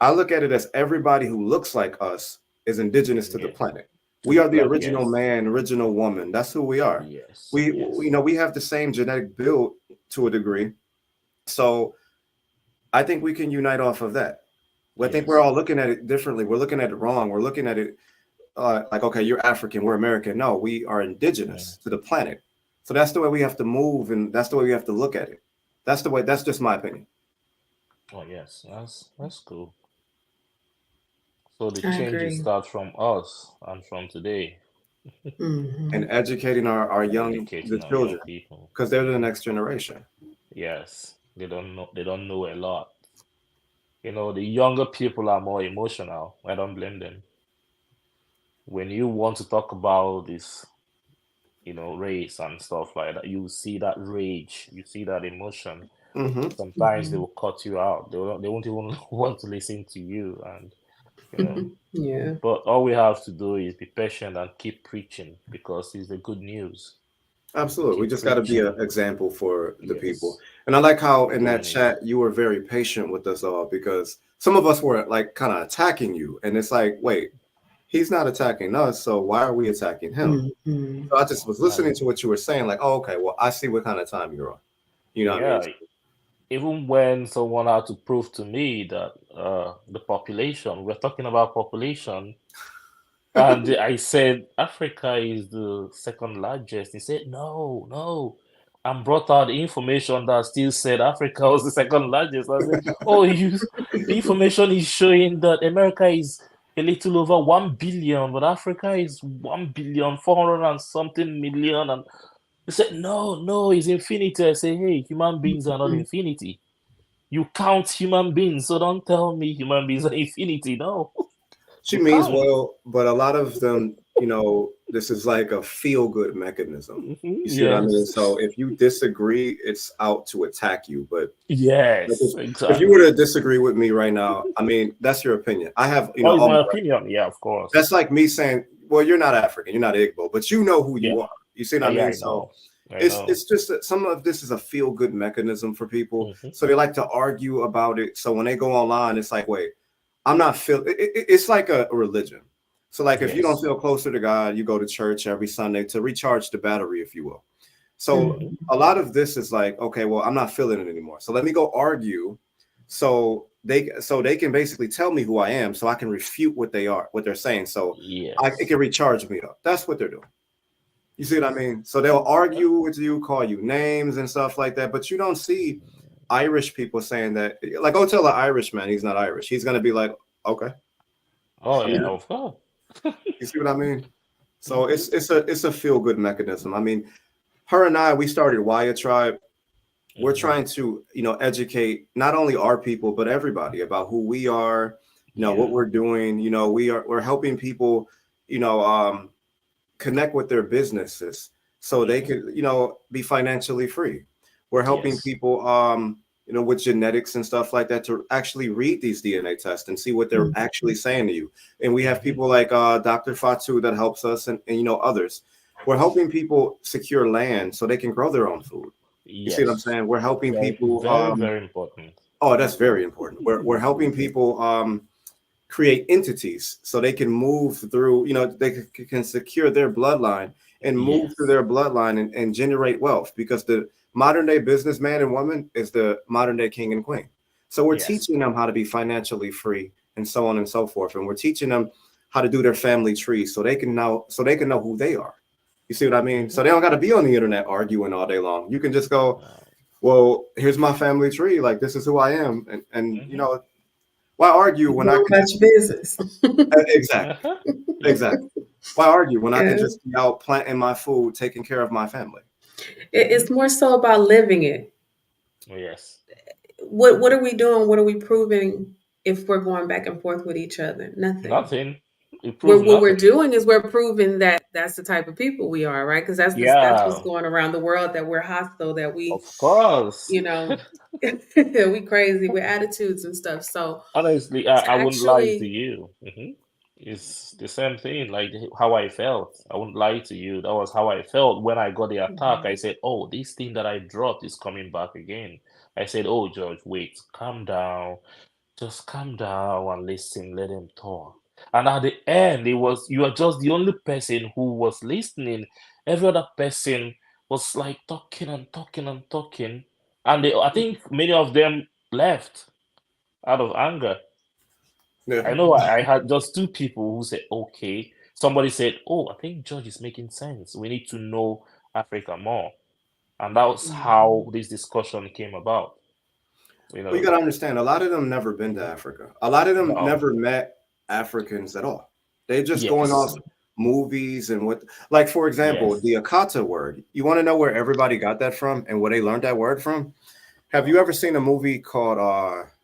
Speaker 1: I look at it as everybody who looks like us is indigenous to the
Speaker 2: Yeah.
Speaker 1: planet.
Speaker 2: To
Speaker 1: We
Speaker 2: the
Speaker 1: are the
Speaker 2: plan.
Speaker 1: original
Speaker 2: Yes.
Speaker 1: man, original woman. That's who we are.
Speaker 2: Yes.
Speaker 1: We
Speaker 2: Yes.
Speaker 1: we have the same genetic build to a degree. So I think we can unite off of that. I think we're
Speaker 2: Yes.
Speaker 1: all looking at it differently. We're looking at it wrong. We're looking at it like, okay, you're African, we're American. No, we are
Speaker 2: Mm.
Speaker 1: indigenous to the planet. So that's the way we have to move, and that's the way we have to look at it. That's the way. That's just my opinion.
Speaker 2: Oh yes. That's cool. So the
Speaker 4: I
Speaker 2: changes
Speaker 4: agree.
Speaker 2: start from us and from today,
Speaker 1: And
Speaker 4: Mhm.
Speaker 1: educating the
Speaker 2: educating our young
Speaker 1: children,
Speaker 2: people.
Speaker 1: because they're the next generation.
Speaker 2: Yes. They don't know. They don't know a lot. The younger people are more emotional. I don't blame them. When you want to talk about this, race and stuff like that, you see that rage, you see that emotion.
Speaker 1: Hmm.
Speaker 2: Sometimes they
Speaker 4: Mhm.
Speaker 2: will cut you out. They won't even want to listen to you, and you know.
Speaker 4: Yeah.
Speaker 2: But all we have to do is be patient and keep preaching because it's the good news.
Speaker 1: Absolutely. We
Speaker 2: Keep
Speaker 1: just got to be an
Speaker 2: preaching.
Speaker 1: example for the people.
Speaker 2: Yes,
Speaker 1: And I like how
Speaker 2: keep
Speaker 1: in that
Speaker 2: doing it.
Speaker 1: chat you were very patient with us all because some of us were like kind of attacking you, and it's like, wait, he's not attacking us, so why are we attacking him?
Speaker 4: Mhm.
Speaker 1: So I just was
Speaker 2: Like,
Speaker 1: listening to what you were saying, like, oh, okay, well, I see what kind of time you're on. You know what I mean?
Speaker 2: yeah, even when someone had to prove to me that the population, we're talking about population, and I said Africa is the second largest. He said, no, no. And brought out the information that still said Africa was the second largest. I said, oh, the information is showing that America is a little over 1 billion, but Africa is 1,400,000,000 and something million. And he said, no, no, it's infinity. I say, hey, human beings are not
Speaker 4: Mhm.
Speaker 2: infinity. You count human beings, so don't tell me human beings are infinity. No,
Speaker 1: She
Speaker 2: you
Speaker 1: means
Speaker 2: count.
Speaker 1: well, but a lot of them, this is like a feel good mechanism.
Speaker 2: Mhm.
Speaker 1: You see what I mean?
Speaker 2: Yes.
Speaker 1: So if you disagree, it's out to attack you. But like,
Speaker 2: Yes,
Speaker 1: if you were to
Speaker 2: exactly.
Speaker 1: disagree with me right now, I mean, that's your opinion. I have,
Speaker 2: Oh, it's
Speaker 1: all
Speaker 2: my
Speaker 1: my,
Speaker 2: opinion. Yeah, of course.
Speaker 1: that's like me saying, well, you're not African, you're not Igbo, but you know who
Speaker 2: Yeah.
Speaker 1: you are. You see what I
Speaker 2: Yeah,
Speaker 1: mean?
Speaker 2: I
Speaker 1: So
Speaker 2: know. I
Speaker 1: it's
Speaker 2: know.
Speaker 1: it's just that some of this is a feel good mechanism for people.
Speaker 2: Hmm.
Speaker 1: So they like to argue about it. So when they go online, it's like, wait, I'm not feel. It's like a religion. So like if you don't
Speaker 2: Yes.
Speaker 1: feel closer to God, you go to church every Sunday to recharge the battery, if you will. So
Speaker 2: Hmm.
Speaker 4: Mhm.
Speaker 1: a lot of this is like, okay, well, I'm not feeling it anymore. So let me go argue. So they can basically tell me who I am, so I can refute what they're saying. So it
Speaker 2: Yes.
Speaker 1: can recharge me up. That's what they're doing. You see what I mean? So they'll argue with you, call you names and stuff like that, but you don't see Irish people saying that. Like, go tell an Irishman he's not Irish. He's gonna be like, okay.
Speaker 2: Oh
Speaker 1: I mean,
Speaker 2: yeah, of course.
Speaker 1: you see what I mean? So
Speaker 2: Hmm.
Speaker 1: it's a feel good mechanism. I mean, her and I, we started Wyatt Tribe. We're
Speaker 2: Hmm.
Speaker 1: trying to, educate not only our people but everybody about who we are, what
Speaker 2: Yeah.
Speaker 1: we're doing. We're helping people, you know, um, connect with their businesses so they
Speaker 2: Hmm.
Speaker 1: could, be financially free. We're helping
Speaker 2: Yes.
Speaker 1: people, with genetics and stuff like that to actually read these DNA tests and see what they're actually saying to you. And we have
Speaker 2: Hmm.
Speaker 1: people like Dr. Fatu that helps us, and others. We're helping people secure land so they can grow their own food. You see what I'm
Speaker 2: Yes.
Speaker 1: saying? We're helping
Speaker 2: Very,
Speaker 1: people.
Speaker 2: very, very important.
Speaker 1: Oh, that's very important. We're helping people create entities so they can move through, they can secure their bloodline and move through
Speaker 2: Yes.
Speaker 1: their bloodline and generate wealth, because the modern day businessman and woman is the modern day king and queen. So we're
Speaker 2: Yes.
Speaker 1: teaching them how to be financially free and so on and so forth. And we're teaching them how to do their family tree so they can know who they are. You see what I mean?
Speaker 2: Hmm.
Speaker 1: So they don't got to be on the internet arguing all day long. You can just go,
Speaker 2: Uh,
Speaker 1: well, here's my family tree. Like, this is who I am. And
Speaker 2: hmm.
Speaker 1: why argue when
Speaker 4: Go
Speaker 1: I can
Speaker 4: about
Speaker 1: just
Speaker 4: your business.
Speaker 1: exactly,
Speaker 2: Uh-huh. Yeah.
Speaker 1: exactly. Why argue when I can
Speaker 4: Yeah.
Speaker 1: just be out planting my food, taking care of my family?
Speaker 4: It's
Speaker 2: Hmm.
Speaker 4: more so about living it.
Speaker 2: Yes.
Speaker 4: What are we doing? What are we proving if we're going back and forth with each other? Nothing.
Speaker 2: Nothing. It proves
Speaker 4: What we're
Speaker 2: nothing.
Speaker 4: doing is we're proving that that's the type of people we are, right? Because that's what's
Speaker 2: Yeah.
Speaker 4: going around the world, that we're hostile, that we,
Speaker 2: Of course.
Speaker 4: you know, we crazy with attitudes and stuff. So
Speaker 2: Honestly,
Speaker 4: to
Speaker 2: I wouldn't lie to
Speaker 4: actually,
Speaker 2: you. It's the same thing, like how I felt. I wouldn't lie to you. That was how I felt when I got the attack. I
Speaker 4: Mhm.
Speaker 2: said, "Oh, this thing that I dropped is coming back again." I said, "Oh, George, wait, calm down. Just calm down and listen. Let him talk." And at the end, it was you are just the only person who was listening. Every other person was like talking and talking and talking, and I think many of them left out of anger.
Speaker 1: Yeah.
Speaker 2: I know I had just two people who said, okay. Somebody said, oh, I think George is making sense. We need to know Africa more. And that was how
Speaker 4: Mhm.
Speaker 2: this discussion came about. You
Speaker 1: Well, you
Speaker 2: know,
Speaker 1: got to understand, a lot of them never been to Africa. A lot of them
Speaker 2: no,
Speaker 1: never met Africans at all. They just going off
Speaker 2: yes,
Speaker 1: movies and what, like, for example,
Speaker 2: yes.
Speaker 1: the Akata word. You want to know where everybody got that from and where they learned that word from? Have you ever seen a movie called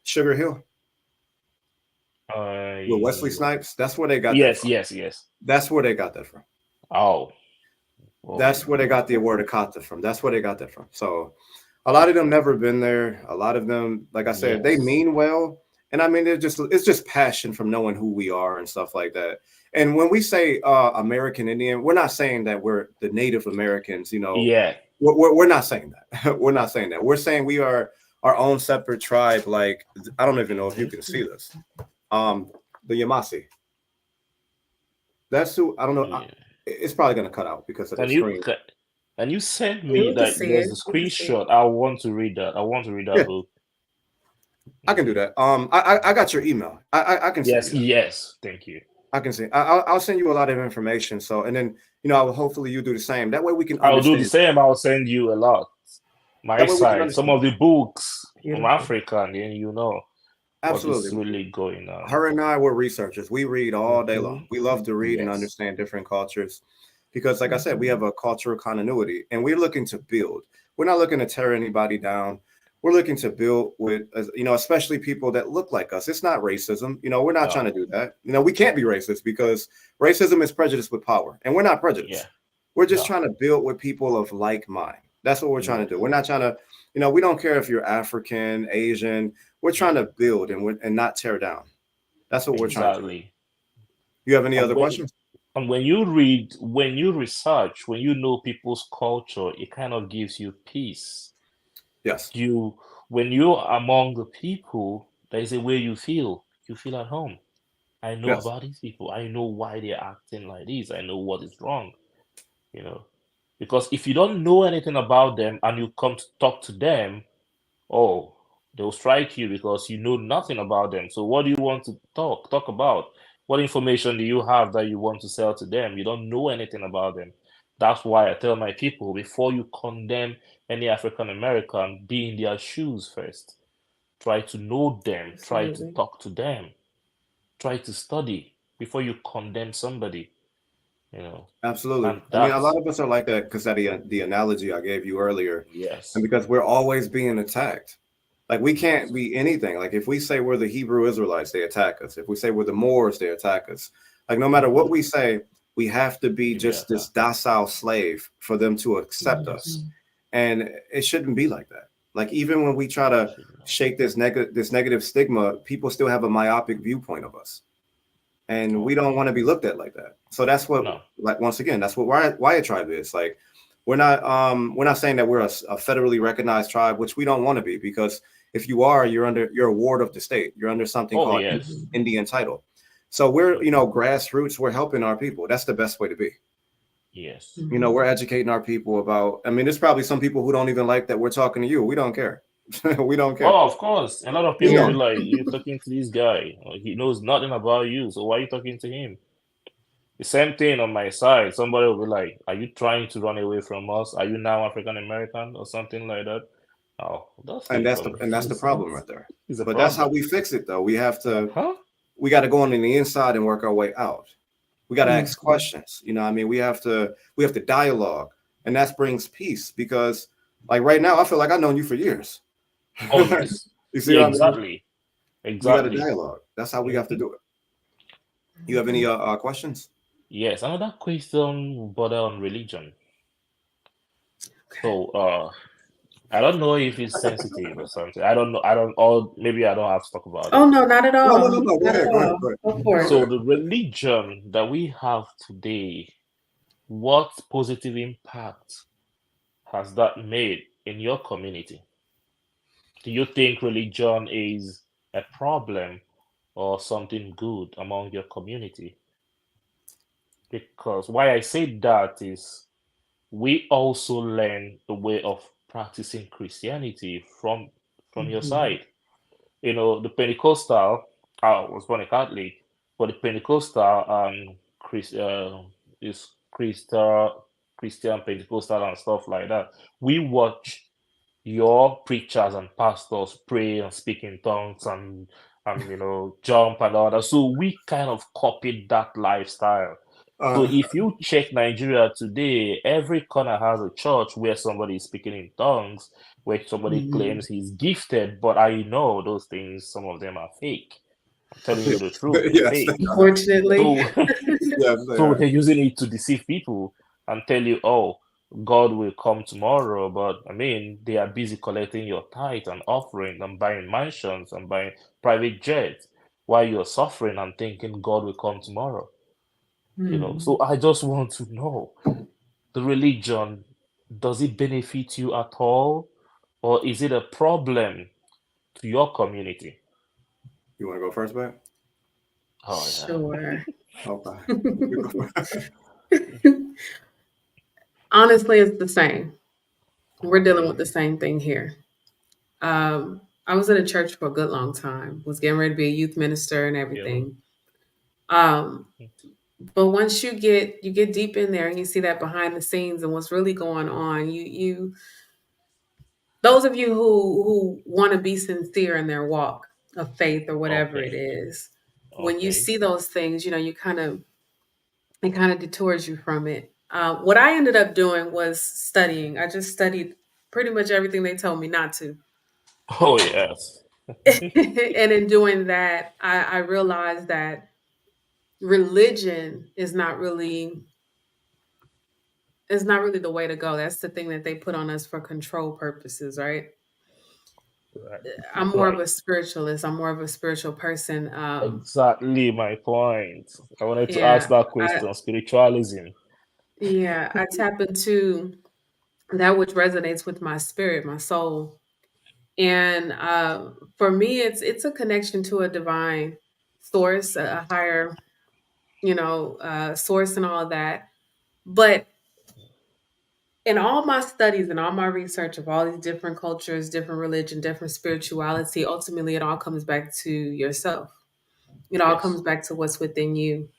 Speaker 1: Sugar Hill with Wesley
Speaker 2: I,
Speaker 1: Snipes? That's where they got that
Speaker 2: yes,
Speaker 1: from.
Speaker 2: yes, yes.
Speaker 1: That's where they got that from.
Speaker 2: Oh, oh,
Speaker 1: That's where they got the word Akata from. That's where they got that from. So a lot of them never been there. A lot of them, like I said, they
Speaker 2: yes.
Speaker 1: mean well. And I mean, it's just passion from knowing who we are and stuff like that. And when we say American Indian, we're not saying that we're the Native Americans.
Speaker 2: Yeah.
Speaker 1: We're not saying that. We're not saying that. We're saying we are our own separate tribe. Like, I don't even know if you
Speaker 2: Mhm.
Speaker 1: can see this. Um, the Yamasi. That's who. I don't know.
Speaker 2: Yeah.
Speaker 1: It's probably gonna cut out because of the
Speaker 2: And you
Speaker 1: screen.
Speaker 2: and you sent
Speaker 4: Yeah,
Speaker 2: me
Speaker 4: we can
Speaker 2: that
Speaker 4: see
Speaker 2: there's
Speaker 4: it.
Speaker 2: the
Speaker 4: We can see it.
Speaker 2: screenshot. I want to read that. I want to read
Speaker 1: Yeah,
Speaker 2: that book.
Speaker 1: I can do
Speaker 2: Hmm.
Speaker 1: that. I got your email. I can send you
Speaker 2: Yes,
Speaker 1: that.
Speaker 2: yes. Thank you.
Speaker 1: I can send. I'll send you a lot of information. So, and then I will hopefully you do the same. That way we can
Speaker 2: I'll do the
Speaker 1: understand.
Speaker 2: same. I'll send you a lot.
Speaker 1: That
Speaker 2: My
Speaker 1: way we can
Speaker 2: side, some
Speaker 1: understand.
Speaker 2: of the books from
Speaker 4: Beautiful.
Speaker 2: Africa, and then you know what is
Speaker 1: Absolutely.
Speaker 2: really going on.
Speaker 1: Her and I were researchers. We read all day long.
Speaker 2: Hmm.
Speaker 1: We love to read and
Speaker 2: Yes.
Speaker 1: understand different cultures because, like I said, we
Speaker 4: Mhm.
Speaker 1: have a cultural continuity and we're looking to build. We're not looking to tear anybody down. We're looking to build with, especially people that look like us. It's not racism. We're not trying
Speaker 2: No.
Speaker 1: to do that. We can't be racist because racism is prejudice with power, and we're not
Speaker 2: Yeah.
Speaker 1: prejudiced. We're just
Speaker 2: No.
Speaker 1: trying to build with people of like mind. That's what we're trying to
Speaker 2: Yeah.
Speaker 1: do. We're not trying to, we don't care if you're African, Asian. We're trying
Speaker 2: Yeah.
Speaker 1: to build and not tear down. That's what we're trying to do.
Speaker 2: Exactly.
Speaker 1: You have any
Speaker 2: And
Speaker 1: other
Speaker 2: when
Speaker 1: questions?
Speaker 2: and when you read, when you research, when you know people's culture, it kind of gives you peace.
Speaker 1: Yes.
Speaker 2: You when you're among the people, there is a way you feel. You feel at home. I know
Speaker 1: Yes.
Speaker 2: about these people. I know why they're acting like this. I know what is wrong. You know, because if you don't know anything about them and you come to talk to them, oh, they'll strike you because you know nothing about them. So what do you want to talk about? What information do you have that you want to sell to them? You don't know anything about them. That's why I tell my people, before you condemn any African American, be in their shoes first. Try to know them, try to
Speaker 4: Absolutely.
Speaker 2: talk to them, try to study before you condemn somebody, you know.
Speaker 1: Absolutely.
Speaker 2: And
Speaker 1: I mean, a lot
Speaker 2: that's,
Speaker 1: of us are like that because of the analogy I gave you earlier, and
Speaker 2: yes,
Speaker 1: because we're always being attacked. Like we can't
Speaker 2: yes,
Speaker 1: be anything. Like if we say we're the Hebrew Israelites, they attack us. If we say we're the Moors, they attack us. Like no matter what we say, we have to be
Speaker 2: you be
Speaker 1: just this
Speaker 2: attacked.
Speaker 1: docile slave for them to accept us,
Speaker 2: Yes,
Speaker 1: and it shouldn't be like that. Like even when we try
Speaker 2: it
Speaker 1: to
Speaker 2: should not.
Speaker 1: shake this negative stigma, people still have a myopic viewpoint of us, and we don't
Speaker 2: Okay.
Speaker 1: want to be looked at like that. So that's what,
Speaker 2: No.
Speaker 1: like once again, that's what Wyatt tribe is. Like we're not saying that we're a federally recognized tribe, which we don't want to be, because if you are, you're a ward of the state. You're under something
Speaker 2: Oh,
Speaker 1: called
Speaker 2: yes.
Speaker 1: Indian title. So we're,
Speaker 2: Okay.
Speaker 1: grassroots. We're helping our people. That's the best way to be.
Speaker 2: Yes.
Speaker 4: Mhm.
Speaker 1: We're educating our people about. I mean, there's probably some people who don't even like that we're talking to you. We don't care. We don't care.
Speaker 2: Oh, of course. A lot of
Speaker 1: You
Speaker 2: people
Speaker 4: Yeah.
Speaker 2: will be
Speaker 1: know,
Speaker 2: like, you're talking to this guy. He knows nothing about you. So why are you talking to him? The same thing on my side. Somebody will be like, are you trying to run away from us? Are you now African American or something like that? Oh, don't
Speaker 1: and
Speaker 2: stay from
Speaker 1: that's
Speaker 2: me.
Speaker 1: the problem right there.
Speaker 2: It's a
Speaker 1: But that's how
Speaker 2: problem.
Speaker 1: we fix it, though.
Speaker 2: Huh?
Speaker 1: We got to go on the inside and work our way out. We got to ask
Speaker 4: Mhm.
Speaker 1: questions. I mean, we have to dialogue, and that brings peace, because like right now I feel like I've known you for years.
Speaker 2: Oh, yes.
Speaker 1: You see
Speaker 2: Yeah,
Speaker 1: what I mean?
Speaker 2: exactly.
Speaker 1: We got to
Speaker 2: Exactly.
Speaker 1: dialogue. That's how we have to
Speaker 2: Hmm.
Speaker 1: do it. You have any questions?
Speaker 2: Yes. Another question border on religion.
Speaker 4: Okay.
Speaker 2: So, I don't know if it's sensitive or something. I don't know. I don't, or maybe I don't have to talk about it.
Speaker 4: Oh no, not at
Speaker 1: No, no, no,
Speaker 4: all.
Speaker 1: no. Go
Speaker 4: Not at
Speaker 1: ahead. Go ahead.
Speaker 4: all.
Speaker 1: Go ahead.
Speaker 4: Go for
Speaker 1: Go
Speaker 4: it.
Speaker 2: So
Speaker 1: ahead.
Speaker 2: the religion that we have today, what positive impact has that made in your community? Do you think religion is a problem or something good among your community? Because why I say that is we also learn the way of practicing Christianity from your
Speaker 4: Mhm.
Speaker 2: side. The Pentecostal, I was born a Catholic, but the Pentecostal and is Christian Pentecostal and stuff like that. We watch your preachers and pastors pray and speak in tongues and jump and all that. So we kind of copied that lifestyle. So
Speaker 1: Uh,
Speaker 2: if you check Nigeria today, every corner has a church where somebody is speaking in tongues, where somebody
Speaker 4: Mhm.
Speaker 2: claims he's gifted, but I know those things, some of them are fake. I'm telling you the truth, they're
Speaker 1: yes, they
Speaker 2: fake.
Speaker 1: are.
Speaker 4: Unfortunately.
Speaker 2: So
Speaker 1: Yes, they
Speaker 2: so
Speaker 1: are.
Speaker 2: they're using it to deceive people and tell you, oh, God will come tomorrow. But I mean, they are busy collecting your tithe and offering and buying mansions and buying private jets while you're suffering and thinking God will come tomorrow.
Speaker 4: Hmm.
Speaker 2: So I just want to know, the religion, does it benefit you at all, or is it a problem to your community?
Speaker 1: You want to go first, man?
Speaker 2: Oh yeah.
Speaker 4: Sure.
Speaker 1: Okay. You go first.
Speaker 4: Honestly, it's the same. We're dealing with
Speaker 2: Okay.
Speaker 4: the same thing here. I was in a church for a good long time, was getting ready to be a youth minister and
Speaker 2: Yeah.
Speaker 4: everything. Um, but once you get deep in there and you see that behind the scenes and what's really going on, you those of you who want to be sincere in their walk of faith or whatever it
Speaker 2: Okay.
Speaker 4: is, when you
Speaker 2: Okay.
Speaker 4: see those things, it kind of detours you from it. What I ended up doing was studying. I just studied pretty much everything they told me not to.
Speaker 2: Oh yes.
Speaker 4: And in doing that, I realized that religion is not really the way to go. That's the thing that they put on us for control purposes, right?
Speaker 2: Right.
Speaker 4: I'm more of
Speaker 2: Right.
Speaker 4: a spiritualist. I'm more of a spiritual person.
Speaker 2: Exactly my point. I wanted to ask
Speaker 4: Yeah,
Speaker 2: that
Speaker 4: I
Speaker 2: question, spiritualism.
Speaker 4: yeah, I tap into that which resonates with my spirit, my soul. And for me, it's a connection to a divine source, a higher, source, and all of that. But in all my studies and all my research of all these different cultures, different religion, different spirituality, ultimately it all comes back to yourself. It all
Speaker 2: Yes.
Speaker 4: comes back to what's within you.
Speaker 2: Mm-hmm.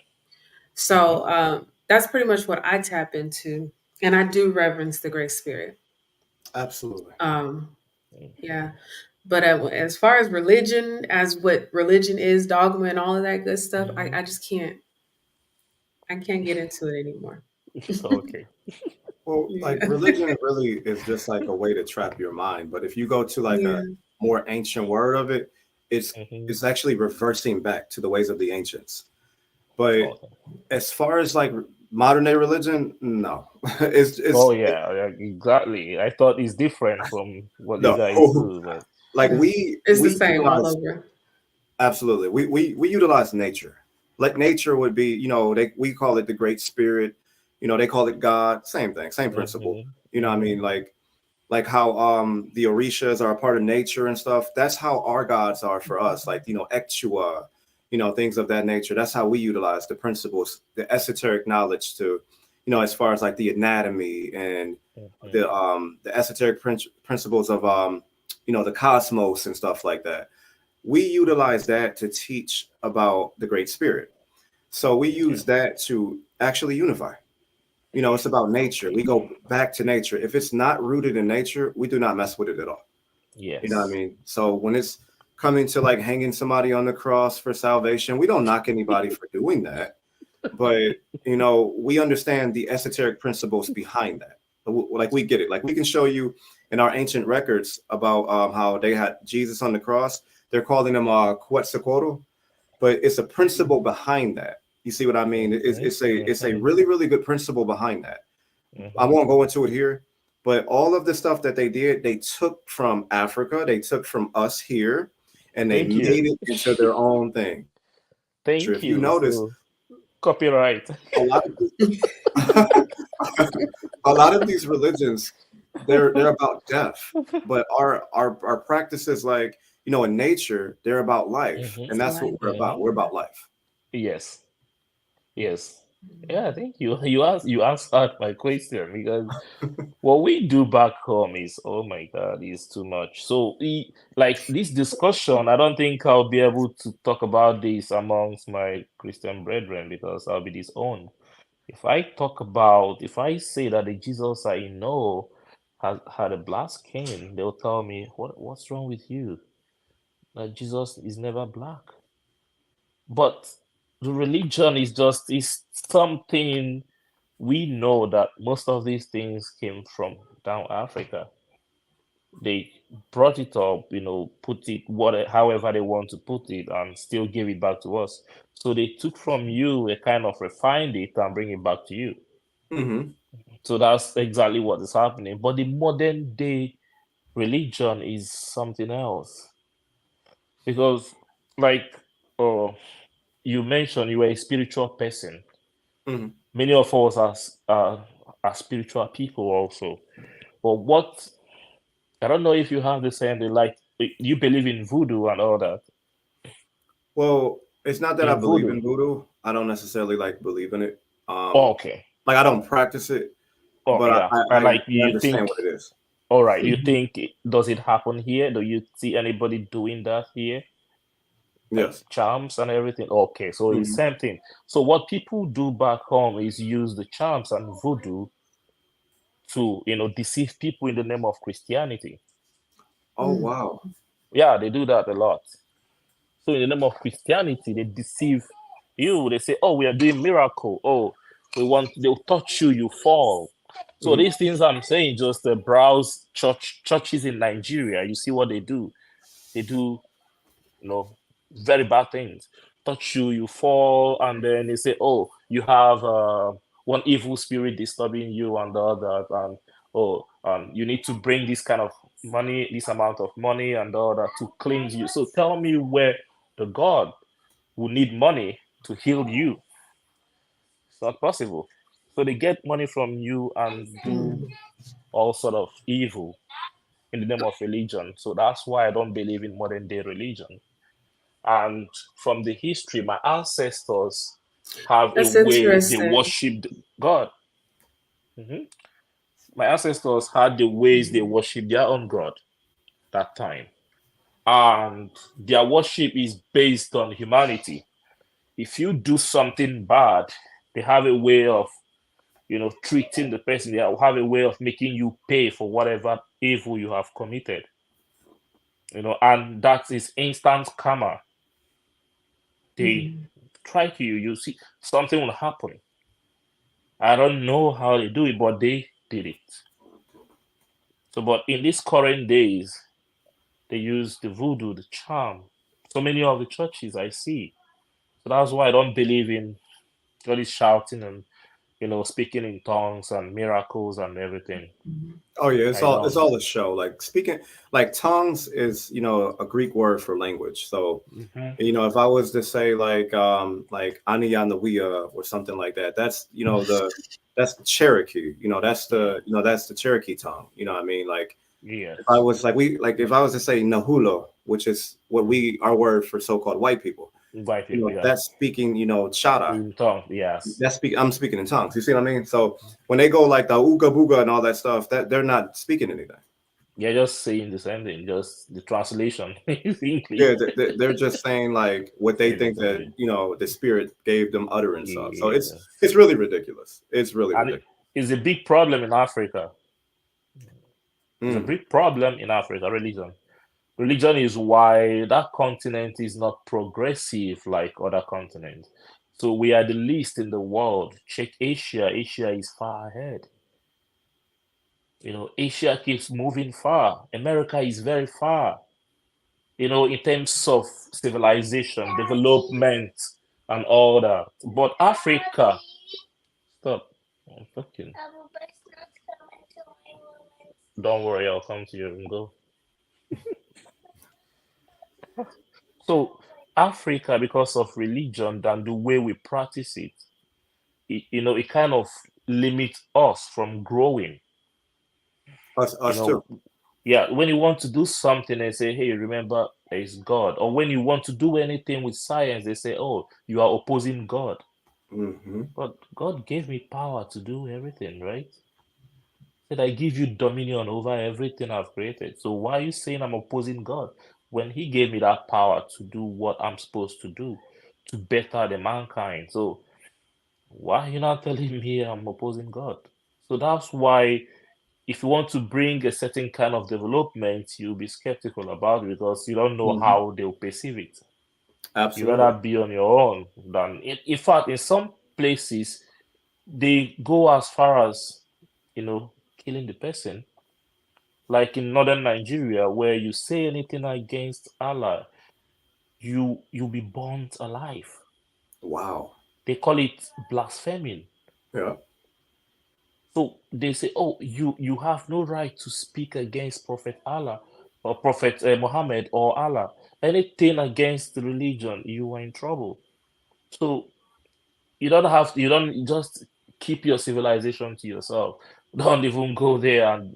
Speaker 4: So that's pretty much what I tap into. And I do reverence the Great Spirit.
Speaker 1: Absolutely.
Speaker 4: Um,
Speaker 2: Mhm.
Speaker 4: yeah. But as far as religion, as what religion is, dogma, and all of that good stuff,
Speaker 2: Mhm.
Speaker 4: I just can't. I can't get into it anymore.
Speaker 2: Okay.
Speaker 1: Well, like
Speaker 4: Yeah.
Speaker 1: religion really is just like a way to trap your mind. But if you go to like a
Speaker 4: Yeah.
Speaker 1: more ancient word of it, it's
Speaker 2: Mhm.
Speaker 1: it's actually reversing back to the ways of the ancients. But
Speaker 2: Okay.
Speaker 1: as far as like modern day religion, no,
Speaker 2: Oh
Speaker 1: it's
Speaker 2: yeah, yeah, exactly. I thought it's different from what you
Speaker 1: no.
Speaker 2: guys do, but
Speaker 1: Like
Speaker 4: Yeah. It's the
Speaker 1: we
Speaker 4: same all
Speaker 1: utilize
Speaker 4: over.
Speaker 1: absolutely we utilize nature. Like nature would be, we call it the Great Spirit. They call it God. Same thing, same principle.
Speaker 2: mhm.
Speaker 1: You know what I
Speaker 2: Mhm.
Speaker 1: mean? Like how the orishas are a part of nature and stuff. That's how our gods are for us. Like Ectua, things of that nature. That's how we utilize the principles, the esoteric knowledge to, as far as like the anatomy and
Speaker 2: Mhm.
Speaker 1: the esoteric principles of the cosmos and stuff like that. We utilize that to teach about the Great Spirit. So we
Speaker 2: Okay.
Speaker 1: use that to actually unify. It's about nature. We go back to nature. If it's not rooted in nature, we do not mess with it at all. You know what I
Speaker 2: Yes.
Speaker 1: mean? So when it's coming to like hanging somebody on the cross for salvation, we don't knock anybody for doing that. But, we understand the esoteric principles behind that. Like we get it. Like we can show you in our ancient records about how they had Jesus on the cross. They're calling him Quetzalcoatl, but it's a principle behind that. You see what I mean?
Speaker 2: Mhm.
Speaker 1: It's a
Speaker 2: Mhm.
Speaker 1: really really good principle behind that. I
Speaker 2: Mhm.
Speaker 1: won't go into it here, but all of the stuff that they did, they took from Africa, they took from us here, and they
Speaker 2: Thank you.
Speaker 1: made it into their own thing. Sure,
Speaker 2: Thank
Speaker 1: if you
Speaker 2: you.
Speaker 1: notice,
Speaker 2: So copyright.
Speaker 1: a lot of a lot of these religions, they're about death, but our practices, like in nature, they're about life,
Speaker 2: Mhm.
Speaker 1: and
Speaker 4: It's
Speaker 1: that's what
Speaker 4: life.
Speaker 1: we're about. We're
Speaker 4: Yeah.
Speaker 1: about life.
Speaker 2: Yes. Yes. Yeah, thank you. You answered my question because what we do back home is, oh my God, is too much. So like this discussion, I don't think I'll be able to talk about this amongst my Christian brethren because I'll be disowned. If I say that the Jesus I know has had a black skin, they'll tell me, what's wrong with you? That Jesus is never black. But the religion is something we know that most of these things came from down Africa. They brought it up, put it however they want to put it, and still gave it back to us. So they took from you, they kind of refined it and bring it back to you.
Speaker 1: Hmm.
Speaker 2: So that's exactly what is happening. But the modern day religion is something else because, like, oh, you mentioned you were a spiritual person.
Speaker 1: Hmm.
Speaker 2: Many of us are spiritual people also. But what I don't know if you have the same, like you believe in voodoo and all that.
Speaker 1: Well, it's not that I
Speaker 2: In
Speaker 1: believe
Speaker 2: voodoo.
Speaker 1: in voodoo. I don't necessarily like believe in it.
Speaker 2: Oh, okay.
Speaker 1: Like I don't practice it,
Speaker 2: Oh
Speaker 1: but
Speaker 2: yeah.
Speaker 1: I
Speaker 2: And like you
Speaker 1: understand
Speaker 2: think,
Speaker 1: what it is.
Speaker 2: all right, you think does it happen here? Do you see anybody doing that here? Like
Speaker 1: Yes.
Speaker 2: charms and everything? Okay, so it's
Speaker 1: Hmm.
Speaker 2: same thing. So what people do back home is use the charms and voodoo to, deceive people in the name of Christianity.
Speaker 1: Oh wow.
Speaker 2: Yeah, they do that a lot. So in the name of Christianity, they deceive you. They say, "Oh, we are doing miracle. Oh, they'll touch you, you fall." So
Speaker 1: Hmm.
Speaker 2: these things I'm saying, just browse churches in Nigeria. You see what they do. They do, very bad things. Touch you, you fall, and then they say, "Oh, you have one evil spirit disturbing you," and the other, and oh, you need to bring this kind of money, this amount of money, and the other to cleanse you. So tell me where the God will need money to heal you. It's not possible. So they get money from you and do all sort of evil in the name of religion. So that's why I don't believe in modern day religion. And from the history, my ancestors have a
Speaker 4: That's
Speaker 2: way they
Speaker 4: interesting.
Speaker 2: worshipped God. Mhm. My ancestors had the ways they worship their own God that time. And their worship is based on humanity. If you do something bad, they have a way of treating the person. They have a way of making you pay for whatever evil you have committed. And that is instant karma. They
Speaker 4: Mhm.
Speaker 2: try to you see something will happen. I don't know how they do it, but they did it. So, but in these current days, they use the voodoo, the charm. So many of the churches I see. So that's why I don't believe in all this shouting and speaking in tongues and miracles and everything.
Speaker 4: Mhm.
Speaker 1: Oh yeah,
Speaker 2: I
Speaker 1: it's
Speaker 2: don't.
Speaker 1: all a show. Like speaking, like tongues is a Greek word for language. So
Speaker 2: Hmm.
Speaker 1: if I was to say like Aniyanawia or something like that, that's Cherokee.
Speaker 2: Yeah.
Speaker 1: That's the Cherokee tongue. You know what I mean? Like if I
Speaker 2: Yes.
Speaker 1: was if I was to say Nahulo, which is what
Speaker 2: Mm.
Speaker 1: we our word for so-called white people,
Speaker 2: White people, yeah.
Speaker 1: that's speaking Chada.
Speaker 2: In tongue, yes.
Speaker 1: I'm speaking in tongues. You see what I mean? So when they go like the ooga booga and all that stuff, that they're not speaking anything.
Speaker 2: You're just saying the same thing, just the translation is
Speaker 1: Yeah,
Speaker 2: English.
Speaker 1: they're just saying like what they
Speaker 2: Saying the
Speaker 1: think
Speaker 2: same
Speaker 1: that
Speaker 2: thing.
Speaker 1: the spirit gave them utterance of. So
Speaker 2: Yeah.
Speaker 1: it's really ridiculous. It's really
Speaker 2: And
Speaker 1: ridiculous.
Speaker 2: it's a big problem in Africa. It's a
Speaker 1: Mm,
Speaker 2: big problem in Africa, religion. Religion is why that continent is not progressive like other continents. So we are the least in the world. Check Asia. Asia is far ahead. Asia keeps moving far. America is very far, in terms of civilization, development, and all that. But Africa, stop. I'm fucking. Don't worry, I'll come to your room. Go. So Africa, because of religion and the way we practice it, it kind of limits us from growing. You
Speaker 1: us too.
Speaker 2: know, yeah, when you want to do something, they say, hey, remember, there is God. Or when you want to do anything with science, they say, oh, you are opposing God.
Speaker 1: Hmm.
Speaker 2: But God gave me power to do everything, right? Said, I give you dominion over everything I've created. So why are you saying I'm opposing God when He gave me that power to do what I'm supposed to do to better the mankind? So why are you not telling me I'm opposing God? So that's why if you want to bring a certain kind of development, you'll be skeptical about it because you don't know
Speaker 1: Hmm.
Speaker 2: how they'll perceive it. You
Speaker 1: Absolutely.
Speaker 2: rather be on your own than in fact, in some places they go as far as killing the person. Like in northern Nigeria, where you say anything against Allah, you'll be burnt alive.
Speaker 1: Wow.
Speaker 2: They call it blaspheming.
Speaker 1: Yeah.
Speaker 2: So they say, "Oh, you have no right to speak against Prophet Allah or Prophet Muhammad or Allah. Anything against the religion, you are in trouble." So you don't just keep your civilization to yourself. Don't even go there and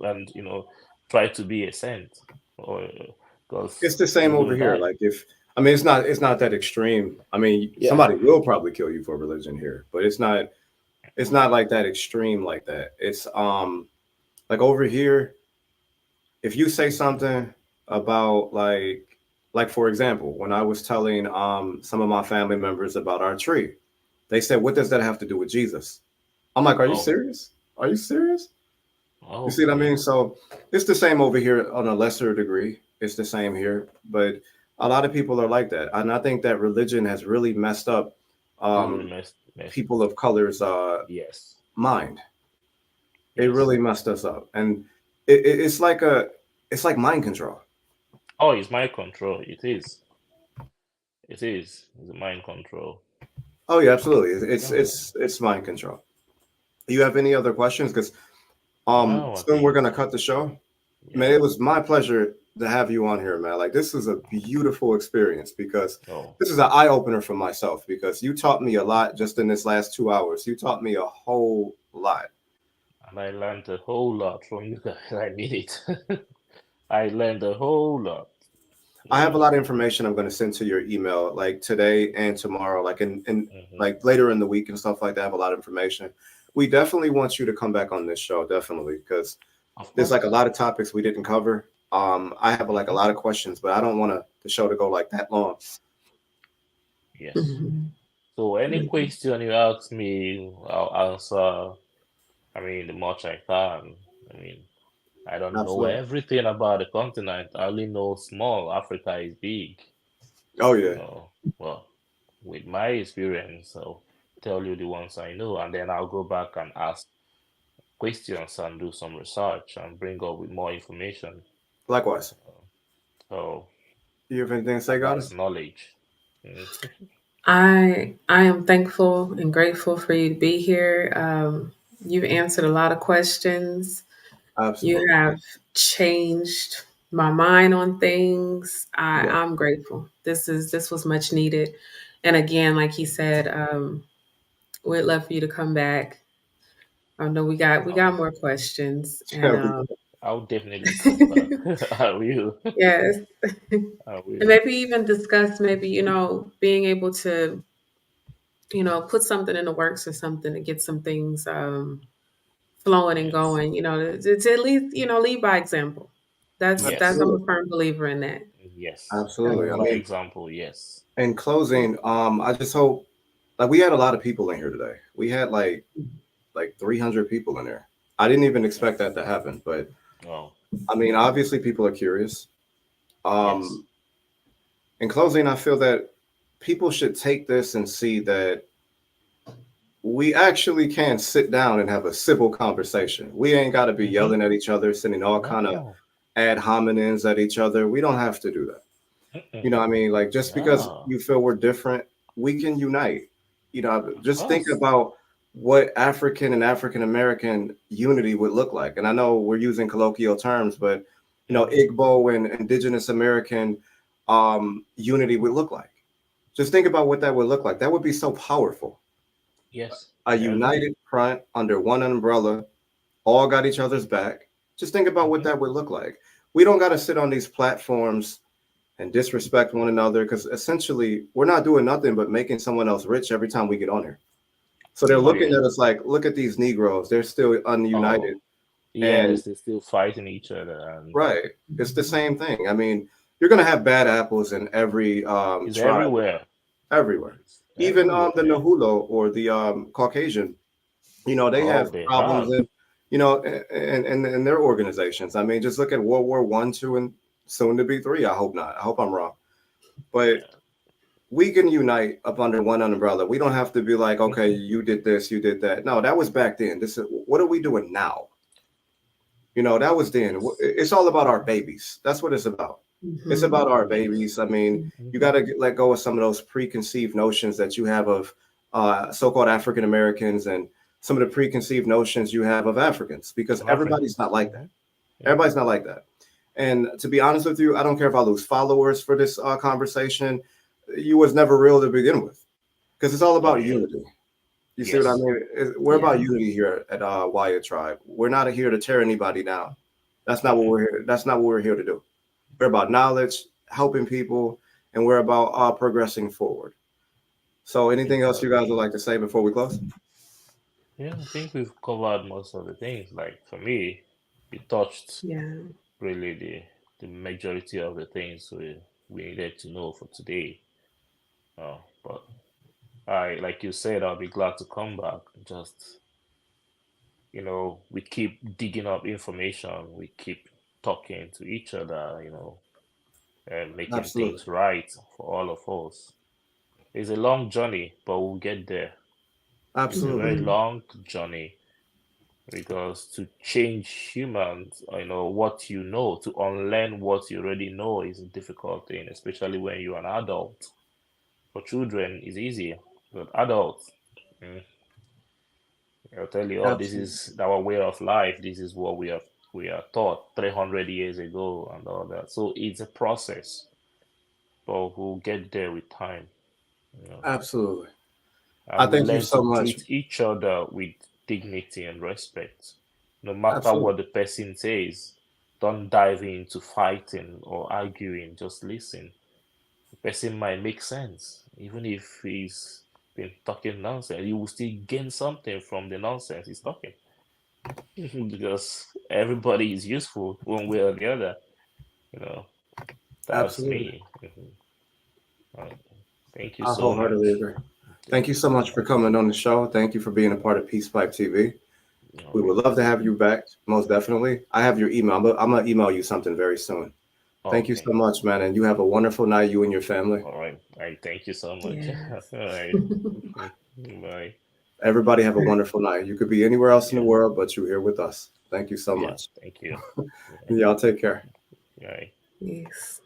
Speaker 2: try to be a saint, or
Speaker 1: It's
Speaker 2: because
Speaker 1: the same
Speaker 2: you're
Speaker 1: over
Speaker 2: gonna
Speaker 1: here.
Speaker 2: die.
Speaker 1: Like if it's not that extreme. I mean,
Speaker 2: Yeah.
Speaker 1: somebody will probably kill you for religion here, but it's not like that extreme like that. It's like over here, if you say something about like for example, when I was telling some of my family members about our tree, they said, "What does that have to do with Jesus?" I'm like, "Are you
Speaker 2: Oh.
Speaker 1: serious? Are you serious?" You see what I
Speaker 2: Okay.
Speaker 1: mean? So it's the same over here on a lesser degree. It's the same here, but a lot of people are like that, and I think that religion has really messed up
Speaker 2: It's really
Speaker 1: um,
Speaker 2: messed.
Speaker 1: people of color's
Speaker 2: Yes.
Speaker 1: mind. It
Speaker 2: Yes.
Speaker 1: really messed us up, and it's like mind control.
Speaker 2: Oh, it's mind control. It is. It is. It's a mind control.
Speaker 1: Oh yeah, absolutely. It's
Speaker 2: Oh,
Speaker 1: it's it's mind control. Do you have any other questions? Because
Speaker 2: no, I
Speaker 1: soon we're
Speaker 2: think.
Speaker 1: gonna cut the show. Man,
Speaker 2: Yeah.
Speaker 1: it was my pleasure to have you on here, man. Like this is a beautiful experience because
Speaker 2: Oh,
Speaker 1: this is an eye opener for myself because you taught me a lot just in this last 2 hours. You taught me a whole lot.
Speaker 2: and I learned a whole lot from you guys. I need it. I learned a whole lot.
Speaker 1: I have a
Speaker 2: Yeah.
Speaker 1: lot of information I'm going to send to your email like today and tomorrow, like in
Speaker 2: Hmm.
Speaker 1: like later in the week and stuff like that. I have a lot of information. We definitely want you to come back on this show, definitely, because
Speaker 2: Of
Speaker 1: there's like a
Speaker 2: course.
Speaker 1: lot of topics we didn't cover. I have like a
Speaker 2: Hmm.
Speaker 1: lot of questions, but I don't want the show to go like that long.
Speaker 2: Yes.
Speaker 4: Mhm.
Speaker 2: So any question you ask me, I'll answer I mean, the much I can. I mean, I don't know
Speaker 1: Absolutely.
Speaker 2: everything about the continent. I only know small. Africa is big.
Speaker 1: Oh yeah.
Speaker 2: Well, with my experience, I'll tell you the ones I know, and then I'll go back and ask questions and do some research and bring up with more information.
Speaker 1: Likewise.
Speaker 2: So
Speaker 1: You have anything to say,
Speaker 2: that's
Speaker 1: Goddess?
Speaker 2: knowledge. Mm.
Speaker 4: I am thankful and grateful for you to be here. You've answered a lot of questions. You
Speaker 1: Absolutely.
Speaker 4: have changed my mind on things.
Speaker 1: Yeah.
Speaker 4: I'm grateful. This was much needed. And again, like he said, we'd love for you to come back. I know we
Speaker 2: Oh,
Speaker 4: got more questions, and
Speaker 1: Yeah,
Speaker 2: I'll definitely come back. I will.
Speaker 4: yes,
Speaker 2: I
Speaker 4: and
Speaker 2: will.
Speaker 4: maybe even discuss maybe being able to put something in the works or something to get some things flowing and
Speaker 2: Yes.
Speaker 4: going. To at least lead by example. That's I'm
Speaker 2: Yes.
Speaker 4: a
Speaker 1: absolutely.
Speaker 4: firm believer in that.
Speaker 2: Yes.
Speaker 1: Absolutely.
Speaker 2: Lead
Speaker 1: I
Speaker 2: by
Speaker 1: mean,
Speaker 2: example. Yes.
Speaker 1: in closing, I just hope, like, we had a lot of people in here today. We had like 300 people in there. I didn't even expect that to happen, but
Speaker 2: Oh,
Speaker 1: I mean, obviously people are curious.
Speaker 2: yes.
Speaker 1: Um, in closing, I feel that people should take this and see that we actually can sit down and have a civil conversation. We ain't got to be
Speaker 2: Mm-hmm.
Speaker 1: yelling at each other, sending all kind of
Speaker 2: No.
Speaker 1: ad hominems at each other. We don't have to do that. You
Speaker 2: Mm-mm.
Speaker 1: know what I mean? Like, just because
Speaker 2: No.
Speaker 1: you feel we're different, we can unite.
Speaker 2: Of
Speaker 1: Just think
Speaker 2: course.
Speaker 1: about what African and African American unity would look like. And I know we're using colloquial terms, but
Speaker 2: Mm-hmm.
Speaker 1: Igbo and Indigenous American unity would look like. Just think about what that would look like. That would be so powerful.
Speaker 2: Yes.
Speaker 1: A
Speaker 2: I agree.
Speaker 1: united front under one umbrella, all got each other's back. Just think about what
Speaker 2: Mm-hmm.
Speaker 1: that would look like. We don't got to sit on these platforms and disrespect one another, because essentially we're not doing nothing but making someone else rich every time we get on here. So they're
Speaker 2: Oh
Speaker 1: looking
Speaker 2: yeah.
Speaker 1: at us like, look at these Negroes. They're still ununited.
Speaker 2: Oh
Speaker 1: And
Speaker 2: yes. They're still fighting each other, and
Speaker 1: right, it's the same thing. I mean, you're going to have bad apples in every
Speaker 2: it's
Speaker 1: tribe,
Speaker 2: everywhere.
Speaker 1: everywhere.
Speaker 2: It's
Speaker 1: Even
Speaker 2: everywhere,
Speaker 1: the
Speaker 2: man.
Speaker 1: Nahulo or the Caucasian, they
Speaker 2: Oh,
Speaker 1: have
Speaker 2: they
Speaker 1: problems
Speaker 2: have.
Speaker 1: in, in their organizations. I mean, just look at World War One, two, and soon to be three. I hope not. I hope I'm wrong. But
Speaker 2: Yeah.
Speaker 1: we can unite up under one umbrella. We don't have to be like, okay,
Speaker 2: Mm-hmm.
Speaker 1: you did this, you did that. No, that was back then. This is what are we doing now? That was then.
Speaker 2: Yes.
Speaker 1: It's all about our babies. That's what it's about. It's
Speaker 4: Hmm.
Speaker 1: about our
Speaker 2: Yes.
Speaker 1: babies. I mean, you
Speaker 2: Mm-hmm.
Speaker 1: got to let go of some of those preconceived notions that you have of so-called African Americans, and some of the preconceived notions you have of Africans, because
Speaker 2: Of
Speaker 1: everybody's not
Speaker 2: Africans.
Speaker 1: like that.
Speaker 2: Mm-hmm. Mm-hmm.
Speaker 1: Everybody's not like that. And to be honest with you, I don't care if I lose followers for this conversation. You was never real to begin with, because it's all
Speaker 2: Oh
Speaker 1: about
Speaker 2: yeah.
Speaker 1: unity. You see what I
Speaker 2: Yes.
Speaker 1: mean? We're
Speaker 4: Yeah.
Speaker 1: about unity here at Wyatt Tribe. We're not here to tear anybody down. That's not what
Speaker 2: Mm-mm.
Speaker 1: we're here. That's not what we're here to do. We're about knowledge, helping people, and we're about progressing forward. So, anything else you guys would
Speaker 2: Exactly.
Speaker 1: like to say before we close?
Speaker 2: Yeah, I think we've covered most of the things. Like for me, we touched
Speaker 4: Yeah.
Speaker 2: really the majority of the things we needed to know for today. But I, like you said, I'll be glad to come back. Just, we keep digging up information, we keep talking to each other, and making
Speaker 1: Absolutely.
Speaker 2: things right for all of us. It's a long journey, but we'll get there. It's a
Speaker 1: Absolutely.
Speaker 2: very
Speaker 4: Hmm.
Speaker 2: long journey because to change humans, what you know, to unlearn what you already know is a difficult thing, especially when you're an adult. For children, it's easier, but adults, mm, I'll tell you, oh, this
Speaker 1: Absolutely.
Speaker 2: is our way of life. This is what we are taught 300 years ago and all that. So it's a process, but we'll get there with time, you know,
Speaker 1: Absolutely. I
Speaker 2: and we
Speaker 1: thank you
Speaker 2: learn to
Speaker 1: so much.
Speaker 2: treat each other with dignity and respect, no matter
Speaker 1: Absolutely.
Speaker 2: what the person says. Don't dive into fighting or arguing. Just listen. The person might make sense, even if he's been talking nonsense. You will still gain something from the nonsense he's talking. Because everybody is useful one way or the other. You know, that's
Speaker 1: Absolutely.
Speaker 2: me. Uh, Thank you
Speaker 1: I
Speaker 2: so
Speaker 1: wholeheartedly
Speaker 2: much.
Speaker 1: agree. Thank
Speaker 2: Thank
Speaker 1: you
Speaker 2: you
Speaker 1: so
Speaker 2: so
Speaker 1: much for
Speaker 2: much.
Speaker 1: coming on the show. Thank you for being a part of Peace Pipe TV.
Speaker 2: All
Speaker 1: We would
Speaker 2: right.
Speaker 1: love to have you back, most definitely. I have your email. I'm gonna email you something very soon. Thank you so
Speaker 2: Okay.
Speaker 1: much, man, and you have a wonderful night, you and your family.
Speaker 2: All right. I thank you so much. All
Speaker 4: Yes.
Speaker 2: right. Bye.
Speaker 1: Everybody have a wonderful night. You could be anywhere else in the
Speaker 2: Yeah.
Speaker 1: world, but you're here with us. Thank you so
Speaker 2: Yeah.
Speaker 1: much.
Speaker 2: Thank you. Yeah.
Speaker 1: Y'all take care.
Speaker 2: Bye.
Speaker 4: Yes.